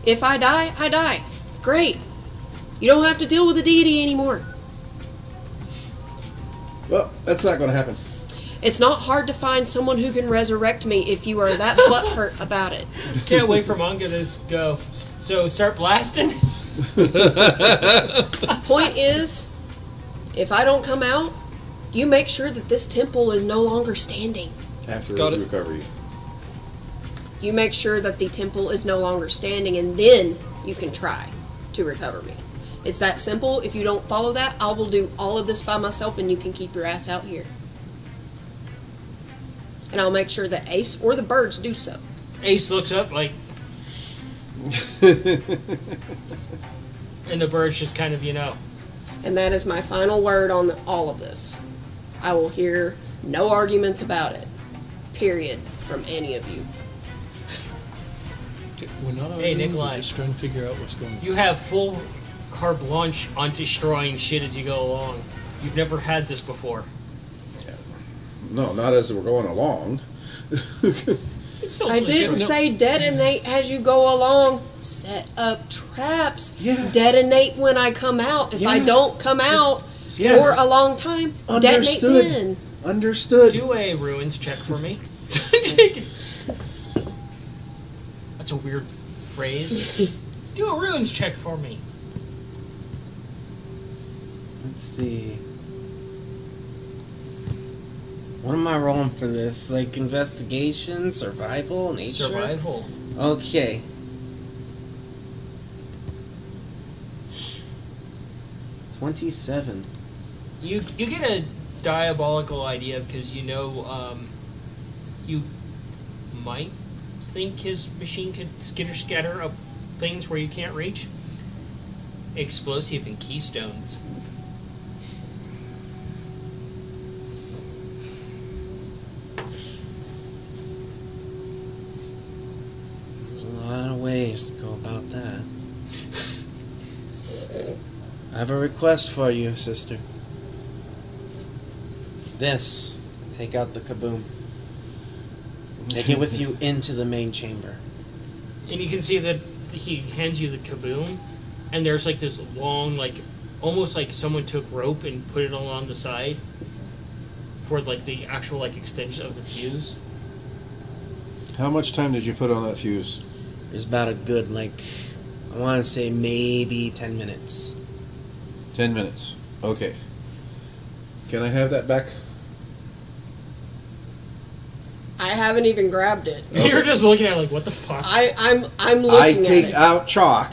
If I die, I die. Great. You don't have to deal with the deity anymore. Well, that's not going to happen. It's not hard to find someone who can resurrect me if you are that butthurt about it. Can't wait for Mongo to go. So start blasting. Point is, if I don't come out, you make sure that this temple is no longer standing. After Got we it. recover you. You make sure that the temple is no longer standing, and then you can try to recover me. It's that simple. If you don't follow that, I will do all of this by myself, and you can keep your ass out here. And I'll make sure that Ace or the birds do so. Ace looks up like, and the bird's just kind of, And that is my final word on all of this. I will hear no arguments about it. Period. From any of you. We're not Hey, arguing, Nikolai. we're just trying to figure out what's going on. you have full carte blanche on destroying shit as you go along. You've never had this before. No, not as we're going along. It's still I didn't legit. say detonate as you go along. Set up traps. Yeah. Detonate when I come out. If I Yeah. don't come out Yes. for a long time, detonate Understood. then. Understood. Do a ruins check for me. That's a weird phrase. Do a ruins check for me. Let's see. What am I rolling for this? Like investigation, survival, nature? Survival. Okay. $27. You get a diabolical idea because you might think his machine could skitter scatter up things where you can't reach. Explosive and keystones. There's a lot of ways to go about that. I have a request for you, sister. This. Take out the kaboom. Take it with you into the main chamber. And you can see that he hands you the kaboom, and there's like this long, like, almost like someone took rope and put it along the side for like the actual like extension of the fuse. How much time did you put on that fuse? There's about a good, I want to say maybe 10 minutes. 10 minutes. Okay. Can I have that back? I haven't even grabbed it. You're just looking at it like, what the fuck? I'm looking I at take it. out chalk,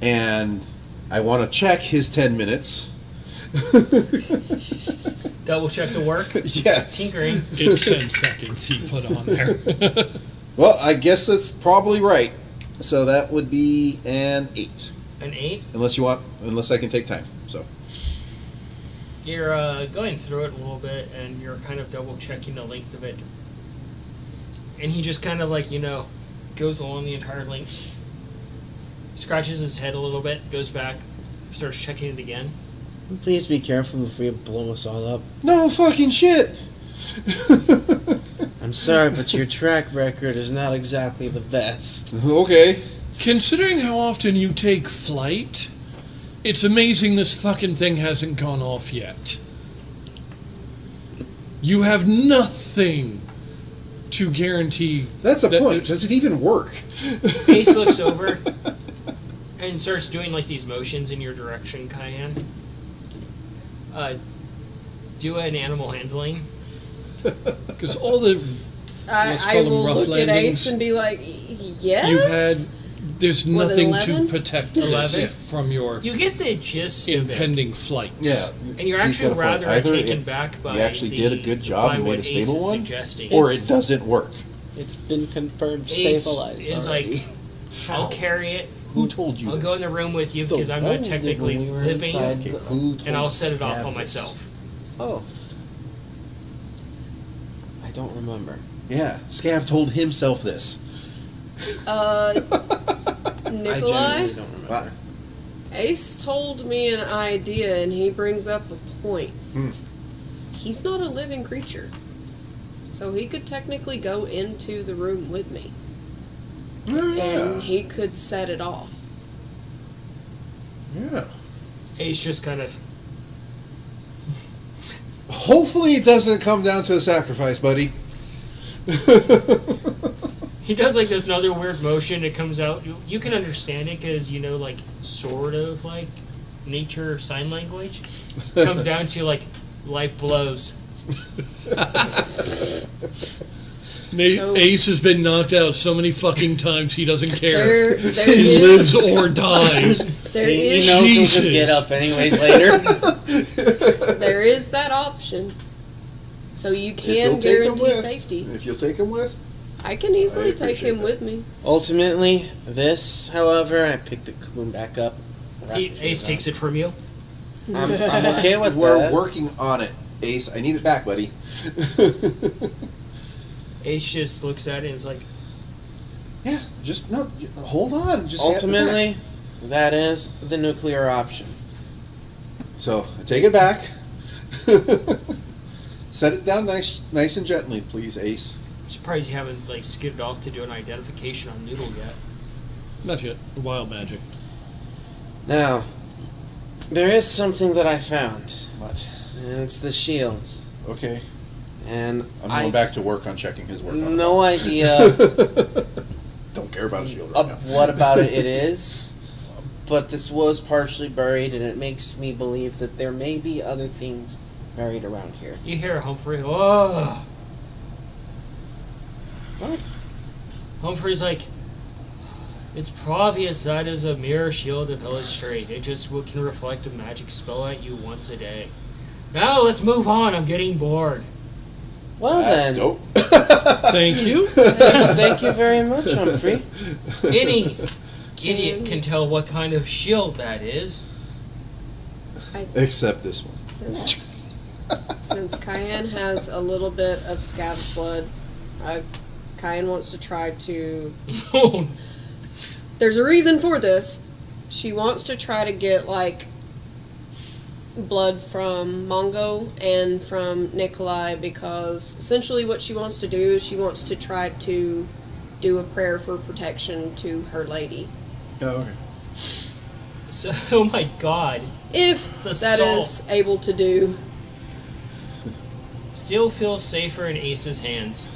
and I want to check his 10 minutes. Double check the work. Yes. Tinkering. It's 10 seconds he put on there. Well, I guess that's probably right. So that would be an 8. An 8. Unless I can take time. So. You're going through it a little bit, and you're kind of double checking the length of it. And he just kind of goes along the entire length, scratches his head a little bit, goes back, starts checking it again. Please be careful before you blow us all up. No fucking shit! I'm sorry, but your track record is not exactly the best. Okay. Considering how often you take flight, it's amazing this fucking thing hasn't gone off yet. You have nothing to guarantee. That's a that point. it's- Does it even work? Ace looks over and starts doing these motions in your direction, Cayenne. Do an animal handling. Because all the let's I call them will rough look landings. at Ace and be like, yes? You've had. There's Was it nothing 11? to protect 11? this from your You get the gist of it. impending flight. Yeah. And you're He's actually got a point. rather Either taken it- back by you actually did a good job by and what made a stable Ace is one, suggesting. or it doesn't work. It's been confirmed Ace stabilized is already. I'll carry it. Who told you I'll this? go in the room with you The because I'm not wolves did technically when we were living, inside. Okay, who told and I'll set it off Scav on this? myself. Oh. I don't remember. Yeah, Scav told himself this. I Nikolai? genuinely don't remember. Wow. Ace told me an idea, and he brings up a point. Hmm. He's not a living creature. So he could technically go into the room with me, Oh, yeah. and he could set it off. Yeah. Ace just kind of Hopefully it doesn't come down to a sacrifice, buddy. he does this another weird motion. It comes out. You can understand it because sort of nature sign language. Comes down to life blows. So- Ace has been knocked out so many fucking times he doesn't care. There He is, lives or dies. there He is, knows he'll just Jesus. get up anyways later. there is that option. So you If can you'll take him guarantee with. safety. If you'll take him with. I can easily I take appreciate him that. with me. Ultimately, this, however, I picked the kaboom back up. Ace takes it from you. I'm okay with We're that. working on it, Ace. I need it back, buddy. Ace just looks at it and is like, Yeah, just no. Hold on. Just Ultimately, that is the nuclear option. so I take it back. Set it down nice and gently, please, Ace. I'm surprised you haven't skidded off to do an identification on Noodle yet. Not yet. Wild magic. Now, there is something that I found, What? and it's the shields. Okay. And I'm going back to work on checking his work. On no idea Don't care about a shield right now. what about it is, but this was partially buried, and it makes me believe that there may be other things buried around here. You hear Humphrey. Oh. What? Humphrey's like, it's obvious that is a mere shield of illustrate. It just can reflect a magic spell at you once a day. Now let's move on. I'm getting bored. Well then, Dope. Thank you. thank you very much, Humphrey. Any idiot can tell what kind of shield that is. Except this one. Since Cayenne has a little bit of Scav's blood, Cayenne wants to try to... There's a reason for this. She wants to try to get, like, blood from Mongo and from Nikolai, because essentially what she wants to do is she wants to try to do a prayer for protection to her lady. Oh, okay. So, oh my god. If The that salt. is able to do. Still feels safer in Ace's hands.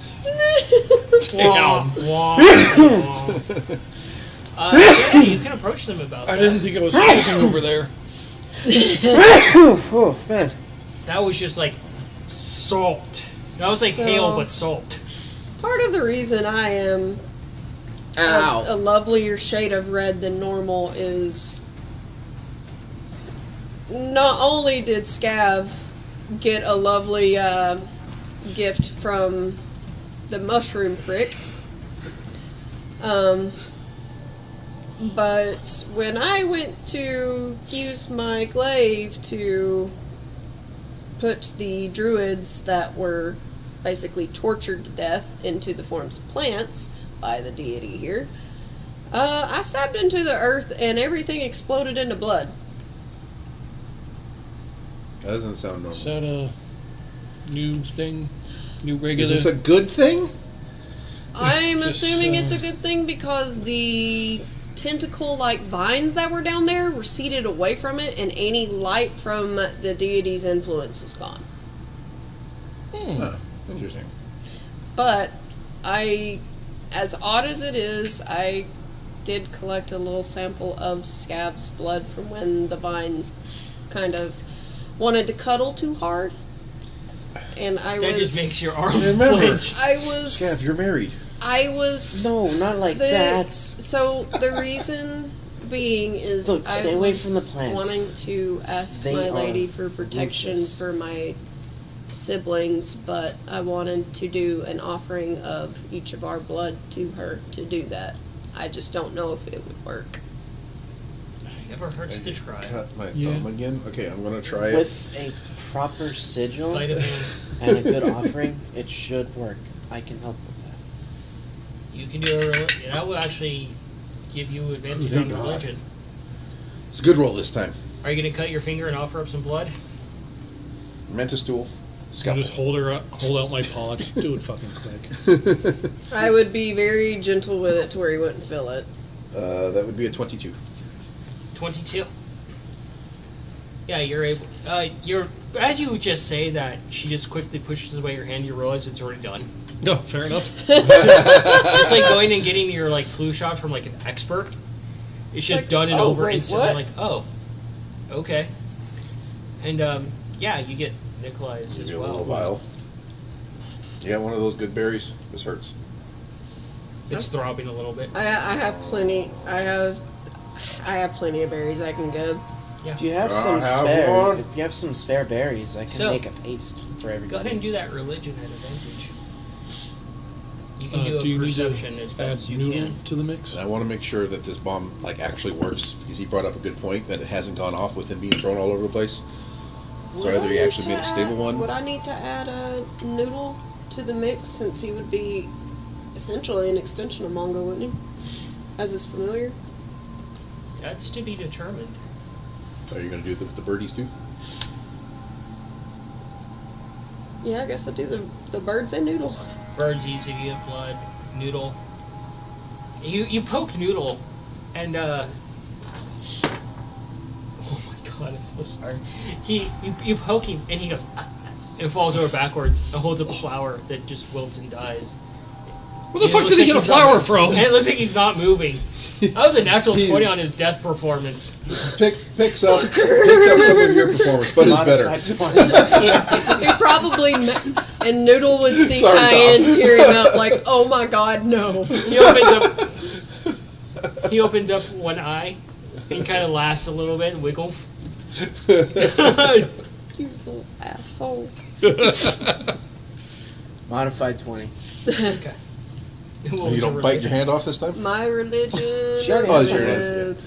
Damn. Wah, wah. Yeah, you can approach them about I that. didn't think I was cooking over there. Oh man. That was just like salt. That was like So- hail, but salt. Part of the reason I am Ow. a lovelier shade of red than normal is not only did Scav get a lovely gift from the mushroom prick, but when I went to use my glaive to put the druids that were basically tortured to death into the forms of plants by the deity here, I stabbed into the earth and everything exploded into blood. That doesn't sound normal. Is that a new thing? New regular? Is this a good thing? I'm Just, assuming it's a good thing because the tentacle-like vines that were down there receded away from it, and any light from the deity's influence was gone. Huh. Interesting. But as odd as it is, I did collect a little sample of Scav's blood from when the vines kind of wanted to cuddle too hard. And I That was... just makes your arm Remember. flinch. I was... Scav, you're married. I was... No, not like that. So the reason being is Look, stay I away was from the plants. wanting to ask They my are lady for protection useless. for my siblings, but I wanted to do an offering of each of our blood to her to do that. I just don't know if it would work. Never hurts to try. Cut my Yeah. thumb again. Okay, I'm gonna try it. With a proper sigil Sleight of hand. and a good offering, it should work. I can help with that. You can do that will actually give you advantage Thank on God. religion. It's a good roll this time. Are you going to cut your finger and offer up some blood? Mantis tool. I'll Scalpel. just hold out my paw. Just do it fucking quick. I would be very gentle with it to where he wouldn't feel it. That would be a 22. 22. Yeah, you're able. You're as you just say that, she just quickly pushes away your hand. You realize it's already done. No, fair enough. It's like going and getting your like flu shot from like an expert. It's just Like, done and oh, over wait, instantly. what? Like, oh, okay. And yeah, you get Nikolai's as Give me a little well. vial. You got one of those good berries? This hurts. It's throbbing a little bit. I have plenty. I have plenty of berries I can give. If you have I some have spare, one. if you have some spare berries, I can So, make a paste for everybody. Go ahead and do that religion at advantage. You can do do a you need to perception as add best as you noodle can. to the mix? And I want to make sure that this bomb like actually works because he brought up a good point that it hasn't gone off with him being thrown all over the place. So Would either I he need actually to made a stable add- one. Would I need to add a noodle to the mix since he would be essentially an extension of Mongo, wouldn't he? As is familiar. That's to be determined. Are you going to do the birdies too? Yeah, I guess I do the birds and noodle. Bird's easy to get blood. Noodle. You poke Noodle, and oh my god, I'm so sorry. You poke him, and he goes and falls over backwards and holds up a flower that just wilts and dies. Where the And it fuck looks did he like get a he's not flower moving. from? And it looks like he's not moving. That was a natural 20 on his death performance. Picks up some of your performance, but it's better. He probably and Noodle would see Sorry, Cayenne Tom. tearing up like, oh my god, no. He opens up one eye and kind of laughs a little bit and wiggles. You little asshole. Modified 20. Okay. You don't bite your hand off this time? My religion. Sure. Oh, it's your hand.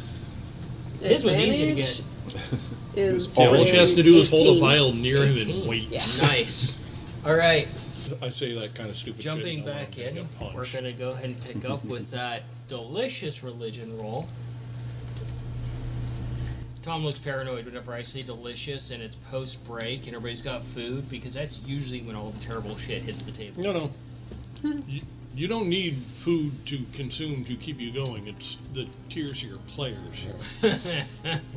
His was easy to get. Is Yeah, all she has to do is hold a 18. vial near him 18. and wait. Yeah. Nice. All right. I say that kind of stupid Jumping shit. and back I'm in, gonna get we're punched. going to go ahead and pick up with that delicious religion roll. Tom looks paranoid whenever I say delicious and it's post-break and everybody's got food, because that's usually when all the terrible shit hits the table. No. You don't need food to consume to keep you going. It's the tears of your players.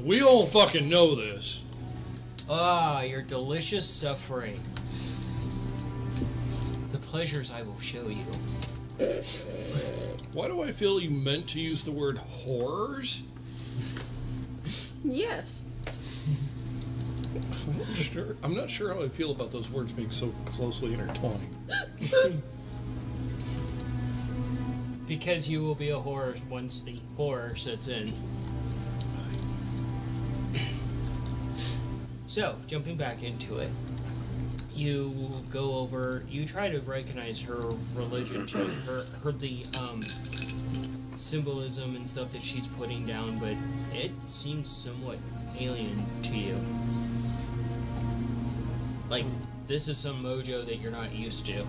We all fucking know this. Ah, your delicious suffering. The pleasures I will show you. Why do I feel you meant to use the word horrors? Yes. I'm not sure how I feel about those words being so closely intertwined. Because you will be a horror once the horror sets in. So, jumping back into it, you go over, you try to recognize her religion, her the symbolism and stuff that she's putting down, but it seems somewhat alien to you. Like, this is some mojo that you're not used to.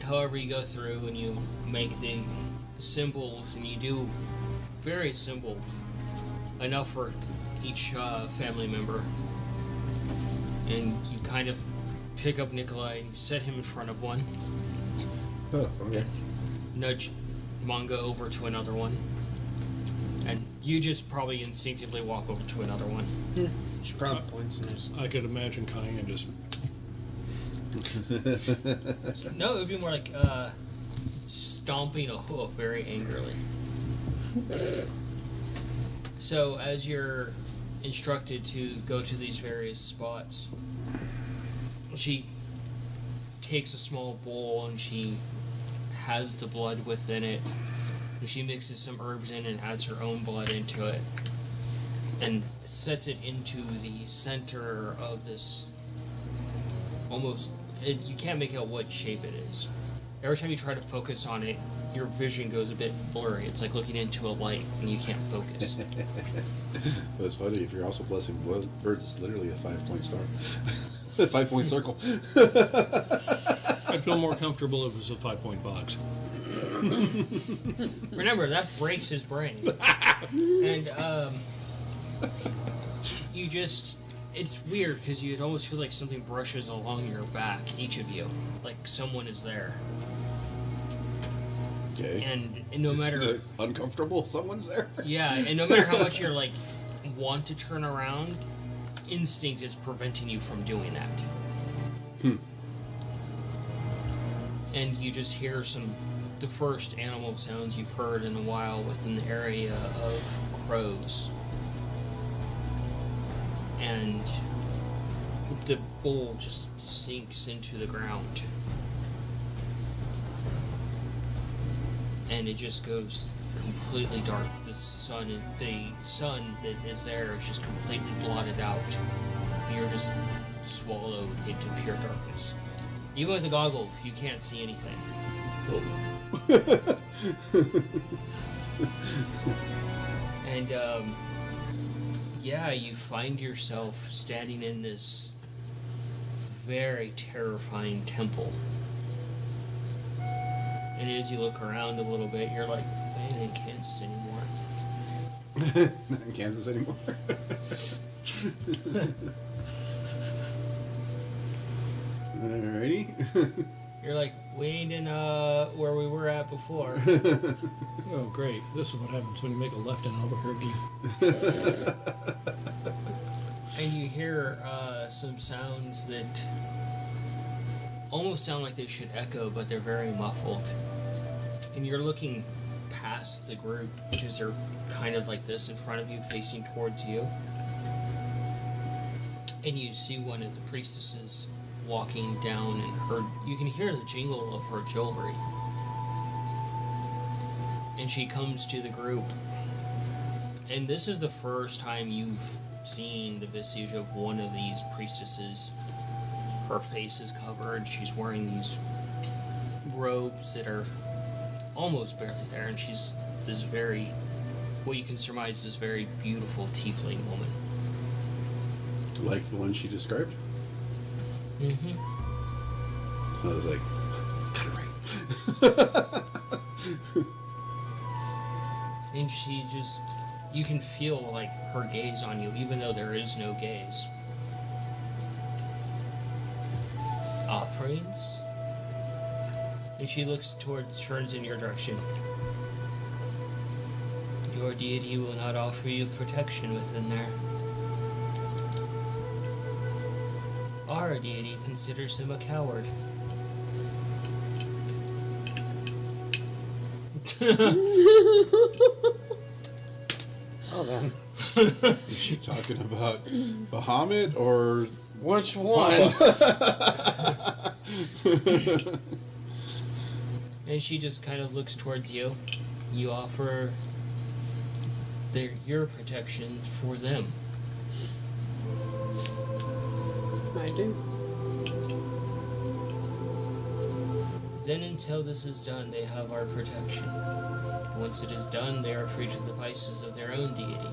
However, you go through and you make the symbols, and you do very simple, enough for each family member. And you kind of pick up Nikolai and you set him in front of one. Oh, okay. Nudge Manga over to another one. And you just probably instinctively walk over to another one. She probably points and there's... I could imagine Cayenne just... No, it would be more like stomping a hoof very angrily. So, as you're instructed to go to these various spots, she takes a small bowl and she has the blood within it. And she mixes some herbs in and adds her own blood into it. And sets it into the center of this almost... you can't make out what shape it is. Every time you try to focus on it, your vision goes a bit blurry. It's like looking into a light and you can't focus. But it's funny, if you're also blessing birds, it's literally a 5-point star. A 5-point circle. I'd feel more comfortable if it was a 5-point box. Remember, that breaks his brain. And, you just... It's weird because you'd almost feel like something brushes along your back, each of you. Like someone is there. Okay. And no matter... uncomfortable, someone's there. Yeah, and no matter how much you're like, want to turn around, instinct is preventing you from doing that. And you just hear the first animal sounds you've heard in a while within the area of crows. And the bowl just sinks into the ground. And it just goes completely dark. The sun that is there is just completely blotted out. You're just swallowed into pure darkness. Even with the goggles, you can't see anything. And, yeah, you find yourself standing in this very terrifying temple. And as you look around a little bit, you're like, I ain't in Kansas anymore. Not in Kansas anymore. Alrighty. You're like, we ain't in where we were at before. Oh, great. This is what happens when you make a left in Albuquerque. And you hear some sounds that almost sound like they should echo, but they're very muffled. And you're looking past the group because they're kind of like this in front of you, facing towards you. And you see one of the priestesses walking down, and you can hear the jingle of her jewelry. And she comes to the group. And this is the first time you've seen the visage of one of these priestesses. Her face is covered. She's wearing these robes that are almost barely there, and she's this very, what you can surmise is very beautiful tiefling woman. Like the one she described? Mm-hmm. So I was like, got it right. And she just, you can feel like her gaze on you, even though there is no gaze. Offerings? And she turns in your direction. Your deity will not offer you protection within there. Our deity considers him a coward. Oh, then. Is she talking about Bahamut or Which one? And she just kind of looks towards you. You offer your protection for them. I do. Then until this is done, they have our protection. Once it is done, they are free to the devices of their own deity.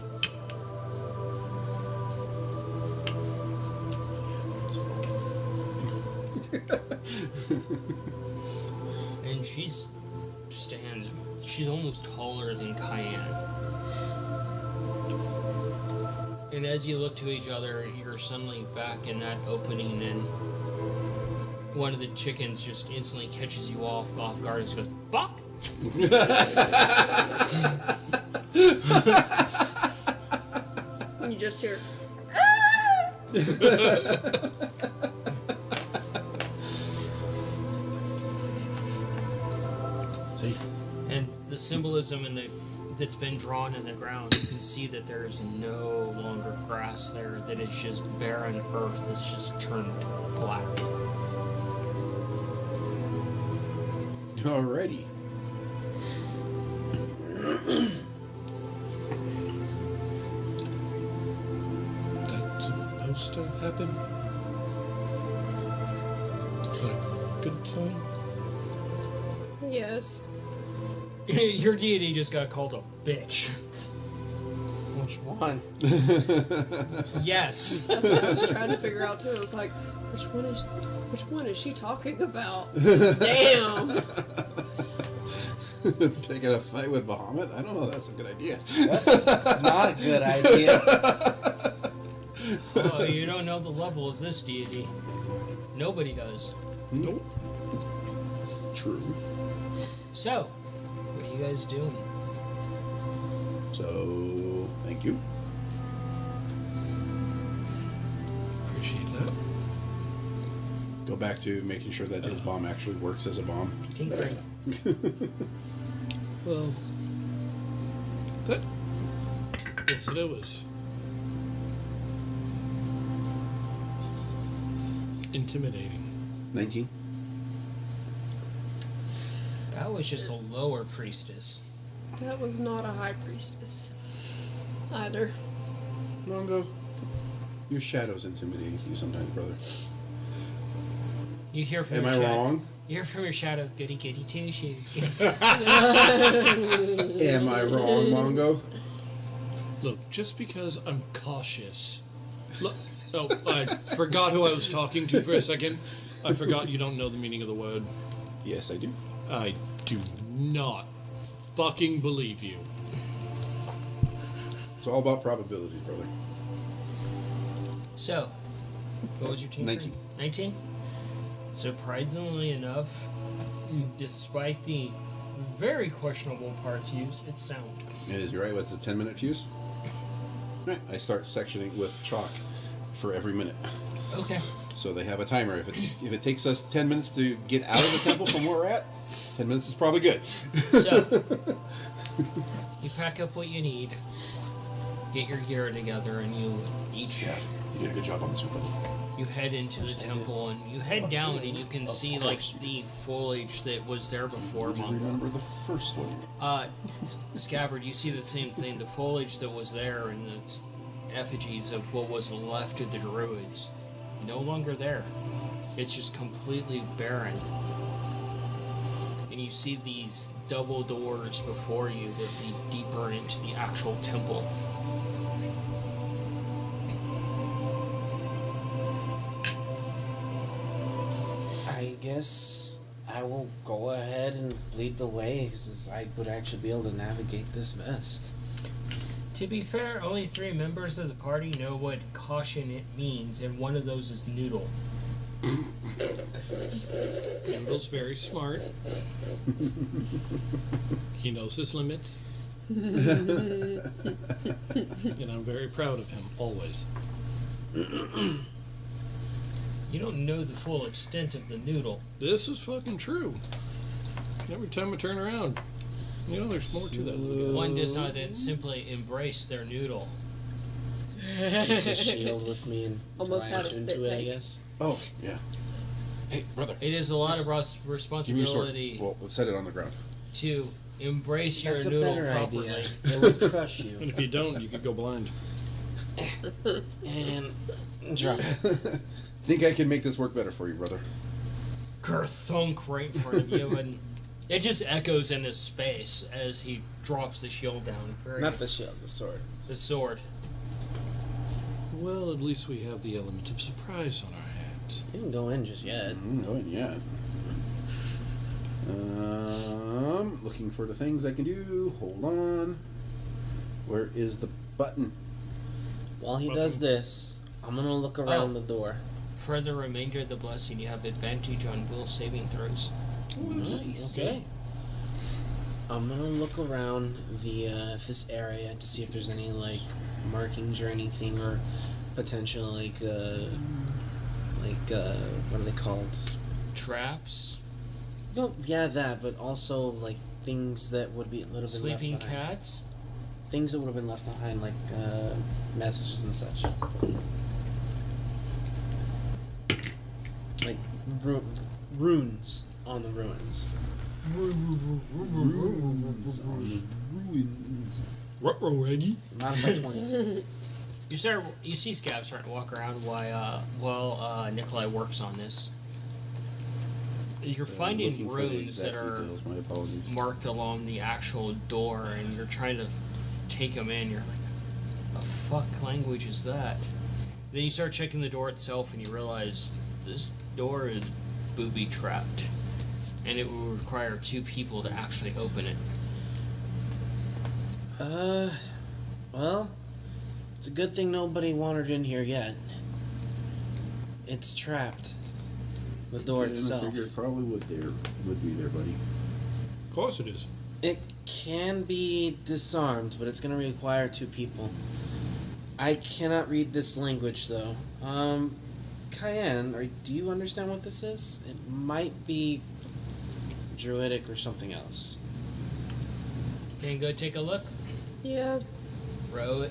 And she's almost taller than Cayenne. And as you look to each other, you're suddenly back in that opening, and one of the chickens just instantly catches you off guard and goes, "Fuck!" And you just hear, see? And the symbolism that's been drawn in the ground, you can see that there is no longer grass there, that it's just barren earth that's just turned black. Alrighty. That's supposed to happen? Is that a good sign? yes. Your deity just got called a bitch. Which one? Yes. That's what I was trying to figure out too. I was like, which one is she talking about? Damn. Picking a fight with Bahamut? I don't know. That's a good idea. That's not a good idea. Oh, you don't know the level of this deity. Nobody does. Nope. True. So, what are you guys doing? So, thank you. Appreciate that. Go back to making sure that his bomb actually works as a bomb. Tinkering. Well, that. Yes, it was. Intimidating. 19. That was just a lower priestess. That was not a high priestess either. Longo, your shadow's intimidating you sometimes, brother. You hear from Am your I shadow. wrong? You hear from your shadow, goody goody two shoes. Am I wrong, Mongo? Look, just because I'm cautious. Look, oh, I forgot who I was talking to for a second. I forgot you don't know the meaning of the word. Yes, I do. I do not fucking believe you. It's all about probability, brother. So, what was your team? 19. 19? Surprisingly enough, despite the very questionable parts used, it's sound. It is, you're right. What's a 10-minute fuse? Right. I start sectioning with chalk for every minute. Okay. So they have a timer. If it takes us 10 minutes to get out of the temple from where we're at, 10 minutes is probably good. So, you pack up what you need, get your gear together, and you each Yeah, you did a good job on this one, buddy. you head into the temple, and you head down, and you can see like the foliage that was there before. Do you remember the first one? Scabbard, you see the same thing. The foliage that was there, and the effigies of what was left of the druids, no longer there. It's just completely barren. And you see these double doors before you that lead deeper into the actual temple. I guess I will go ahead and lead the way, since I would actually be able to navigate this best. To be fair, only 3 members of the party know what caution it means, and one of those is Noodle. Noodle's very smart. He knows his limits. And I'm very proud of him, always. You don't know the full extent of the Noodle. This is fucking true. Every time I turn around, there's more to that. One does not simply embrace their Noodle. Keep the shield with me and Almost try and had a tune spit to it, I take. guess. Oh, yeah. Hey, brother. It is a lot of Give me your sword. responsibility Well, let's set it on the ground. to embrace your That's a noodle better properly. idea. It would crush And you. if you don't, you could go blind. And drop it. Think I can make this work better for you, brother? Kerthunk right in front of you, and it just echoes in his space as he drops the shield down. Not the shield, the sword. The sword. Well, at least we have the element of surprise on our hands. You didn't go in just yet. No, yet. Looking for the things I can do. Hold on. Where is the button? While he does this, I'm gonna look around the door. For the remainder of the blessing, you have advantage on will saving throws. Nice. Okay. I'm gonna look around the this area to see if there's any like markings or anything, or potential what are they called? Traps, No, yeah, that, but also like things that would be a little bit sleeping left behind. cats. Things that would have been left behind, like messages and such. Like runes on the ruins. Ruins. Ruh-roh, Reggie. Modified 20. You see Scab starting to walk around while Nikolai works on this. You're finding Looking for the runes that exact are details. My apologies. marked along the actual door, and you're trying to take them in. You're like, the fuck language is that? Then you start checking the door itself, and you realize this door is booby trapped, and it will require 2 people to actually open it. Well, it's a good thing nobody wandered in here yet. It's trapped. The door And I itself. figured it probably would be there, buddy. Of course it is. It can be disarmed, but it's going to require 2 people. I cannot read this language, though. Cayenne, do you understand what this is? It might be Druidic or something else. Can you go take a look? Yeah. Radiant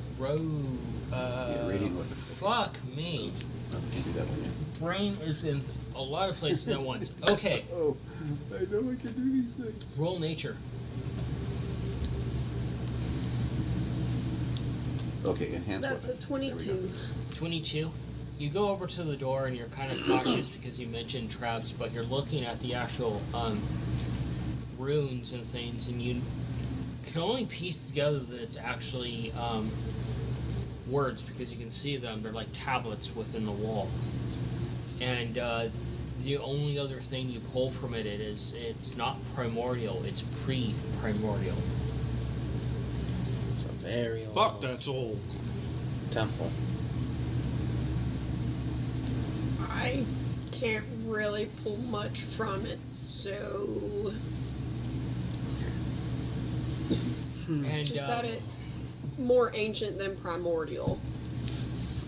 look. Fuck me. Not to do that one yet. Brain is in a lot of places at once. Okay, Oh, I know I can do these things. roll nature. Okay, enhanced That's a weapon. There we go. 22. 22. You go over to the door and you're kind of cautious because you mentioned traps, but you're looking at the actual runes and things, and you can only piece together that it's actually words because you can see them. They're like tablets within the wall. And the only other thing you pull from it is it's not primordial, it's pre-primordial. It's a very old Fuck, that's old. temple. I can't really pull much from it, so And just that it's more ancient than primordial.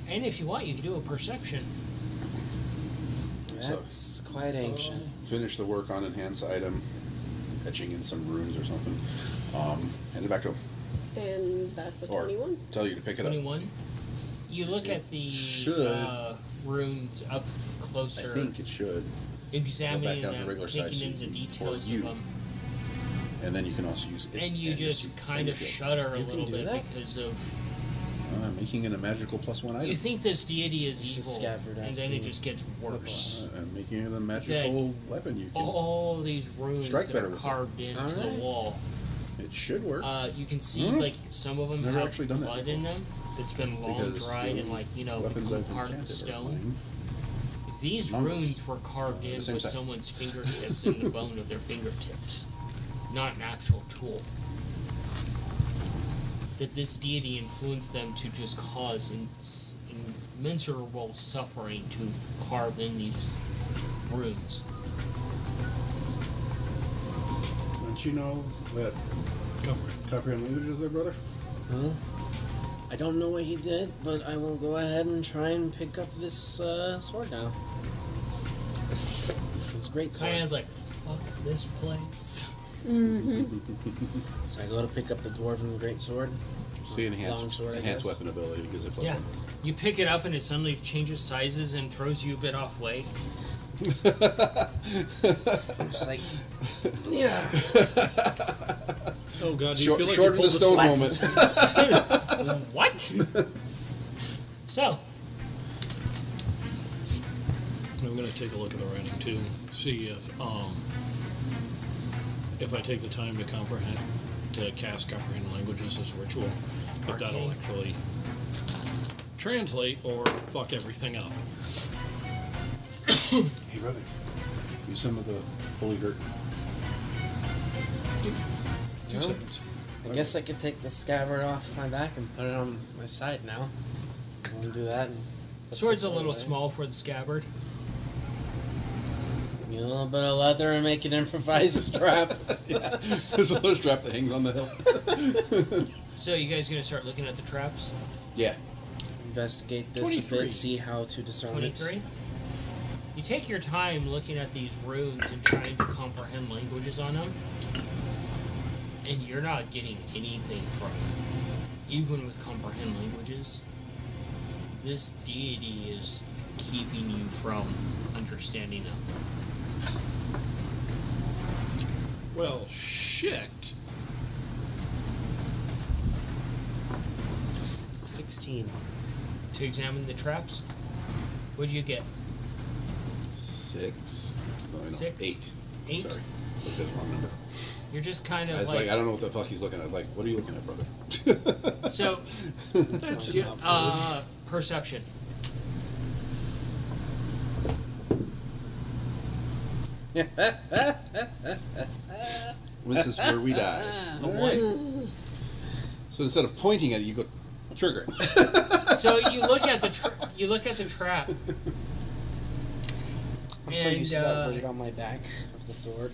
and if you want, you can do a perception. That's quite ancient. Finish the work on enhance item, etching in some runes or something. Hand it back to him. And that's a Or 21. tell you to pick it up. 21. You look at the should. runes up I closer, think it should. examining down to them, regular size taking so in you the can- details for you. of them, And then you can also use it. and you just kind of shudder a You can little do bit that? because of Making it a magical +1 item. you think this deity is It's a evil, scabbard and then it acting just gets worse. And making it a magical weapon. You can. All these runes Strike that better are with it. carved into the Alright. wall. It should work. You can see Mhm. like some of them Never have actually done that blood before. in them that's been long Because dried the and weapons become I've part of the enchanted are stone. mine. These Mongols. runes were carved The in same with size. someone's fingertips in the bone of their fingertips, not an actual tool. That this deity influenced them to just cause immeasurable suffering to carve in these runes. Don't you know that comprehend languages there, brother? Huh? I don't know what he did, but I will go ahead and try and pick up this sword now. It's a great sword. Cyan's like, fuck this place. So I go to pick up the dwarven great sword. See Long sword, I enhanced guess. weapon ability gives it +1. Yeah. You pick it up and it suddenly changes sizes and throws you a bit off weight. It's like, yeah. Oh god, do you Short, feel like short you in the pulled stone the moment. What? So, I'm gonna take a look at the writing too, see if I take the time to cast comprehend languages as ritual, if that'll Arcane. actually translate or fuck everything up. Hey, brother. Use some of the holy dirt. 2 Well, seconds. I guess I could take the scabbard off my back and put it on my side now. I'll do that. And put sword's this a little away. small for the scabbard. Need a little bit of leather and make an improvised strap. Yeah. There's a little strap that hangs on the hill. So, you guys gonna start looking at the traps? Yeah. Investigate this a 23. bit, see how to discern it. 23? You take your time looking at these runes and trying to comprehend languages on them, and you're not getting anything from it. Even with comprehend languages, this deity is keeping you from understanding them. Well, shit. 16. To examine the traps, what'd you get? 6. No, 6? 8. 8? Sorry. Looked at the wrong number. You're just kind I of was like, I don't know what the fuck he's looking at. Like, what are you looking at, brother? So, That's perception. This is where we die. A 1. So instead of pointing at it, you go trigger it. So you look at the trap. I'm so used to And, that weight on my back of the sword.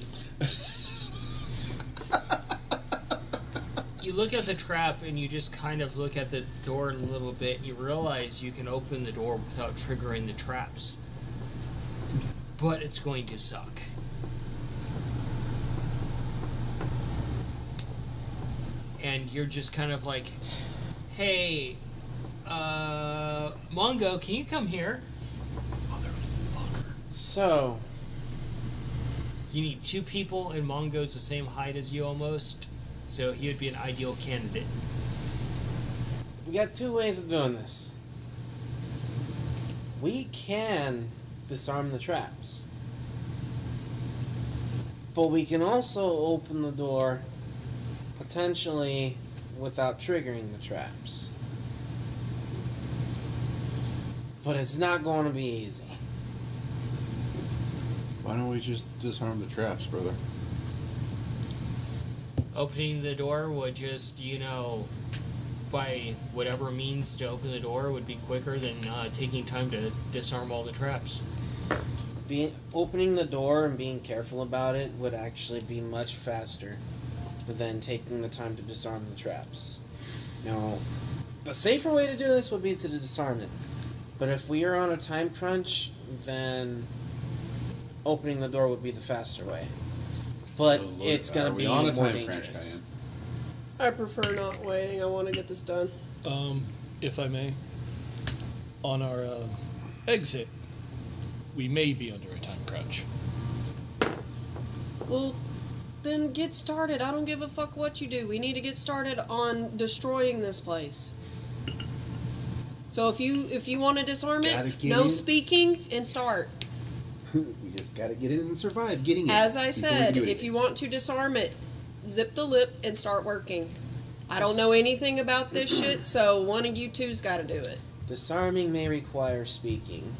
You look at the trap and you just kind of look at the door a little bit. You realize you can open the door without triggering the traps. But it's going to suck. And you're just kind of like, hey, Mongo, can you come here? So, You need 2 people, and Mongo's the same height as you almost. So he would be an ideal candidate. we got 2 ways of doing this. We can disarm the traps. But we can also open the door potentially without triggering the traps. But it's not going to be easy. Why don't we just disarm the traps, brother? Opening the door would just, by whatever means to open the door would be quicker than taking time to disarm all the traps. Opening the door and being careful about it would actually be much faster than taking the time to disarm the traps. Now, the safer way to do this would be to disarm it. But if we are on a time crunch, then opening the door would be the faster way. But So, it's going are to we be on a more time crunch, dangerous. I prefer not waiting. I want to get this done. If I may, on our exit, we may be under a time crunch. Well, then get started. I don't give a fuck what you do. We need to get started on destroying this place. So if you want to disarm Gotta it, get no in. speaking and start. We just gotta get in and survive getting it. As I before we said, do if anything. you want to disarm it, zip the lip and start working. I don't know anything about this shit, so one of you two's got to do it. Disarming may require speaking.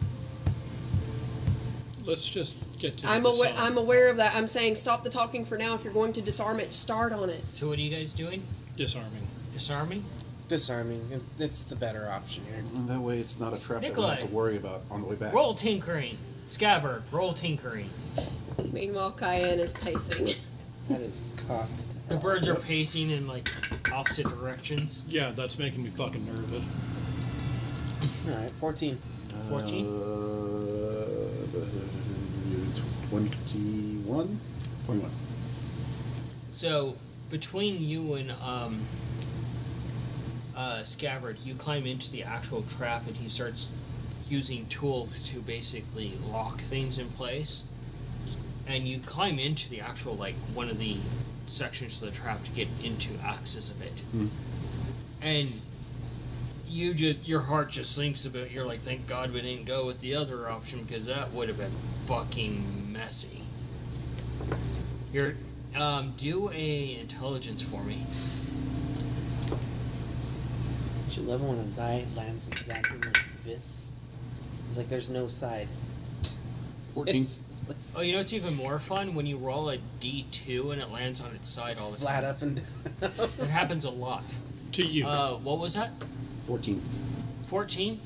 Let's just get to the I'm disarm. aware of that. I'm saying stop the talking for now. If you're going to disarm it, start on it. So what are you guys doing? Disarming. Disarming? Disarming. It's the better option here. And that way it's not a trap that we Nikolai. have to worry about on the way back. Roll tinkering. Scabbard, roll tinkering. Meanwhile, Cayenne is pacing. That is cocked. The birds are pacing in like opposite directions. Yeah, that's making me fucking nervous. Alright, 14. 14? 21? 21. So between you and Scabbard, you climb into the actual trap, and he starts using tools to basically lock things in place. And you climb into the actual, like, one of the sections of the trap to get into access of it. And your heart just sinks a bit. You're like, thank God we didn't go with the other option, because that would have been fucking messy. You're do a intelligence for me. Don't you love it when a die lands exactly like this? It's like there's no side. 14. It's Oh, you know what's even more fun? When you roll a D2 and it lands on its side all the flat time. up and down. It happens a lot. To you. What was that? 14. 14?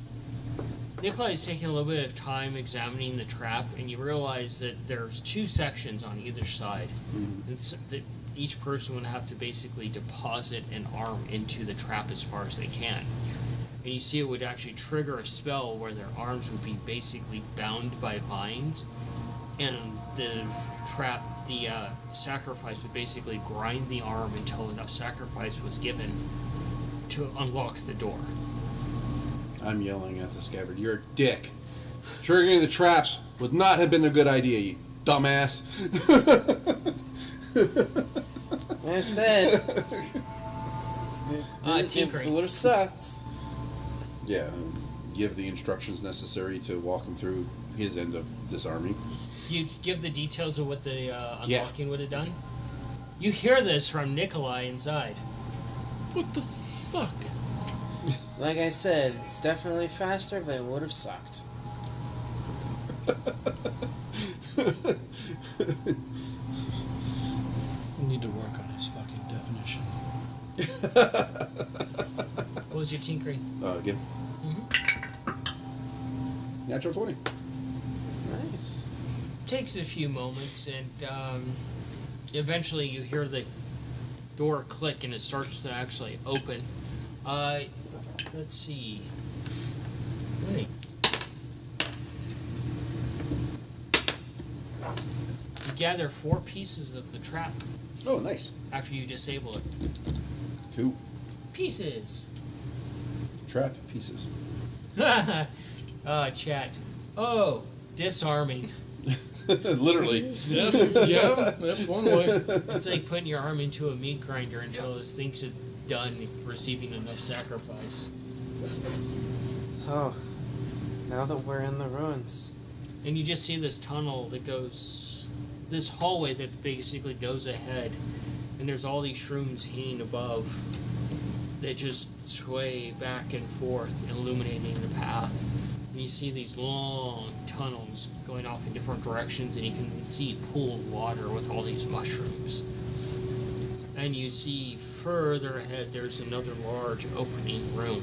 Nikolai is taking a little bit of time examining the trap, and you realize that there's two sections on either side. And that each person would have to basically deposit an arm into the trap as far as they can. And you see it would actually trigger a spell where their arms would be basically bound by vines, and the sacrifice would basically grind the arm until enough sacrifice was given to unlock the door. I'm yelling at the scabbard. You're a dick. Triggering the traps would not have been a good idea, you dumbass. Like I said, Tinkering. it would have sucked. Yeah, give the instructions necessary to walk him through his end of disarming. You give the details of what the unlocking would have done? You hear this from Nikolai inside. What the fuck? Like I said, it's definitely faster, but it would have sucked. We need to work on his fucking definition. What was your tinkering? Again. Natural 20. Nice. Takes a few moments, and eventually you hear the door click, and it starts to actually open. Let's see. Wait. You gather 4 pieces of the trap Oh, nice. after you disable it. Cool. Pieces. Trap pieces. Chat. Oh, disarming. Literally. That's one way. It's like putting your arm into a meat grinder until it thinks it's done receiving enough sacrifice. So, now that we're in the ruins, And you just see this tunnel that goes, this hallway that basically goes ahead, and there's all these shrooms hanging above that just sway back and forth, illuminating the path. And you see these long tunnels going off in different directions, and you can see a pool of water with all these mushrooms. And you see further ahead, there's another large opening room.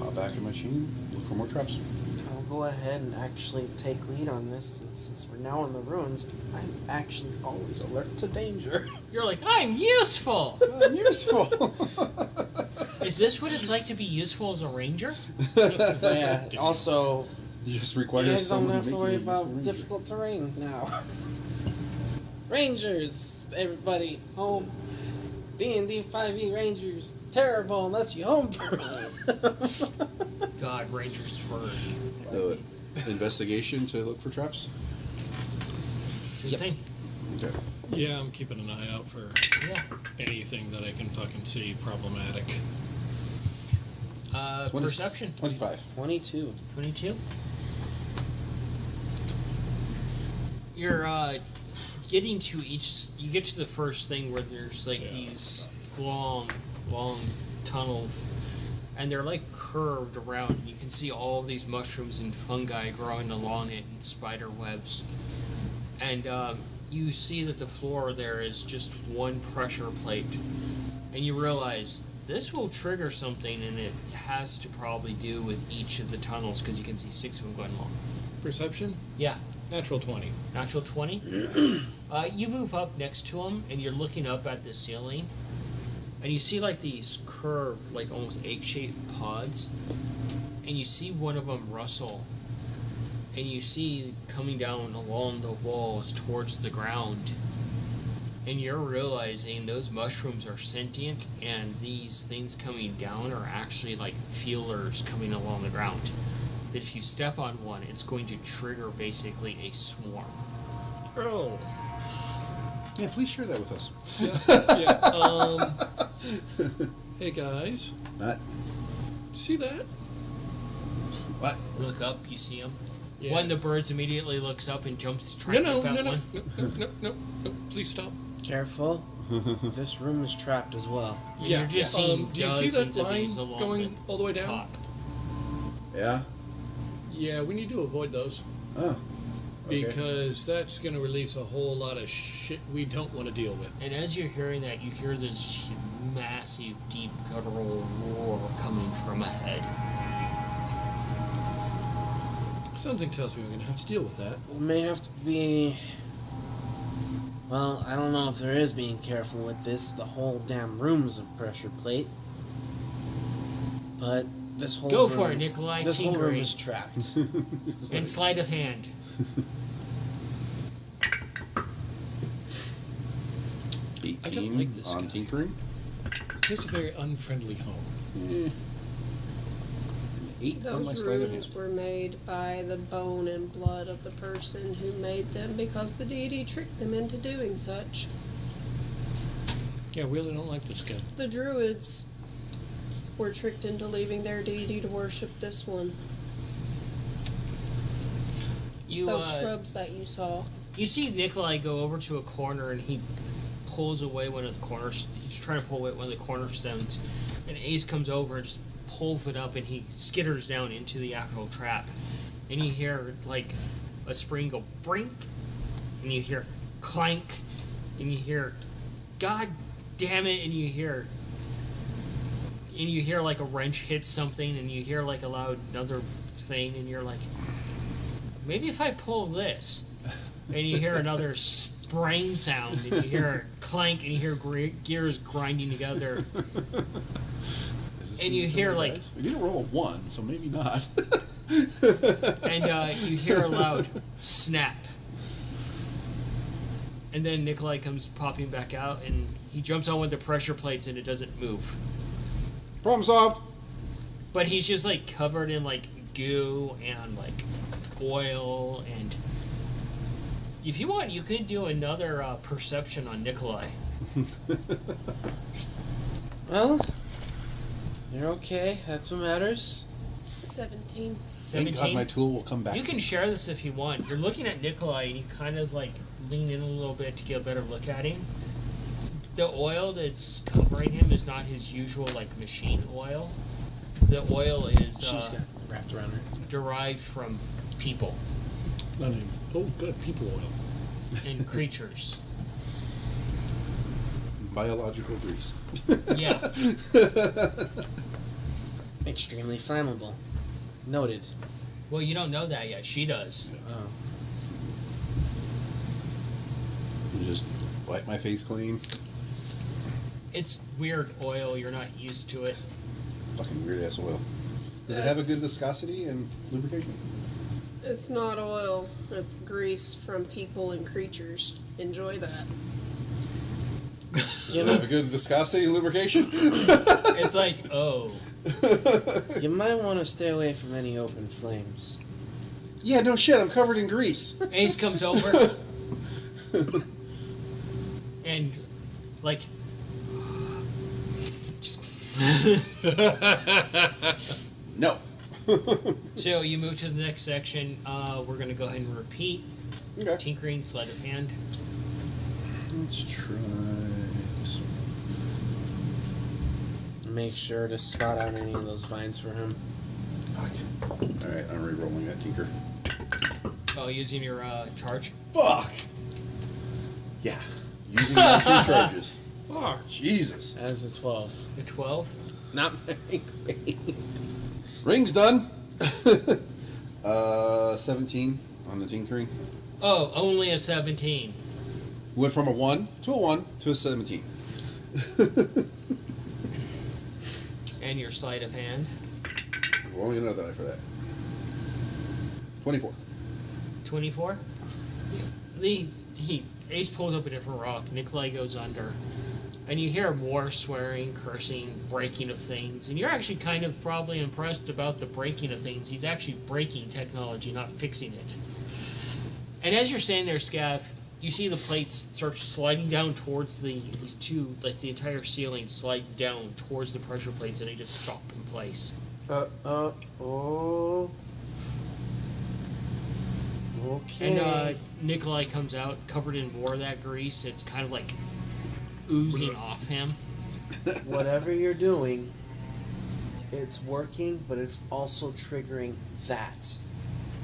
Hop back in my machine, look for more traps. I'll go ahead and actually take lead on this. Since we're now in the ruins, I'm actually always alert to danger. You're like, I'm useful! I'm useful. Is this what it's like to be useful as a ranger? Yeah. Also, You just You require guys don't someone have to making worry a about useful ranger. difficult terrain now. Rangers, everybody, home. D&D 5e Rangers, terrible unless you homebrew. God, Rangers for Investigation to look for traps. same Yep. thing. Okay. Yeah, I'm keeping an eye out for Yeah. anything that I can fucking see problematic. Perception. 25. 22. 22. You're getting to each. You get to the first thing where there's like these long tunnels, and they're like curved around. You can see all of these mushrooms and fungi growing along it and spider webs. And you see that the floor there is just one pressure plate. And you realize this will trigger something, and it has to probably do with each of the tunnels because you can see 6 of them going along. Perception? Yeah, Natural 20. natural 20. You move up next to them, and you're looking up at the ceiling. And you see like these curved, like almost egg-shaped pods. And you see one of them rustle. And you see coming down along the walls towards the ground. And you're realizing those mushrooms are sentient, and these things coming down are actually like feelers coming along the ground. That if you step on one, it's going to trigger basically a swarm. Oh. Yeah, please share that with us. Yeah. Hey guys, Matt? you see that? What? Look up, you see them. Yeah. One of the birds immediately looks up and jumps to try No, to no, take no, that no, one. no, please stop. Careful. This room is trapped as well. You're just seeing do you see that dozens of line these along going the all the way down? top. Yeah? Yeah, we need to avoid those Oh. Okay. because that's going to release a whole lot of shit we don't want to deal with. And as you're hearing that, you hear this massive, deep, guttural roar coming from ahead. Something tells me we're going to have to deal with that. We may have to be. Well, I don't know if there is being careful with this. The whole damn room's a pressure plate. But this whole Go room, for it, Nikolai. This whole room Tinkering. is trapped. And sleight of hand. 18 I don't like this on guy. tinkering. It's a very unfriendly home. 8 on my Those sleight of runes hand. were made by the bone and blood of the person who made them because the deity tricked them into doing such. Yeah, we really don't like this guy. The druids were tricked into leaving their deity to worship this one. You Those shrubs that you saw. you see Nikolai go over to a corner and he pulls away one of the corners. He's trying to pull away one of the cornerstones, and Ace comes over and just pulls it up, and he skitters down into the actual trap. And you hear like a spring go brink, and you hear clank, and you hear God damn it, and you hear like a wrench hit something, and you hear like a loud another thing, and you're like, maybe if I pull this, and you hear another spring sound, and you hear clank, and you hear gears grinding together, Is this and you what hear does? like, We didn't roll a 1, so maybe not. and you hear a loud snap, and then Nikolai comes popping back out, and he jumps on one of the pressure plates, and it doesn't move. Problem solved. But he's just like covered in like goo and like oil, and if you want, you could do another perception on Nikolai. Well, you're okay. That's what matters. 17. Thank God 17. my tool will come back. You can share this if you want. You're looking at Nikolai, and you kind of like lean in a little bit to get a better look at him. The oil that's covering him is not his usual like machine oil. The oil is She's got wrapped around her. derived from people Not even. Oh, good. People oil. and creatures. Biological grease. Yeah. Extremely flammable. Noted. Well, you don't know that yet. She does. Oh. You just wipe my face clean. It's weird oil. You're not used to it. Fucking weird ass oil. Does it have a good viscosity and lubrication? It's not oil. It's grease from people and creatures. Enjoy that. You have a good viscosity lubrication? It's like, oh. You might want to stay away from any open flames. Yeah, no shit, I'm covered in grease. Ace comes over. And, like... No. So you move to the next section. We're going to go ahead and repeat. Okay. Tinkering, sleight of hand. Let's try this one. Make sure to spot out any of those vines for him. Fuck. Alright, I'm re-rolling that tinker. Oh, using your charge. Fuck! Yeah. Using my 2 charges. Fuck. Jesus. As a 12. A 12. Not very great. Ring's done. 17 on the tinkering. Oh, only a 17. Went from a 1 to a 1 to a 17. And your sleight of hand. Rolling another die for that. 24. 24. Ace pulls up a different rock. Nikolai goes under. And you hear more swearing, cursing, breaking of things. And you're actually kind of probably impressed about the breaking of things. He's actually breaking technology, not fixing it. And as you're standing there, Scav, you see the plates start sliding down towards these two, like the entire ceiling slides down towards the pressure plates, and they just stop in place. Oh. Okay. And Nikolai comes out covered in more of that grease. It's kind of like oozing off him. Whatever you're doing, it's working, but it's also triggering that.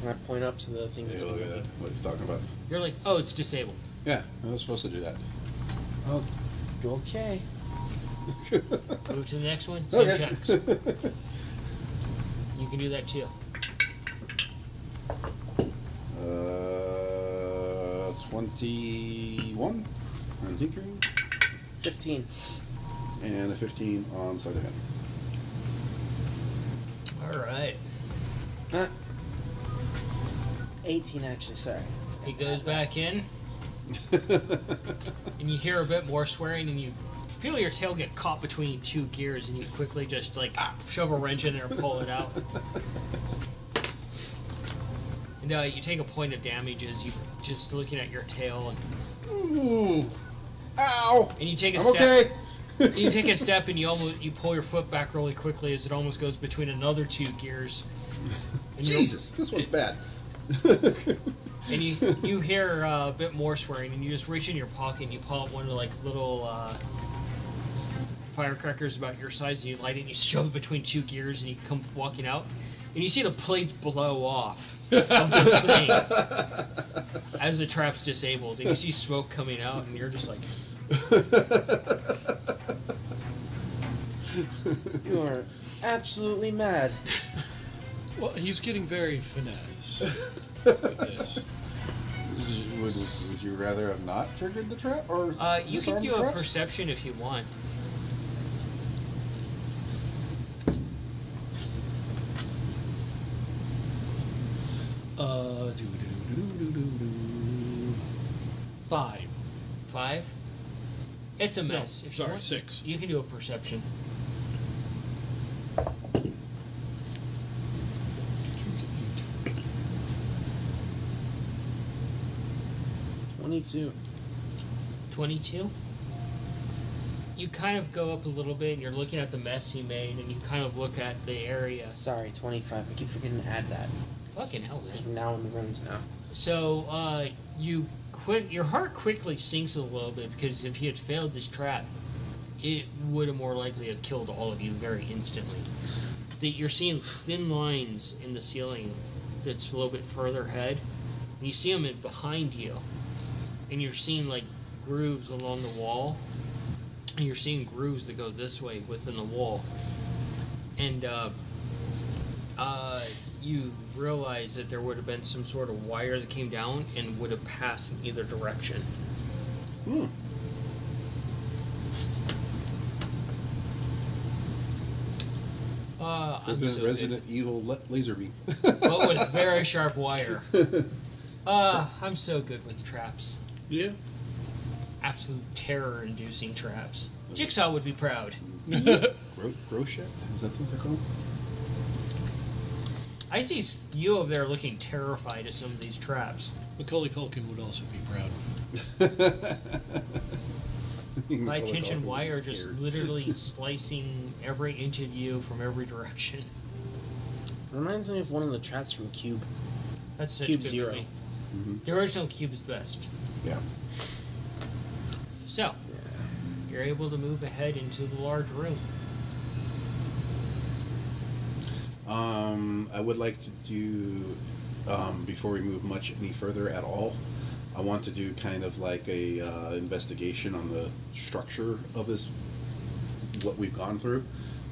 And I point up to the thing Take that's a look at that, what he's talking about. You're like, oh, it's disabled. Yeah, I was supposed to do that. Oh, okay. Move to the next one. Same Okay. checks. You can do that too. 21 on tinkering 15. and a 15 on sleight of hand. All right. 18, actually, sorry. He goes back in, and you hear a bit more swearing, and you feel your tail get caught between 2 gears, and you quickly just like shove a wrench in there and pull it out. And you take a point of damage as you just looking at your tail, and Ooh. Ow! you take a I'm step. okay. You take a step, and you pull your foot back really quickly as it almost goes between another 2 gears. And you- Jesus, this one's bad. And you hear a bit more swearing, and you just reach in your pocket and you pull out one of the like little firecrackers about your size, and you light it and you shove it between 2 gears, and you come walking out, and you see the plates blow off of this thing as the trap's disabled, and you see smoke coming out, and you're just like, You are absolutely mad. Well, he's getting very finesse with this. Would you rather have not triggered the trap, or you can disarmed do the a traps? perception if you want. Do. 5. 5. It's a mess. No, If you sorry, want, 6. You can do a perception. $22. 22. You kind of go up a little bit, and you're looking at the mess he made, and you kind of look at the area. Sorry, 25. I keep forgetting to add that. Fucking hell, man. I'm now in the runes now. So, your heart quickly sinks a little bit, because if you had failed this trap, it would have more likely have killed all of you very instantly. That you're seeing thin lines in the ceiling that's a little bit further ahead, and you see them behind you, and you're seeing like grooves along the wall, and you're seeing grooves that go this way within the wall, and you realize that there would have been some sort of wire that came down and would have passed in either direction. I'm so Resident Evil laser beam. good. But with very sharp wire. I'm so good with traps. Yeah. Absolute terror-inducing traps. Jigsaw would be proud. Groshek? Is that what they're called? I see you over there looking terrified of some of these traps. Macaulay Culkin would also be proud. High tension wire just literally slicing every inch of you from every direction. Reminds me of one of the traps from Cube. That's such Cube a good Zero. movie. The original Cube is best. Yeah. So, you're able to move ahead into the large room. I would like to do, before we move much any further at all, I want to do kind of like a investigation on the structure of this, what we've gone through,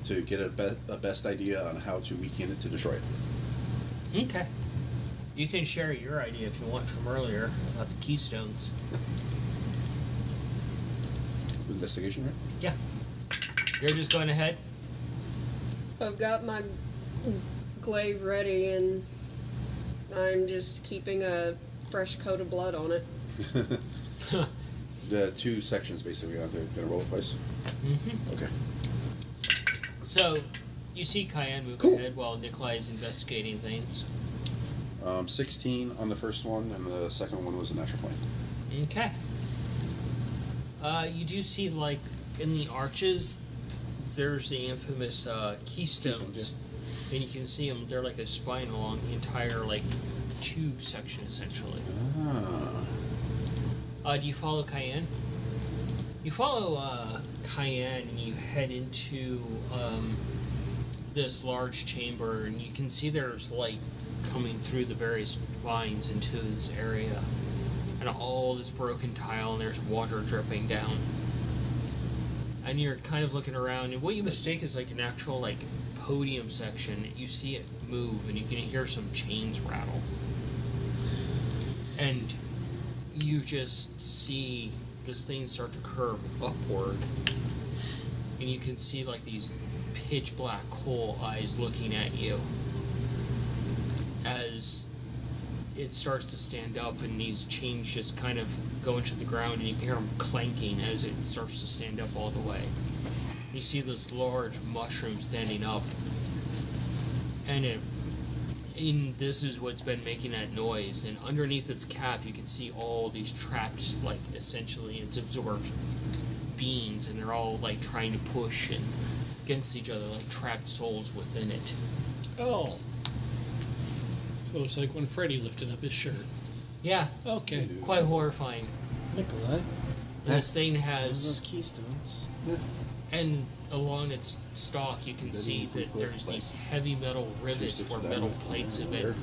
to get a best idea on how to weaken it to destroy it. Okay. You can share your idea if you want from earlier about the keystones. Investigation, right? Yeah. You're just going ahead? I've got my glaive ready, and I'm just keeping a fresh coat of blood on it. The two sections basically out there. Gonna roll it twice? Mm-hmm. Okay. So, you see Cayenne move Cool. ahead while Nikolai is investigating things. 16 on the first one, and the second one was a natural 20. Okay. You do see, like, in the arches, there's the infamous keystones. And you can see them, they're like a spine along the entire, like, tube section, essentially. Do you follow Cayenne? You follow Cayenne, and you head into this large chamber, and you can see there's light coming through the various vines into this area. And all this broken tile, and there's water dripping down. And you're kind of looking around, and what you mistake is like an actual like podium section. You see it move, and you can hear some chains rattle. And you just see this thing start to curve upward. And you can see like these pitch black coal eyes looking at you as it starts to stand up, and these chains just kind of go into the ground, and you can hear them clanking as it starts to stand up all the way. You see this large mushroom standing up, and this is what's been making that noise. And underneath its cap, you can see all these trapped, like essentially it's absorbed beings, and they're all like trying to push and against each other, like trapped souls within it. Oh. So it's like when Freddy lifted up his shirt. Yeah, Okay. quite horrifying. Nikolai, This thing those has, keystones. and along its stalk, you can see that there's these heavy metal rivets where metal plates have been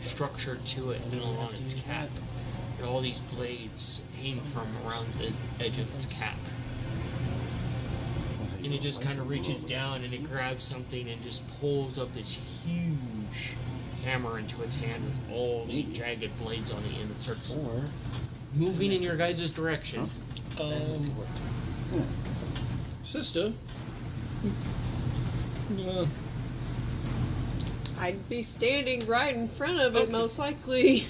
structured to it, and along its cap, and all these blades hang from around the edge of its cap. And it just kind of reaches down, and it grabs something and just pulls up this huge hammer into its hand with all the jagged blades on the end, and starts Or moving in your guys' direction. Sister. I'd be standing right in front of it, most likely.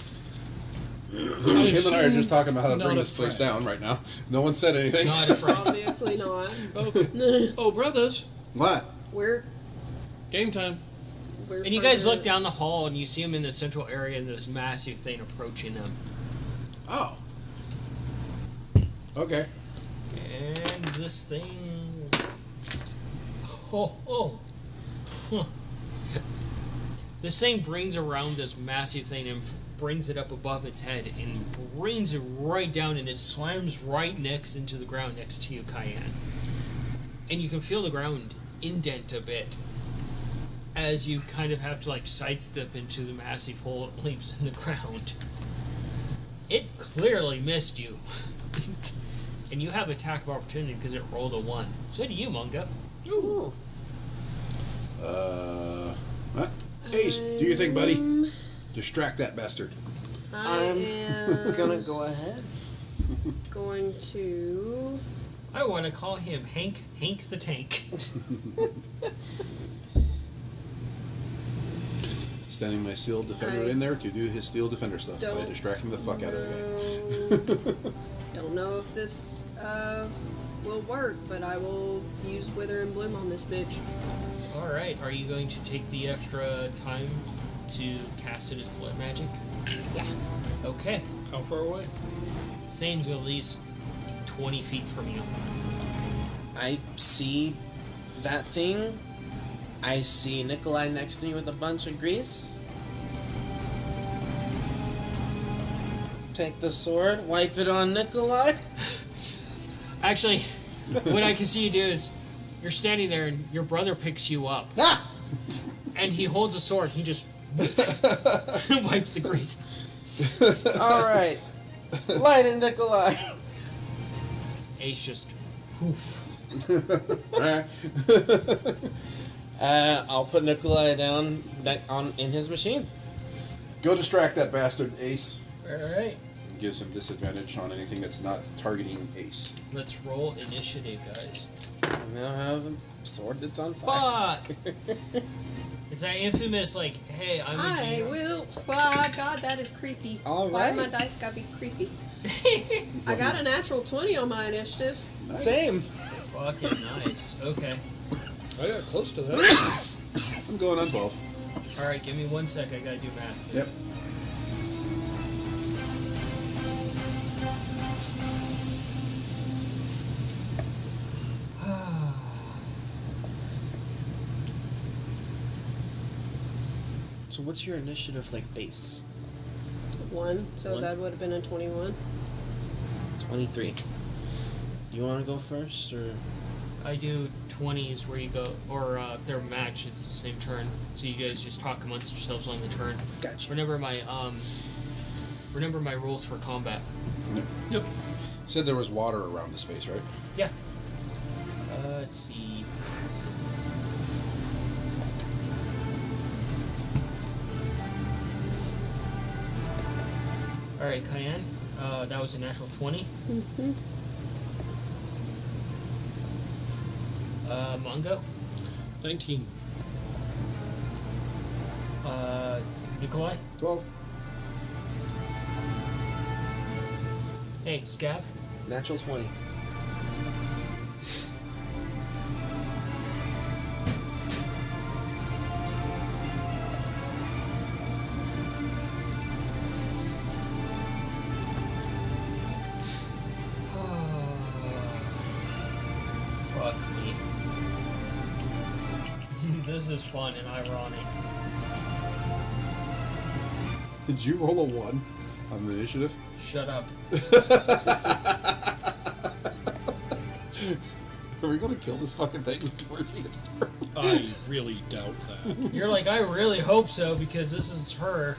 Him and I are just talking about how to Not bring a this place friend. down right now. No one said anything. Not a friend. Obviously not. Okay. Oh, brothers. What? We're Game time. And you guys look down the hall, and you see them in the central area, and this massive thing approaching them. Oh. Okay. And this thing... Oh. Huh. This thing brings around this massive thing and brings it up above its head and brings it right down, and it slams right next into the ground next to you, Cayenne. And you can feel the ground indent a bit as you kind of have to like sidestep into the massive hole it leaves in the ground. It clearly missed you. And you have attack of opportunity because it rolled a 1. So do you, Munga. Ooh. Ace, do you think, buddy? Distract that bastard. I am gonna go ahead. going to. I want to call him Hank the Tank. sending my Steel Defender in there to do his Steel Defender stuff by distracting the fuck out of the guy. Don't know if this will work, but I will use Wither and Bloom on this bitch. Alright, are you going to take the extra time to cast it as flood magic? Yeah. Okay. How far away? Sane's at least 20 feet from you. I see that thing. I see Nikolai next to me with a bunch of grease. Take the sword, wipe it on Nikolai. Actually, what I can see you do is you're standing there and your brother picks you up. Ah! And he holds a sword. He just wipes the grease. Alright. Light it, Nikolai. Ace just poof. I'll put Nikolai down in his machine. Go distract that bastard, Ace. Alright. Gives him disadvantage on anything that's not targeting Ace. Let's roll initiative, guys. I now have a sword that's on fire. Fuck! It's that infamous, like, hey, I'm a I GM. will. Oh, God, that is creepy. All Why right. my dice gotta be creepy? I got a natural 20 on my initiative. Same. Fucking nice. Okay. I got close to that. I'm going on 12. Alright, give me 1 sec. I gotta do math. Yep. So what's your initiative like base? 1, so One. that would have been a 21. 23. You want to go first, or? I do 20s where you go, or if they're matched, it's the same turn. So you guys just talk amongst yourselves on the turn. Gotcha. Remember my rules for combat. Yep. Said there was water around the space, right? Yeah. Let's see. Alright, Cayenne. That was a natural 20. Mm-hmm. Mongo. 19. Nikolai. 12. Hey, Scav. Natural 20. Fuck me. This is fun and ironic. Did you roll a 1 on the initiative? Shut up. Are we going to kill this fucking thing before she gets burned? I really doubt that. You're like, I really hope so because this is her.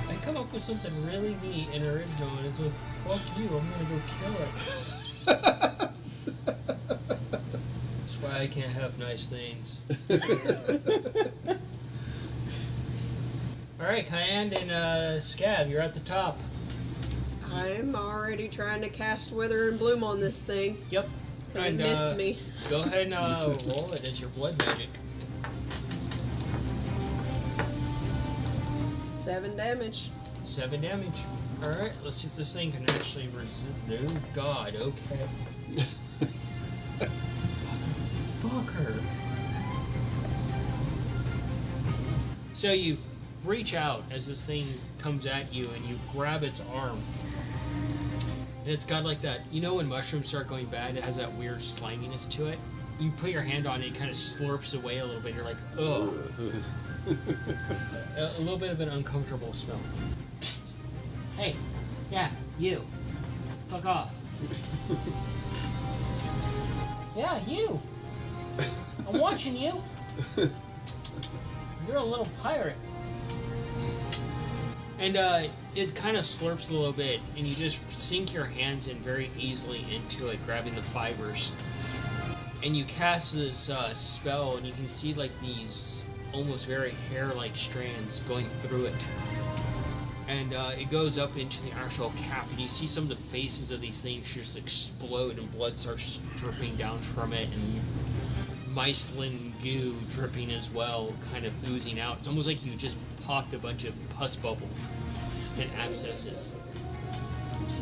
I come up with something really neat and original, and it's like, fuck you, I'm gonna go kill it. That's why I can't have nice things. Alright, Cayenne and Scav, you're at the top. I'm already trying to cast Wither and Bloom on this thing Yep. because it missed me. Go ahead and roll it as your blood magic. 7 damage. 7 damage. Alright, let's see if this thing can actually resist. Oh, God, okay. Motherfucker. So you reach out as this thing comes at you and you grab its arm. And it's got like that, you know when mushrooms start going bad, it has that weird sliminess to it? You put your hand on it, it kind of slurps away a little bit, you're like, ugh. A little bit of an uncomfortable smell. Psst. Hey, yeah, you. Fuck off. Yeah, you. I'm watching you. You're a little pirate. And it kind of slurps a little bit, and you just sink your hands in very easily into it, grabbing the fibers. And you cast this spell, and you can see like these almost very hair-like strands going through it. And it goes up into the actual cap, and you see some of the faces of these things just explode, and blood starts dripping down from it, and mycelin goo dripping as well, kind of oozing out. It's almost like you just popped a bunch of pus bubbles and abscesses.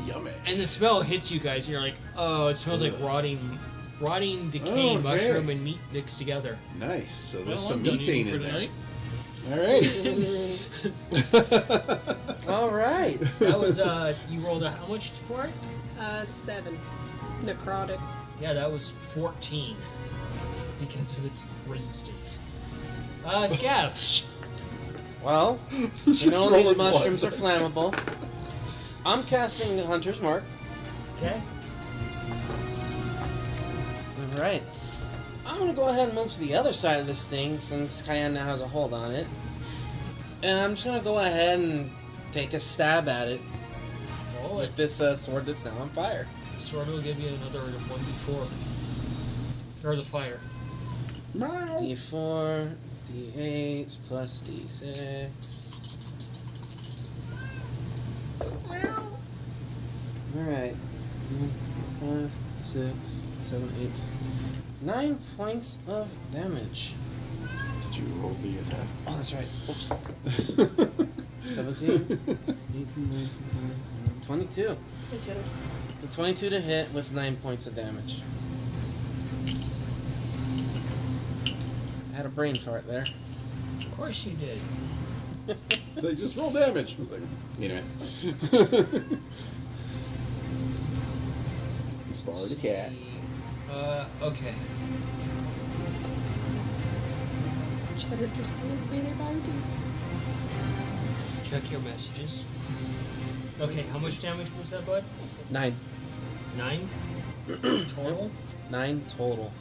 Yummy. And the smell hits you guys, and you're like, oh, it smells like rotting, decaying mushroom and meat mixed together. Nice. So there's Well, some I'm done methane eating in for there. tonight. All right. That was, you rolled how much for it? 7. Necrotic. Yeah, that was 14 because of its resistance. Scav. Well, you know rolling these blood. mushrooms are flammable. I'm casting Hunter's Mark. Okay. All right. I'm gonna go ahead and move to the other side of this thing since Cayenne now has a hold on it, and I'm just gonna go ahead and take a stab at it Roll with it. this sword that's now on fire. Sword will give you another 1d4. Or the fire. D4, D8 plus D6. Alright. 5, 6, 7, 8. 9 points of damage. Did you roll the attack? Oh, that's right. Oops. 17, 18, 19, 20, 22. It's a 22 to hit with 9 points of damage. I had a brain fart there. Of course you did. They just roll damage. I was like, anyway. Spar the cat. Okay. Cheddar just won't be there by your teeth. Check your messages. Okay, how much damage was that, bud? 9. 9? Total? 9 total.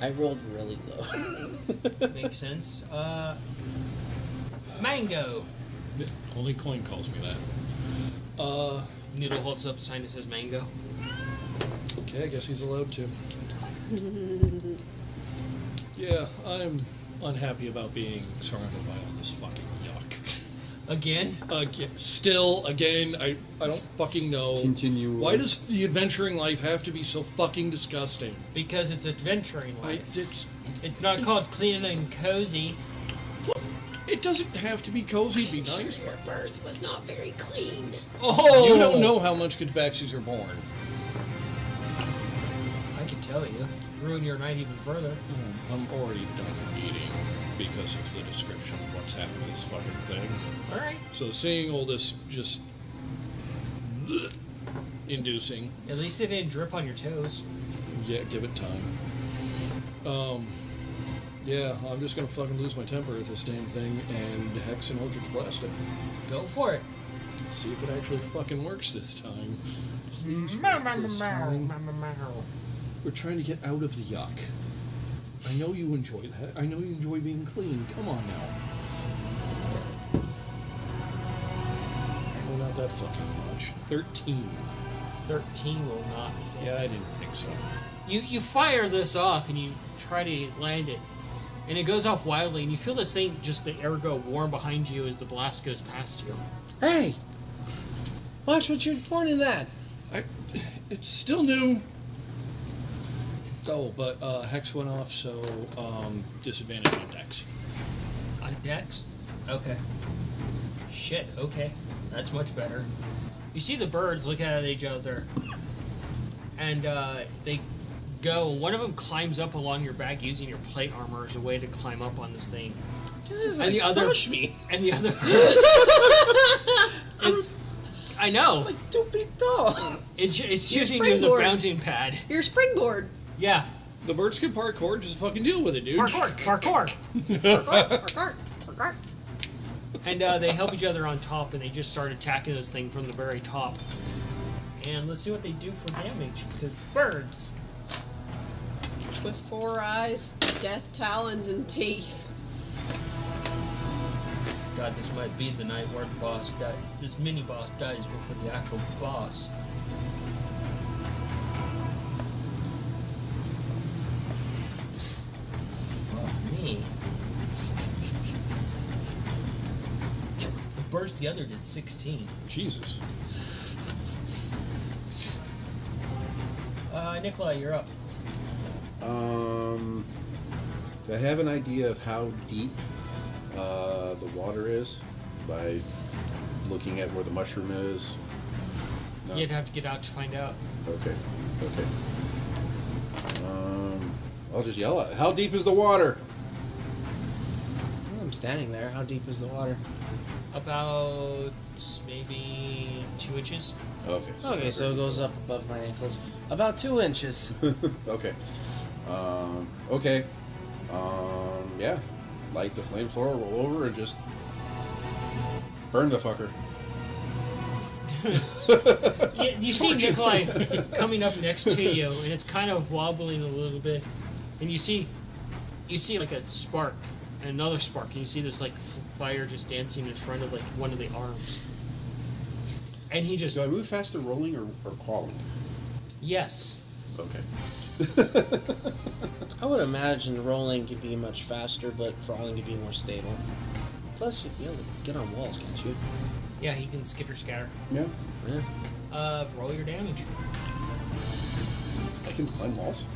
I rolled really low. Makes sense. Mango! Only Coin calls me that. Noodle holds up a sign that says mango. Okay, I guess he's allowed to. Yeah, I'm unhappy about being surrounded by all this fucking yuck. Again? Again, I don't fucking know. Continue. Why does the adventuring life have to be so fucking disgusting? Because it's adventuring life. It's It's not called clean and cozy. It doesn't have to be cozy, be nice. Your birth was not very clean. Oh! You don't know how much Katabaxis are born. I can tell you. Ruin your night even further. I'm already done eating because of the description of what's happening to this fucking thing. Alright. So seeing all this just inducing, At least it didn't drip on your toes. yeah, give it time. Yeah, I'm just gonna fucking lose my temper at this damn thing and Hex and Eldritch Blast it. Go for it. See if it actually fucking works this time. Please Meow, work meow, this meow, time. meow, meow, meow. We're trying to get out of the yuck. I know you enjoy that. I know you enjoy being clean. Come on now. Well, not that fucking much. 13. 13 will not. Yeah, I didn't think so. You fire this off and you try to land it. And it goes off wildly, and you feel this thing, just the air go warm behind you as the blast goes past you. Hey! Watch what you're pointing at! It's still new. Oh, but Hex went off, so disadvantage on Dex. On decks? Okay. Shit, okay. That's much better. You see the birds look at each other, and they go. One of them climbs up along your back using your plate armor as a way to climb up on this thing. And the other- crush me! And the other I know. Like 2 feet tall! It's Your using you as a springboard. bouncing pad. Your springboard. Yeah. The birds can parkour, just fucking deal with it, dude. Parkour. Parkour. Parkour. And they help each other on top, and they just start attacking this thing from the very top. And let's see what they do for damage, because birds. With 4 eyes, death talons, and teeth. God, this might be the night where the boss this mini boss dies before the actual boss. Fuck me. The burst the other did 16. Jesus. Nikolai, you're up. Do I have an idea of how deep the water is by looking at where the mushroom is? No? You'd have to get out to find out. Okay. I'll just yell at it. How deep is the water? Well, I'm standing there. How deep is the water? About maybe 2 inches. Okay. Okay, so it goes up above my ankles. About 2 inches. Okay. Okay. Yeah. Light the flamethrower, roll over, and just burn the fucker. You see Nikolai coming up next to you, and it's kind of wobbling a little bit, and you see like a spark, and another spark, and you see this like fire just dancing in front of like one of the arms, and he just Do I move faster rolling or crawling? yes. Okay. I would imagine rolling could be much faster, but crawling could be more stable. Plus, you'd be able to get on walls, can't you? Yeah, he can skitter scatter. Yeah. Yeah. Roll your damage. I can climb walls.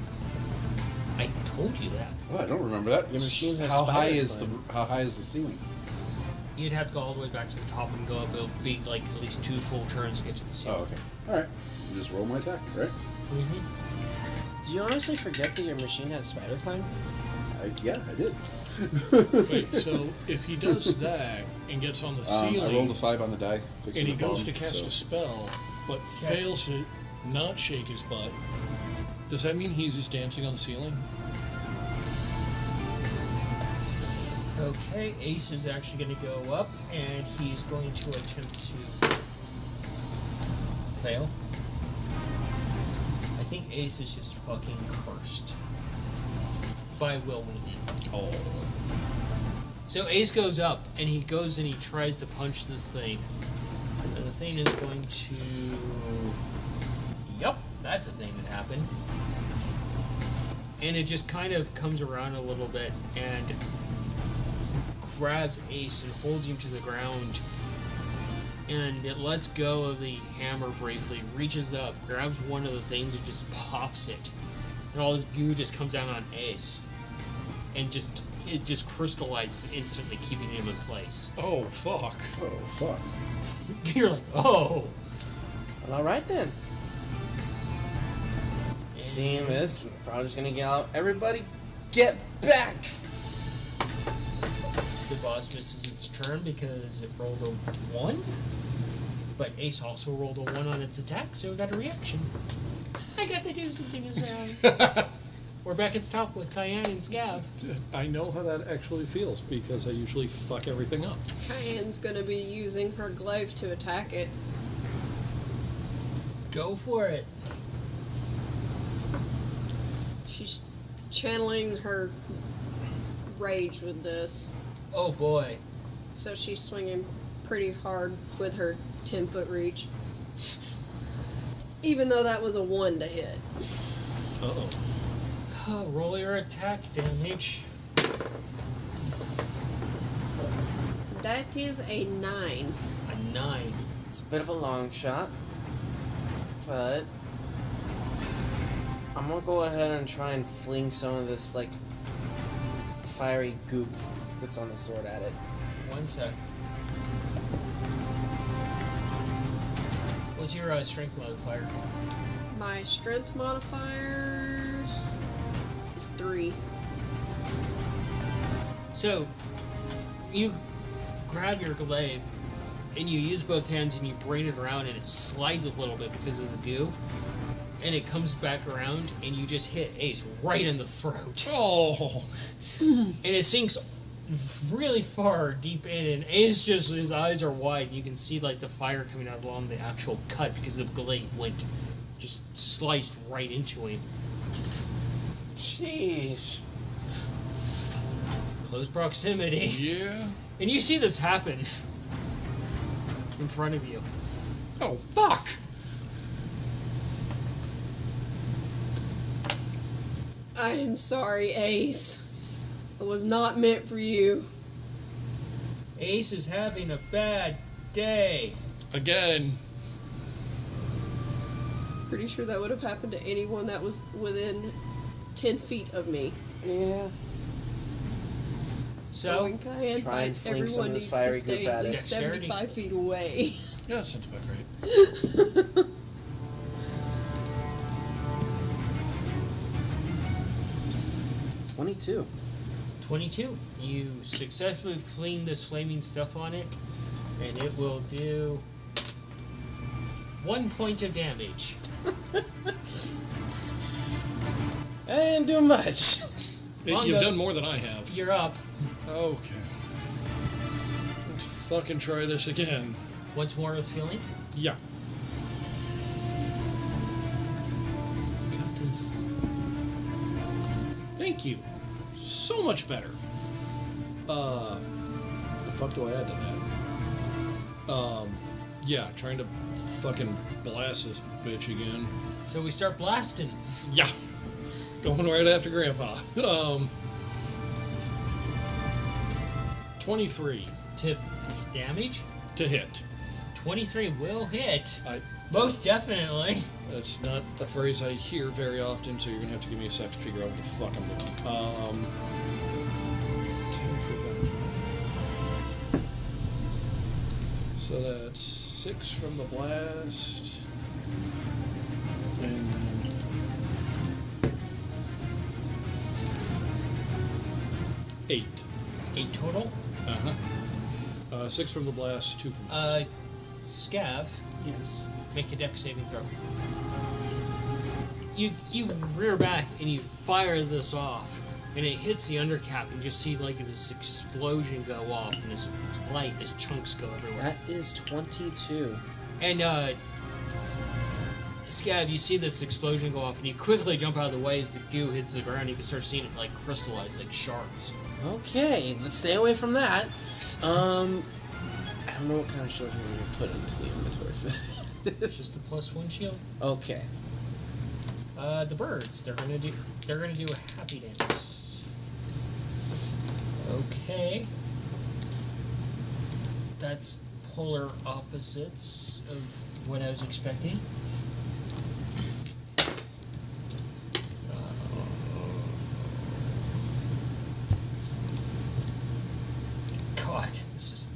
I told you that. Oh, I don't remember that. Your machine has how high spider is climb. how high is the ceiling? You'd have to go all the way back to the top and go up. It'll be like at least 2 full turns to get to the Oh, ceiling. okay. All right. Just roll my attack, right? Mm-hmm. Do you honestly forget that your machine had spider climb? Yeah, I did. Wait, so if he does that and gets on the I rolled ceiling a 5 on the die. and he goes to cast a a spell but fails to not shake his butt, does that mean he's just dancing on the ceiling? Okay, Ace is actually going to go up, and he's going to attempt to fail. I think Ace is just fucking cursed by Will Wheaton. Oh. So Ace goes up, and he goes and he tries to punch this thing. And the thing is going to... Yup, that's a thing that happened. And it just kind of comes around a little bit and grabs Ace and holds him to the ground. And it lets go of the hammer briefly, reaches up, grabs one of the things and just pops it. And all this goo just comes down on Ace. And it just crystallizes instantly, keeping him in place. Oh, fuck. Oh, fuck. You're like, oh! Well, all right then. Seeing this, I'm probably just gonna yell, "Everybody, get back!" The boss misses its turn because it rolled a 1. But Ace also rolled a 1 on its attack, so it got a reaction. I got to do something this round. We're back at the top with Cayenne and Scav. I know how that actually feels because I usually fuck everything up. Cayenne's gonna be using her glaive to attack it. Go for it. She's channeling her rage with this. Oh boy. So she's swinging pretty hard with her 10-foot reach. Even though that was a 1 to hit. Uh-oh. Roll your attack damage. That is a 9. A 9. It's a bit of a long shot, but I'm gonna go ahead and try and fling some of this, like, fiery goop that's on the sword at it. 1 sec. What's your strength modifier? My strength modifier is 3. So, you grab your glaive, and you use both hands, and you bring it around, and it slides a little bit because of the goo. And it comes back around, and you just hit Ace right in the throat. Oh! And it sinks really far deep in, and Ace just, his eyes are wide, and you can see like the fire coming out along the actual cut because the glaive went, just sliced right into him. Jeez. Close proximity. Yeah? And you see this happen in front of you. Oh, fuck! I am sorry, Ace. It was not meant for you. Ace is having a bad day. Again. Pretty sure that would have happened to anyone that was within 10 feet of me. Yeah. So, When Cayenne Try and fights, fling some everyone of this needs to fiery stay goop at at it. least Dexterity. 75 feet away. Yeah, that sounds about right. 22. 22. You successfully fling this flaming stuff on it, and it will do 1 point of damage. I didn't do much. Longo. You've done more than I have. You're up. Okay. Let's fucking try this again. Once more with feeling. Yeah. Got this. Thank you. So much better. The fuck do I add to that? Yeah, trying to fucking blast this bitch again. So we start blasting. Yeah. Going right after Grandpa. 23 To damage. to hit. 23 will hit. I Most definitely. That's not a phrase I hear very often, so you're gonna have to give me a sec to figure out what the fuck I'm doing. 10 for that. So that's 6 from the blast, and 8. 8 total. 6 from the blast, 2 from the Scav, Yes. make a dex saving throw. You rear back and you fire this off, and it hits the undercap. You just see like this explosion go off, and this light, as chunks go everywhere. That is 22. And Scav, you see this explosion go off, and you quickly jump out of the way as the goo hits the ground. You can start seeing it like crystallize, like shards. Okay, let's stay away from that. I don't know what kind of shield we're going to put into the inventory for It's this. just a +1 shield. Okay. The birds, they're gonna do a happy dance. Okay. That's polar opposites of what I was expecting. God, this is.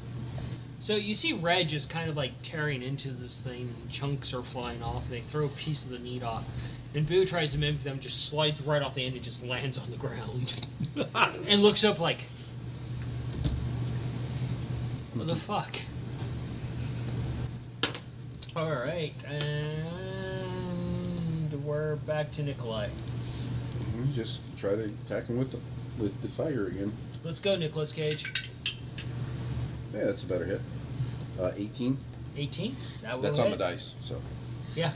So you see Reg is kind of like tearing into this thing, and chunks are flying off, and they throw a piece of the meat off. And Boo tries to mimic them, just slides right off the end and just lands on the ground. And looks up like, what the fuck? Alright, and we're back to Nikolai. Just try to attack him with the fire again. Let's go, Nicolas Cage. Yeah, that's a better hit. 18. 18? That will That's on hit. the dice. So Yeah.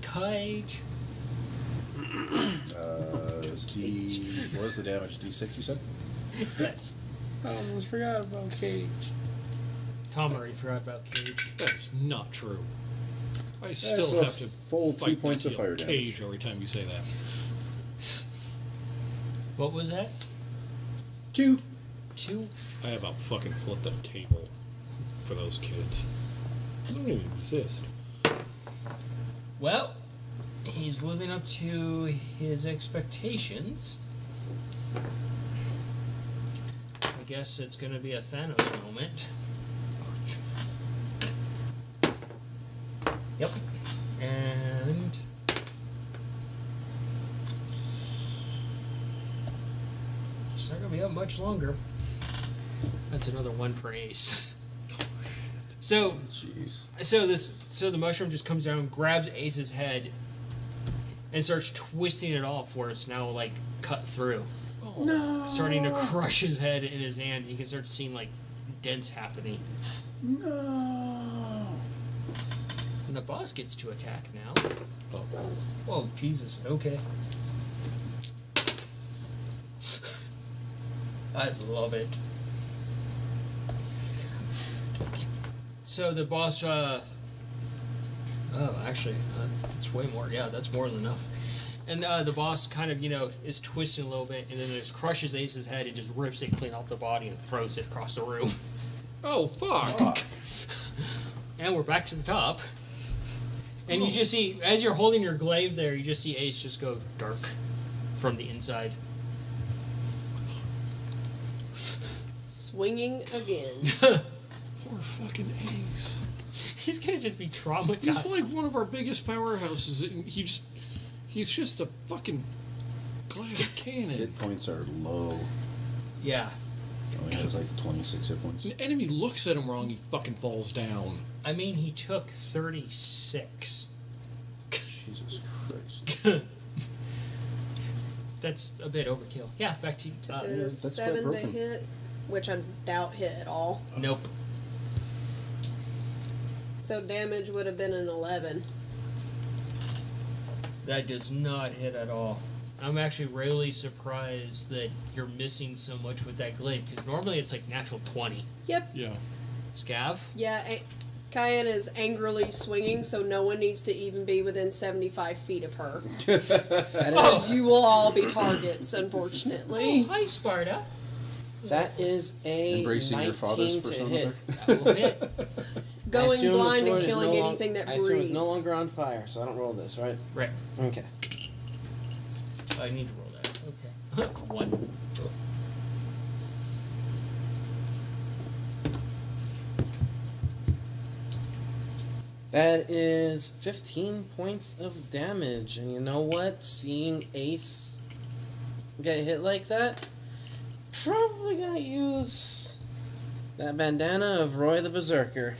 Cage. what was the damage? D6, you said? Yes. I almost forgot about Cage. Tom already forgot about Cage. That is not true. I still so a have to full 2 fight points my of fire Cage damage. every time you say that. What was that? 2. 2? I have a fucking flipped up table for those kids. They don't even exist. Well, he's living up to his expectations. I guess it's going to be a Thanos moment. Yep. And it's not going to be up much longer. That's another 1 for Ace. So Jeez. So the mushroom just comes down, grabs Ace's head, and starts twisting it off where it's now like cut through. No. Starting to crush his head in his hand. You can start seeing like dents happening. No. And the boss gets to attack now. Oh. Oh, Jesus. Okay. I love it. So the boss, actually, that's way more. Yeah, that's more than enough. And the boss kind of, is twisting a little bit, and then just crushes Ace's head and just rips it clean off the body and throws it across the room. Oh, fuck. And we're back to the top. And you just see, as you're holding your glaive there, you just see Ace just go dark. from the inside. Swinging again. Poor fucking Ace. He's gonna just be He's traumatized. like one of our biggest powerhouses, and he's just a fucking glass cannon. Hit points are low. Yeah. He only has like 26 hit points. An enemy looks at him wrong, he fucking falls down. I mean, he took 36. Jesus Christ. That's a bit overkill. Yeah, back to you. Is that's quite 7 to broken. hit, which I doubt hit at all. Nope. So damage would have been an 11. That does not hit at all. I'm actually really surprised that you're missing so much with that glaive, because normally it's like natural 20. Yep. Yeah. Scav? Yeah, Cayenne is angrily swinging, so no one needs to even be within 75 feet of her. Because you will all be targets, unfortunately. Oh, hi, Sparta. That is a Embracing your father's 19 to persona hit. That will hit. I Going assume the blind sword and is killing no anything that I assume breathes. it's no longer on fire, so I don't roll this, right? Right. Okay. I need to roll that. Okay. 1. That is 15 points of damage. And you know what? Seeing Ace get hit like that, probably gonna use that bandana of Roy the Berserker.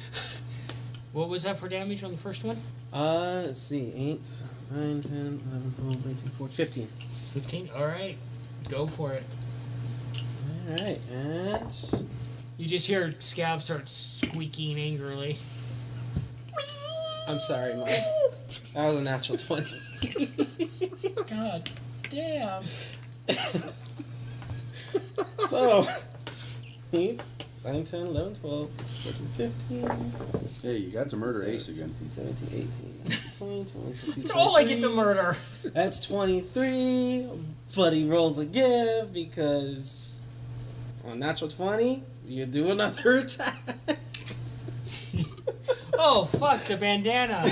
What was that for damage on the first one? Let's see. 8, 9, 10, 11, 12, 13, 14, 15. 15? Alright. Go for it. Alright, and... You just hear Scav start squeaking angrily. I'm sorry, Mom. That was a natural 20. God damn. So, 8, 9, 10, 11, 12, 14, 15... Hey, you got to murder Ace 16, again. 17, 18, 19, 20, 21, 22, That's all I get to 23. murder. That's 23. Buddy rolls a give because on natural 20, you do another attack. Oh, fuck, the bandana.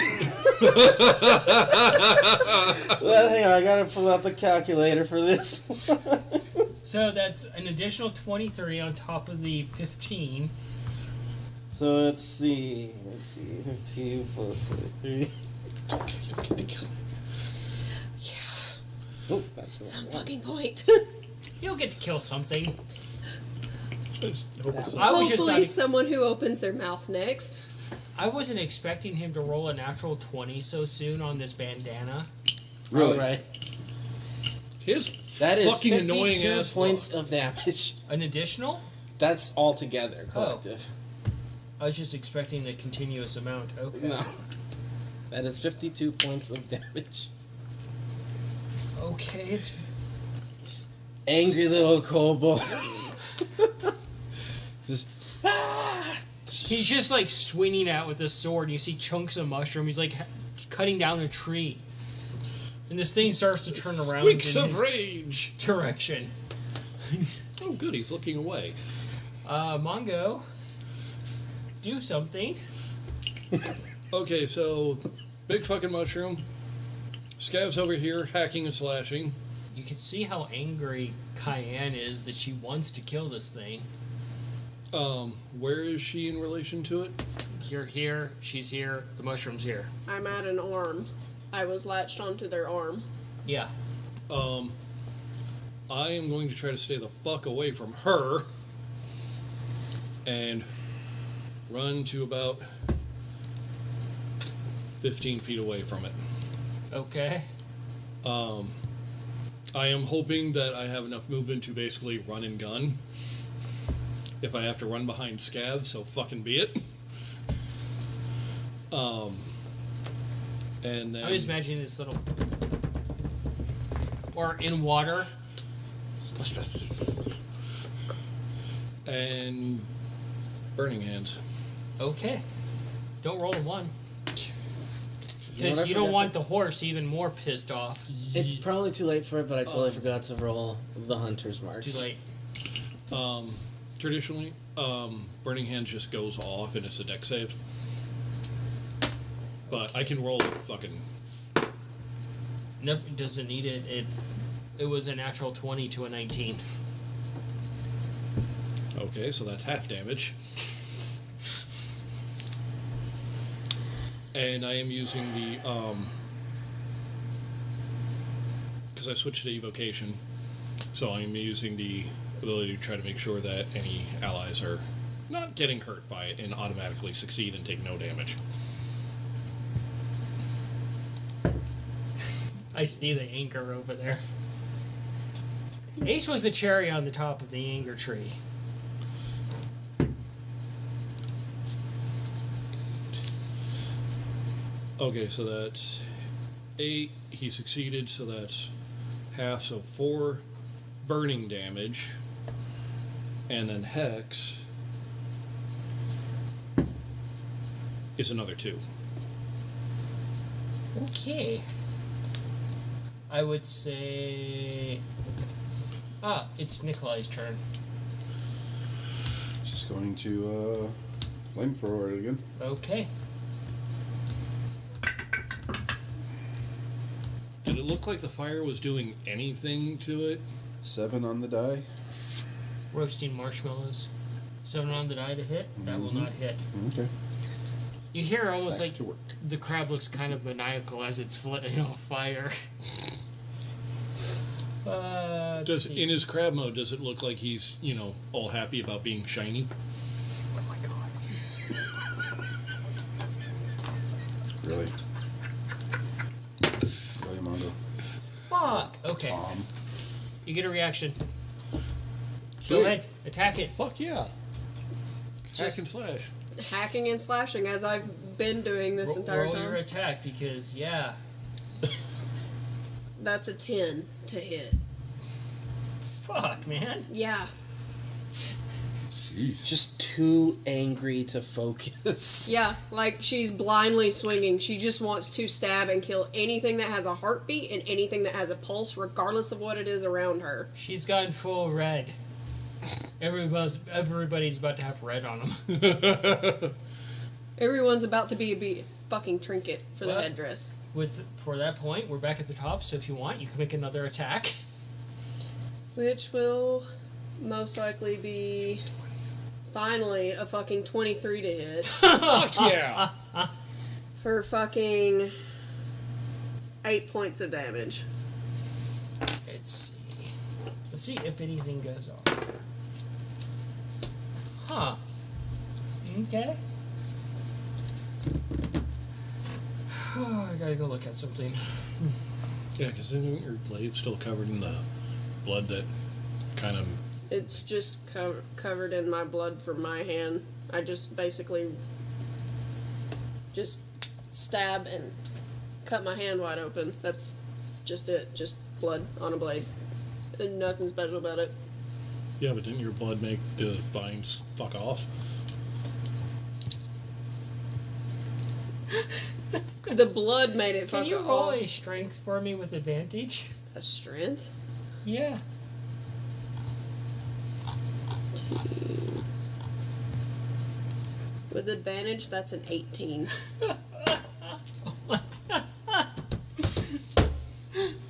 So hang on, I gotta pull out the calculator for this. So that's an additional 23 on top of the 15. So let's see. 15 plus 23. Oh, that's the Some one. fucking point. You'll get to kill something. I just hope it's I was just Hopefully not- it's someone who opens their mouth next. I wasn't expecting him to roll a natural 20 so soon on this bandana. Really? Alright. his That is fucking 52 annoying ass points of damage. An additional? That's all together, collective. I was just expecting a continuous amount. Okay. No. That is 52 points of damage. Okay, it's Angry little kobold. Just, ah! he's just like swinging out with this sword, and you see chunks of mushroom. He's like cutting down a tree, and this thing starts to turn around Squeaks in of his rage. direction. Oh, good, he's looking away. Mongo, do something. Okay, so big fucking mushroom. Scav's over here hacking and slashing. You can see how angry Cayenne is that she wants to kill this thing. Where is she in relation to it? You're here, she's here, the mushroom's here. I'm at an arm. I was latched onto their arm. Yeah. I am going to try to stay the fuck away from her and run to about 15 feet away from it. Okay. I am hoping that I have enough movement to basically run and gun. If I have to run behind Scav, so fucking be it. And then I'm just imagining this little... Or in water. and burning hands. Okay. Don't roll a 1. know what Because I you don't forgot want to- the horse even more pissed off. It's probably too late for it, but I totally forgot to roll the Hunter's Mark. Too late. Traditionally, burning hands just goes off and it's a deck save. But I can roll a fucking... Never doesn't need it. It was a natural 20 to a 19. Okay, so that's half damage. And I am using the, because I switched to evocation, so I'm using the ability to try to make sure that any allies are not getting hurt by it and automatically succeed and take no damage. I see the anger over there. Ace was the cherry on the top of the anger tree. Okay, so that's 8. He succeeded, so that's half, so 4 burning damage. And then Hex is another 2. Okay. I would say... it's Nikolai's turn. Just going to flamethrower it again. Okay. Did it look like the fire was doing anything to it? 7 on the die. Roasting marshmallows. 7 on the die to hit. That will not hit. Okay. You hear almost Back like to work. the crab looks kind of maniacal as it's fire. Does in his crab mode, does it look like he's, all happy about being shiny? Oh my god. Really? Really, Mongo? Fuck! Okay. You get a reaction. Go Sweet. ahead. Attack it. Fuck yeah. Hack and slash. Hacking and slashing as I've been doing this entire Roll time. your attack because, yeah. That's a 10 to hit. Fuck, man. Yeah. Jeez. Just too angry to focus. Yeah, like she's blindly swinging. She just wants to stab and kill anything that has a heartbeat and anything that has a pulse, regardless of what it is around her. She's gone full red. Everybody's about to have red on them. Everyone's about to be a fucking trinket for the What? headdress. For that point, we're back at the top, so if you want, you can make another attack. Which will most likely be finally a fucking 23 to hit. Fuck yeah. For fucking 8 points of damage. Let's see if anything goes off. Huh. Okay. I gotta go look at something. Yeah, because isn't your glaive still covered in the blood that kind of... It's just covered in my blood from my hand. I just basically just stab and cut my hand wide open. That's just it. Just blood on a blade. And nothing special about it. Yeah, but didn't your blood make the vines fuck off? The blood made it Can fuck you roll off. a strength for me with advantage? A strength? Yeah. With advantage, that's an 18.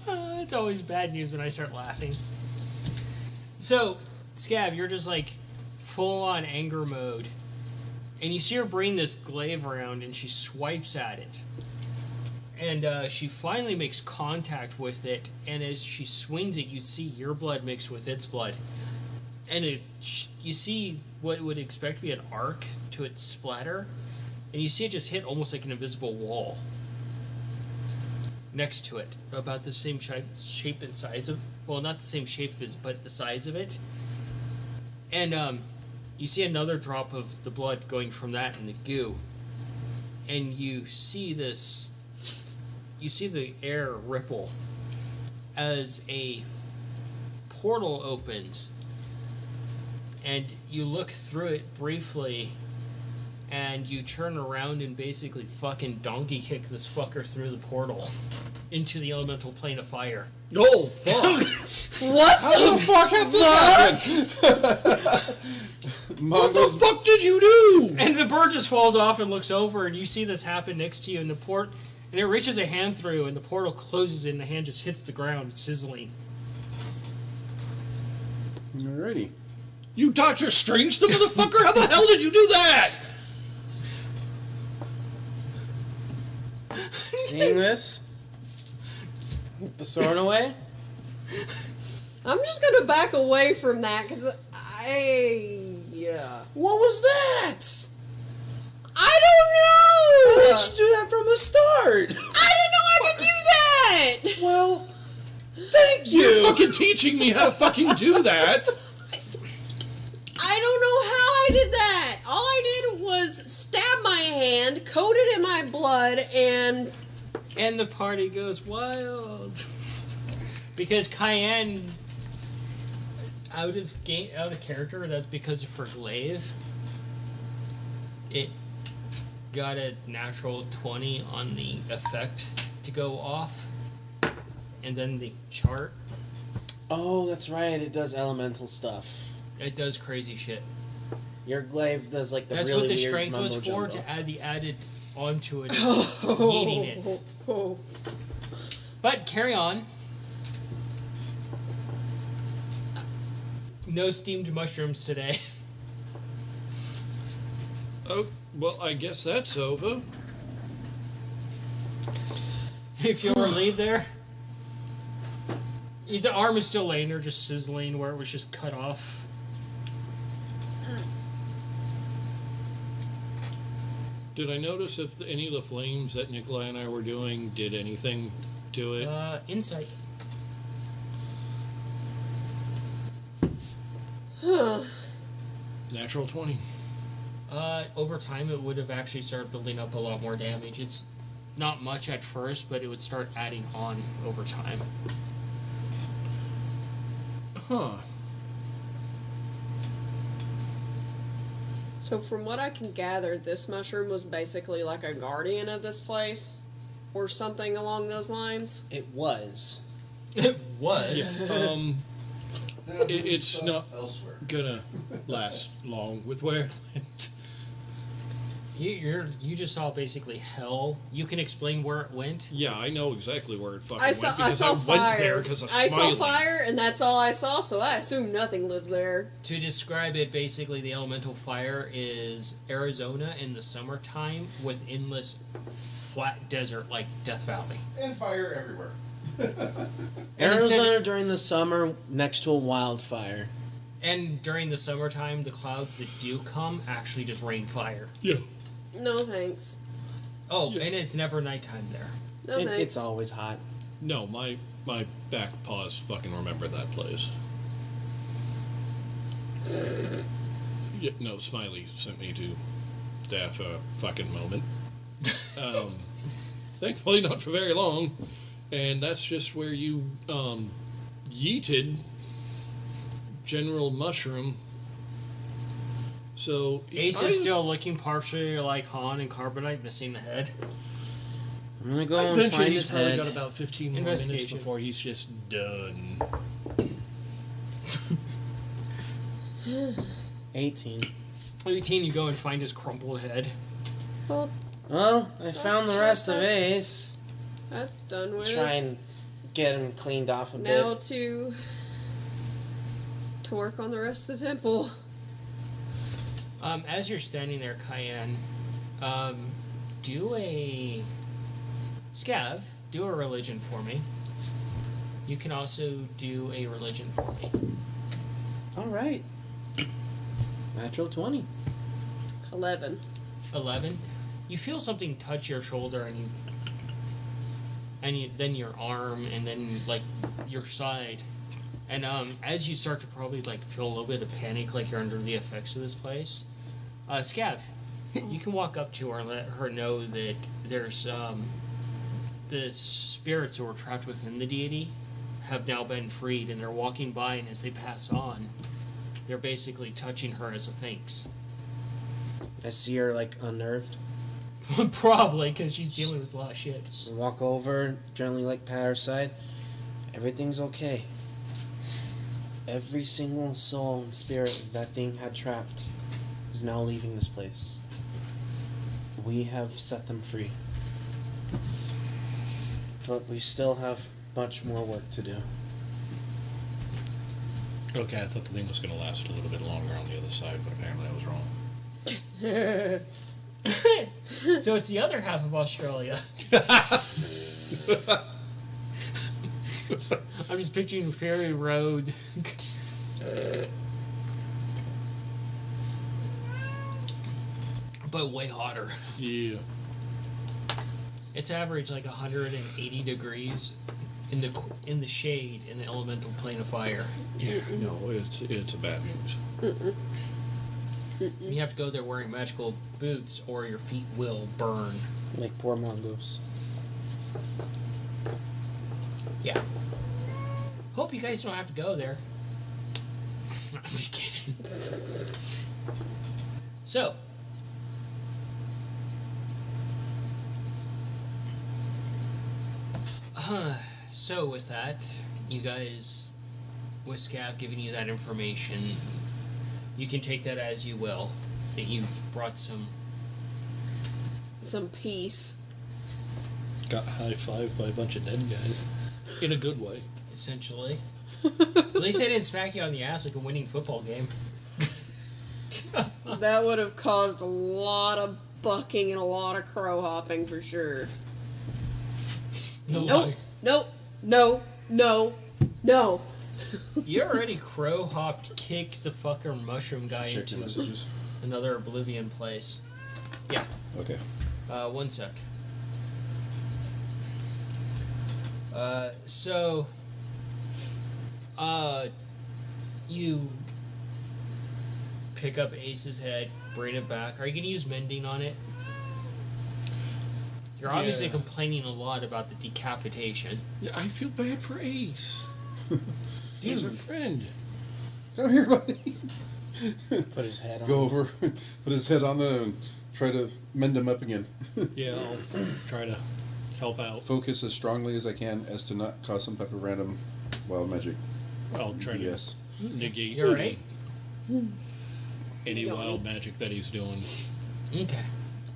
It's always bad news when I start laughing. So, Scav, you're just like full on anger mode. And you see her bring this glaive around and she swipes at it. And she finally makes contact with it. And as she swings it, you see your blood mixed with its blood. And you see what would expect to be an arc to its splatter. And you see it just hit almost like an invisible wall next to it, about the same shape and size of, well, not the same shape as, but the size of it. And you see another drop of the blood going from that in the goo, and you see this, you see the air ripple as a portal opens, and you look through it briefly, and you turn around and basically fucking donkey kick this fucker through the portal into the elemental plane of fire. Oh, fuck. What How the fuck have this happened? What the Mongo's fuck did you do? And the bird just falls off and looks over, and you see this happen next to you, and and it reaches a hand through, and the portal closes, and the hand just hits the ground, sizzling. Alrighty. You Doctor Strange, the motherfucker! How the hell did you do that? Seeing this? Put the sword away? I'm just gonna back away from that because What was that? I don't know. Why didn't you do that from the start? I didn't know I could do that. Well, thank you. You're fucking teaching me how to fucking do that. I don't know how I did that. All I did was stab my hand, coat it in my blood, and And the party goes wild. Because Cayenne, out of character, that's because of her glaive. It got a natural 20 on the effect to go off. And then the chart, Oh, that's right. It does elemental stuff. it does crazy shit. Your glaive does like the That's really what the weird strength was mumbo for, jumbo. to add the added onto it, eating it. Oh. But carry on. No steamed mushrooms today. Oh, well, I guess that's over. If you'll relieve there. The arm is still laying there, just sizzling where it was just cut off. Did I notice if any of the flames that Nikolai and I were doing did anything to it? Insight. Natural 20. Over time, it would have actually started building up a lot more damage. It's not much at first, but it would start adding on over time. Huh. So from what I can gather, this mushroom was basically like a guardian of this place, or something along those lines. It was. It was. It's not elsewhere. gonna last long with where it went. You just saw basically hell. You can explain where it went. Yeah, I know exactly where it fucking I went saw because fire. went there because of I Smiley. saw fire, and that's all I saw. So I assume nothing lives there. To describe it, basically, the elemental fire is Arizona in the summertime with endless flat desert like Death Valley. And fire everywhere. Arizona during the summer next to a wildfire. And during the summertime, the clouds that do come actually just rain fire. Yeah. No thanks. Oh, Yeah. and it's never nighttime there. No thanks. It's always hot. No, my back paws fucking remember that place. Yeah, no, Smiley sent me to there for a fucking moment. Thankfully, not for very long. And that's just where you yeeted General Mushroom. So Ace is still looking partially like Han and Carbonite, missing the head. I'm gonna go and Eventually, find he's his probably head. got about 15 more minutes Investigation. before he's just done. 18. 18, you go and find his crumpled head. Well, Well, I found the rest of Ace. that's done with. Try and get him cleaned off a Now bit. to work on the rest of the temple. As you're standing there, Cayenne, do a Scav, do a religion for me. You can also do a religion for me. Alright. Natural 20. 11. 11. You feel something touch your shoulder, and then your arm, and then like your side. And as you start to probably like feel a little bit of panic, like you're under the effects of this place, Scav, you can walk up to her and let her know that there's the spirits who were trapped within the deity have now been freed, and they're walking by, and as they pass on, they're basically touching her as a thanks. I see her like unnerved. Probably because she's dealing with a lot of shit. I walk over, gently like pat her side. Everything's okay. Every single soul and spirit that thing had trapped is now leaving this place. We have set them free. But we still have much more work to do. Okay, I thought the thing was going to last a little bit longer on the other side, but apparently I was wrong. So it's the other half of Australia. I'm just picturing Ferry Road. But way hotter. Yeah. It's average like 180 degrees in the shade in the elemental plane of fire. Yeah, no, it's a bad news. You have to go there wearing magical boots or your feet will burn. Like poor mongoose. Yeah. Hope you guys don't have to go there. I'm just kidding. So. So with that, you guys, with Scav giving you that information, you can take that as you will. That you've brought some peace. Got high-fived by a bunch of dead guys. In a good way. essentially. At least they didn't smack you on the ass like a winning football game. That would have caused a lot of bucking and a lot of crow hopping for sure. No Nope. lie. Nope. No. No. No. You already crow hopped, kicked the fucker mushroom guy Check your into messages. another oblivion place. Yeah. Okay. 1 sec. So, you pick up Ace's head, bring it back. Are you going to use mending on it? You're obviously Yeah. complaining a lot about the decapitation. Yeah, I feel bad for Ace. He's a friend. Come here, buddy. Put his head on. Go over, put his head on there, and try to mend him up again. Yeah, I'll try to help out. Focus as strongly as I can as to not cause some type of random wild magic. I'll try Yes. to negate You're right. any wild magic that he's doing. Okay.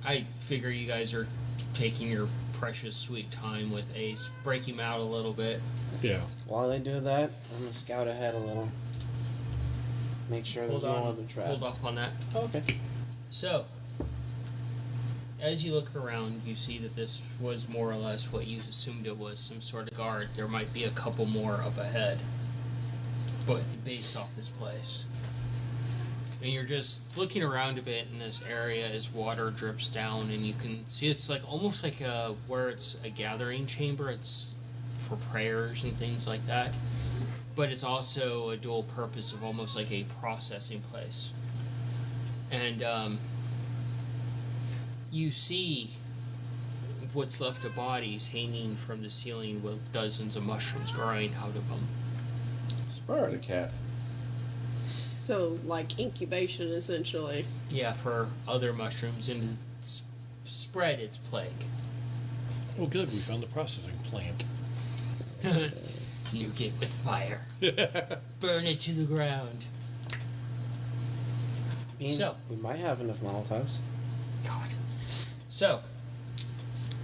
I figure you guys are taking your precious sweet time with Ace. Break him out a little bit. Yeah. While they do that, I'm gonna scout ahead a little. Make sure there's Hold no on. other trap. Hold off on that. Oh, okay. So, as you look around, you see that this was more or less what you assumed it was, some sort of guard. There might be a couple more up ahead, but based off this place. And you're just looking around a bit in this area as water drips down, and you can see it's like almost like where it's a gathering chamber. It's for prayers and things like that. But it's also a dual purpose of almost like a processing place. And you see what's left of bodies hanging from the ceiling with dozens of mushrooms growing out of them. Spar the cat. So, like incubation, essentially. Yeah, for other mushrooms and spread its plague. Oh, good. We found the processing plant. Nuke it with fire. Burn it to the ground. I mean, So. we might have enough Molotovs. God. So,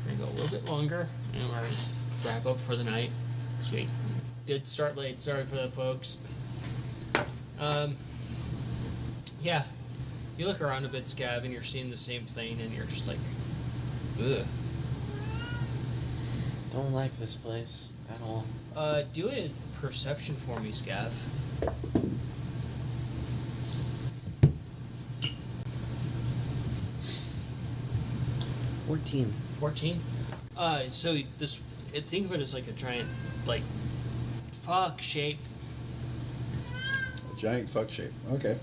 we're going to go a little bit longer, and we're going to wrap up for the night. Sweet. Did start late, sorry for that, folks. Yeah. You look around a bit, Scav, and you're seeing the same thing, and you're just like, ugh. Don't like this place at all. Do a perception for me, Scav. 14. 14? So this, think of it as like a giant, like, fuck shape. A giant fuck shape. Okay.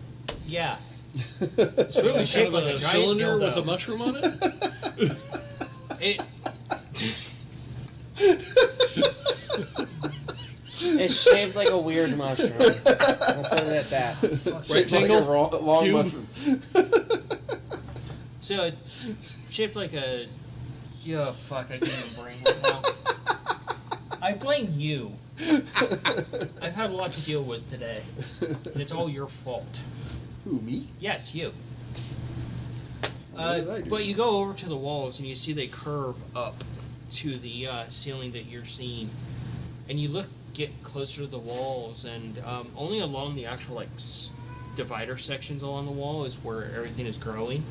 Yeah. It's really shaped like a giant cylinder dildo. with a mushroom on it? It. It's shaped like a weird mushroom. We'll put it at that. Shaped like a long cube. mushroom. So it's shaped like a. Yeah, fuck, I can't even brain right now. I blame you. I've had a lot to deal with today. And it's all your fault. Who, me? Yes, you. What did I do? But you go over to the walls and you see they curve up to the ceiling that you're seeing. And you look get closer to the walls, and only along the actual divider sections along the wall is where everything is growing.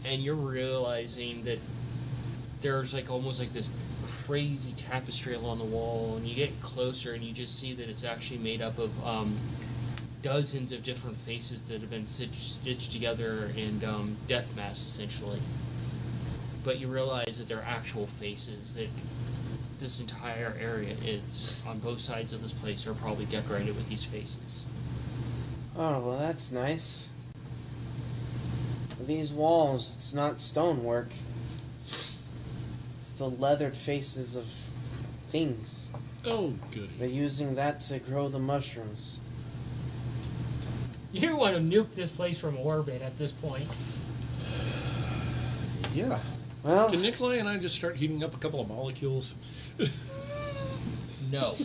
And you're realizing that there's almost this crazy tapestry along the wall, and you get closer and you just see that it's actually made up of dozens of different faces that have been stitched together in death masks, essentially. But you realize that they're actual faces, that this entire area is, on both sides of this place, are probably decorated with these faces. Oh, well, that's nice. These walls, it's not stonework. It's the leathered faces of things. Oh, goody. They're using that to grow the mushrooms. You want to nuke this place from orbit at this point. Yeah. Well, Can Nikolai and I just start heating up a couple of molecules? No.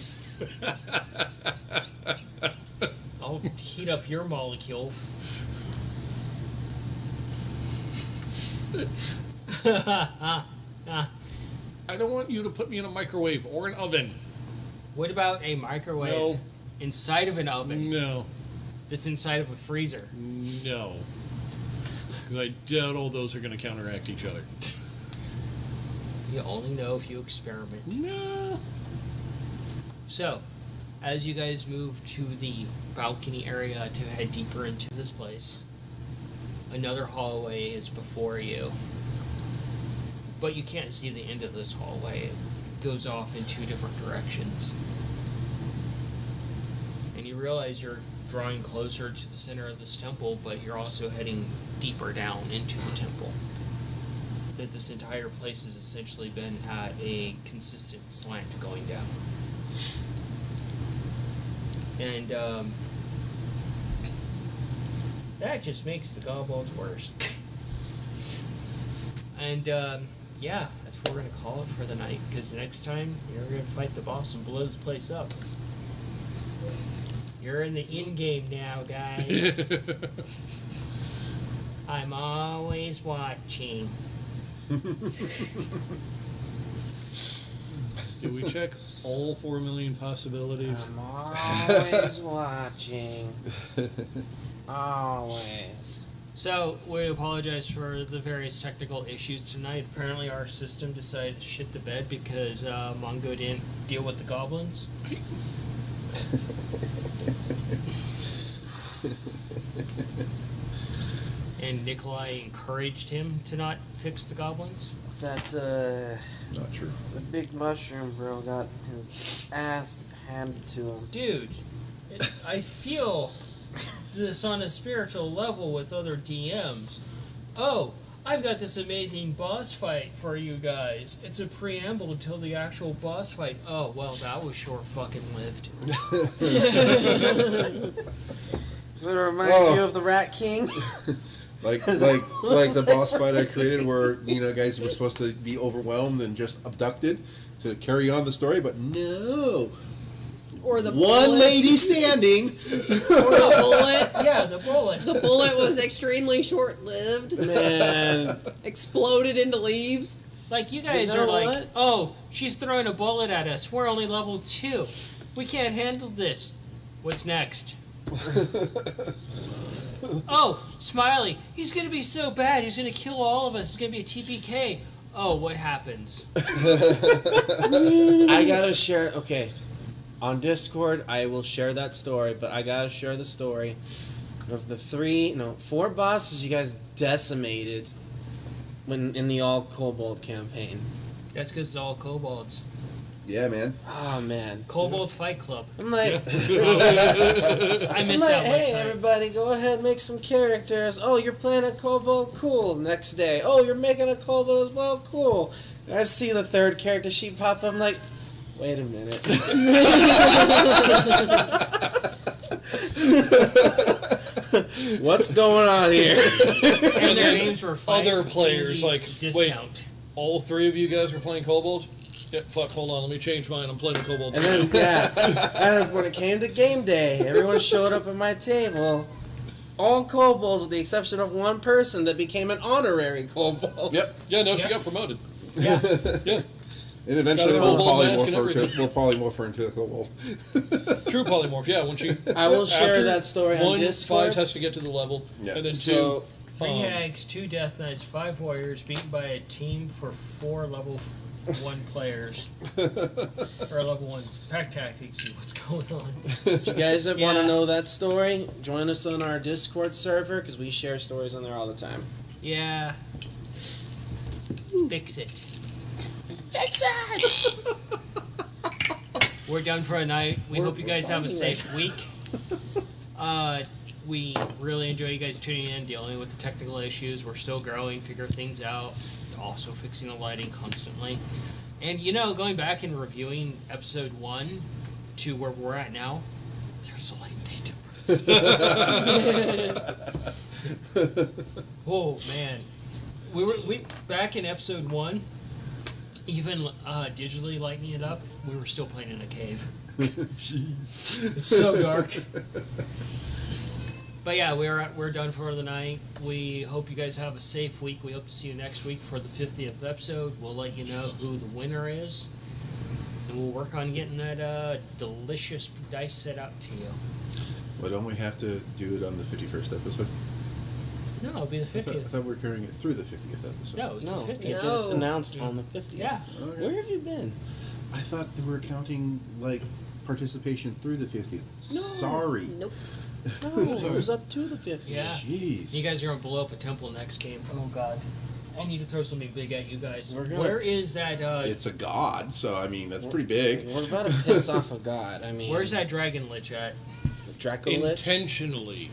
I'll heat up your molecules. I don't want you to put me in a microwave or an oven. What about a microwave No. inside of an oven No. that's inside of a freezer? No. 'Cause I doubt all those are going to counteract each other. You only know if you experiment. No. So, as you guys move to the balcony area to head deeper into this place, another hallway is before you. But you can't see the end of this hallway. It goes off in two different directions. And you realize you're drawing closer to the center of this temple, but you're also heading deeper down into the temple. That this entire place has essentially been at a consistent slant going down. And that just makes the goblins worse. And yeah, that's what we're going to call it for the night, because next time you're going to fight the boss and blow this place up. You're in the in-game now, guys. I'm always watching. Did we check all 4 million possibilities? I'm always watching. Always. So, we apologize for the various technical issues tonight. Apparently our system decided to shit the bed because Mongo didn't deal with the goblins. And Nikolai encouraged him to not fix the goblins. That, Not true. the big mushroom bro got his ass handed to him. Dude, I feel this on a spiritual level with other DMs. Oh, I've got this amazing boss fight for you guys. It's a preamble until the actual boss fight. Oh, well, that was short fucking lived. Does it remind you of the Rat King? like the boss fight I created where, guys were supposed to be overwhelmed and just abducted to carry on the story, but no. Or the One bullet. lady standing. Or the bullet. Yeah, the bullet. The bullet was extremely short-lived. Man. Exploded into leaves. Like, you guys You know are like, what? oh, she's throwing a bullet at us. We're only level 2. We can't handle this. What's next? Oh, Smiley. He's going to be so bad. He's going to kill all of us. It's going to be a TPK. Oh, what happens? I gotta share. Okay, on Discord, I will share that story, but I gotta share the story of the 4 bosses you guys decimated when in the all kobold campaign. That's because it's all kobolds. Yeah, man. Oh man, Kobold Fight Club. I'm like, I I'm miss like, that one hey time. everybody, go ahead, make some characters. Oh, you're playing a kobold, cool. Next day, oh, you're making a kobold as well, cool. And I see the 3rd character sheet pop up. I'm like, wait a minute. What's going on here? And their names were Other players, like, discount. All 3 of you guys were playing Kobold? Yeah, fuck, hold on, let me change mine. I'm playing Kobold. And then, and when it came to game day, everyone showed up at my table. All kobolds, with the exception of one person that became an honorary kobold. Yep. Yeah, no, she Yep. got promoted. Yeah. Yeah. And eventually Got a we'll kobold mask and polymorph into a kobold. True polymorph, yeah. When she, I will share after that story on one, Discord. 5 has to get to the level, Yeah. and then So- 2. 3 hags, 2 death knights, 5 warriors, beaten by a team for 4 level 1 players. Or level 1 pack tactics. See what's going on. If you guys ever want Yeah. to know that story, join us on our Discord server because we share stories on there all the time. Yeah. Fix it. Fix it! We're done for a night. We hope you guys have a finding safe week. We really enjoy you guys tuning in, dealing with the technical issues. We're still growing, figuring things out, also fixing the lighting constantly. And going back and reviewing episode 1 to where we're at now, there's a light and day difference. Oh man, we back in episode 1. Even digitally lighting it up, we were still playing in a cave. Jeez. It's so dark. But yeah, we're done for the night. We hope you guys have a safe week. We hope to see you next week for the 50th episode. We'll let you know who the winner is, and we'll work on getting that delicious dice set out to you. Well, don't we have to do it on the 51st episode? No, it'll be the I 50th. thought we were carrying it through the 50th episode. No, it's No, the it 50th. gets announced on the 50th. Yeah. Okay. Where have you been? I thought they were counting like participation through the 50th. No. Sorry. Nope. No, it was up to the 50th. Yeah. Jeez. You guys are gonna blow up a temple next game. Oh God. I need to throw something big at you guys. We're gonna- Where is that? It's a god, so I mean that's pretty big. We're about to piss off a god. I mean, Where's that dragon lich at? Draco Lich? Intentionally.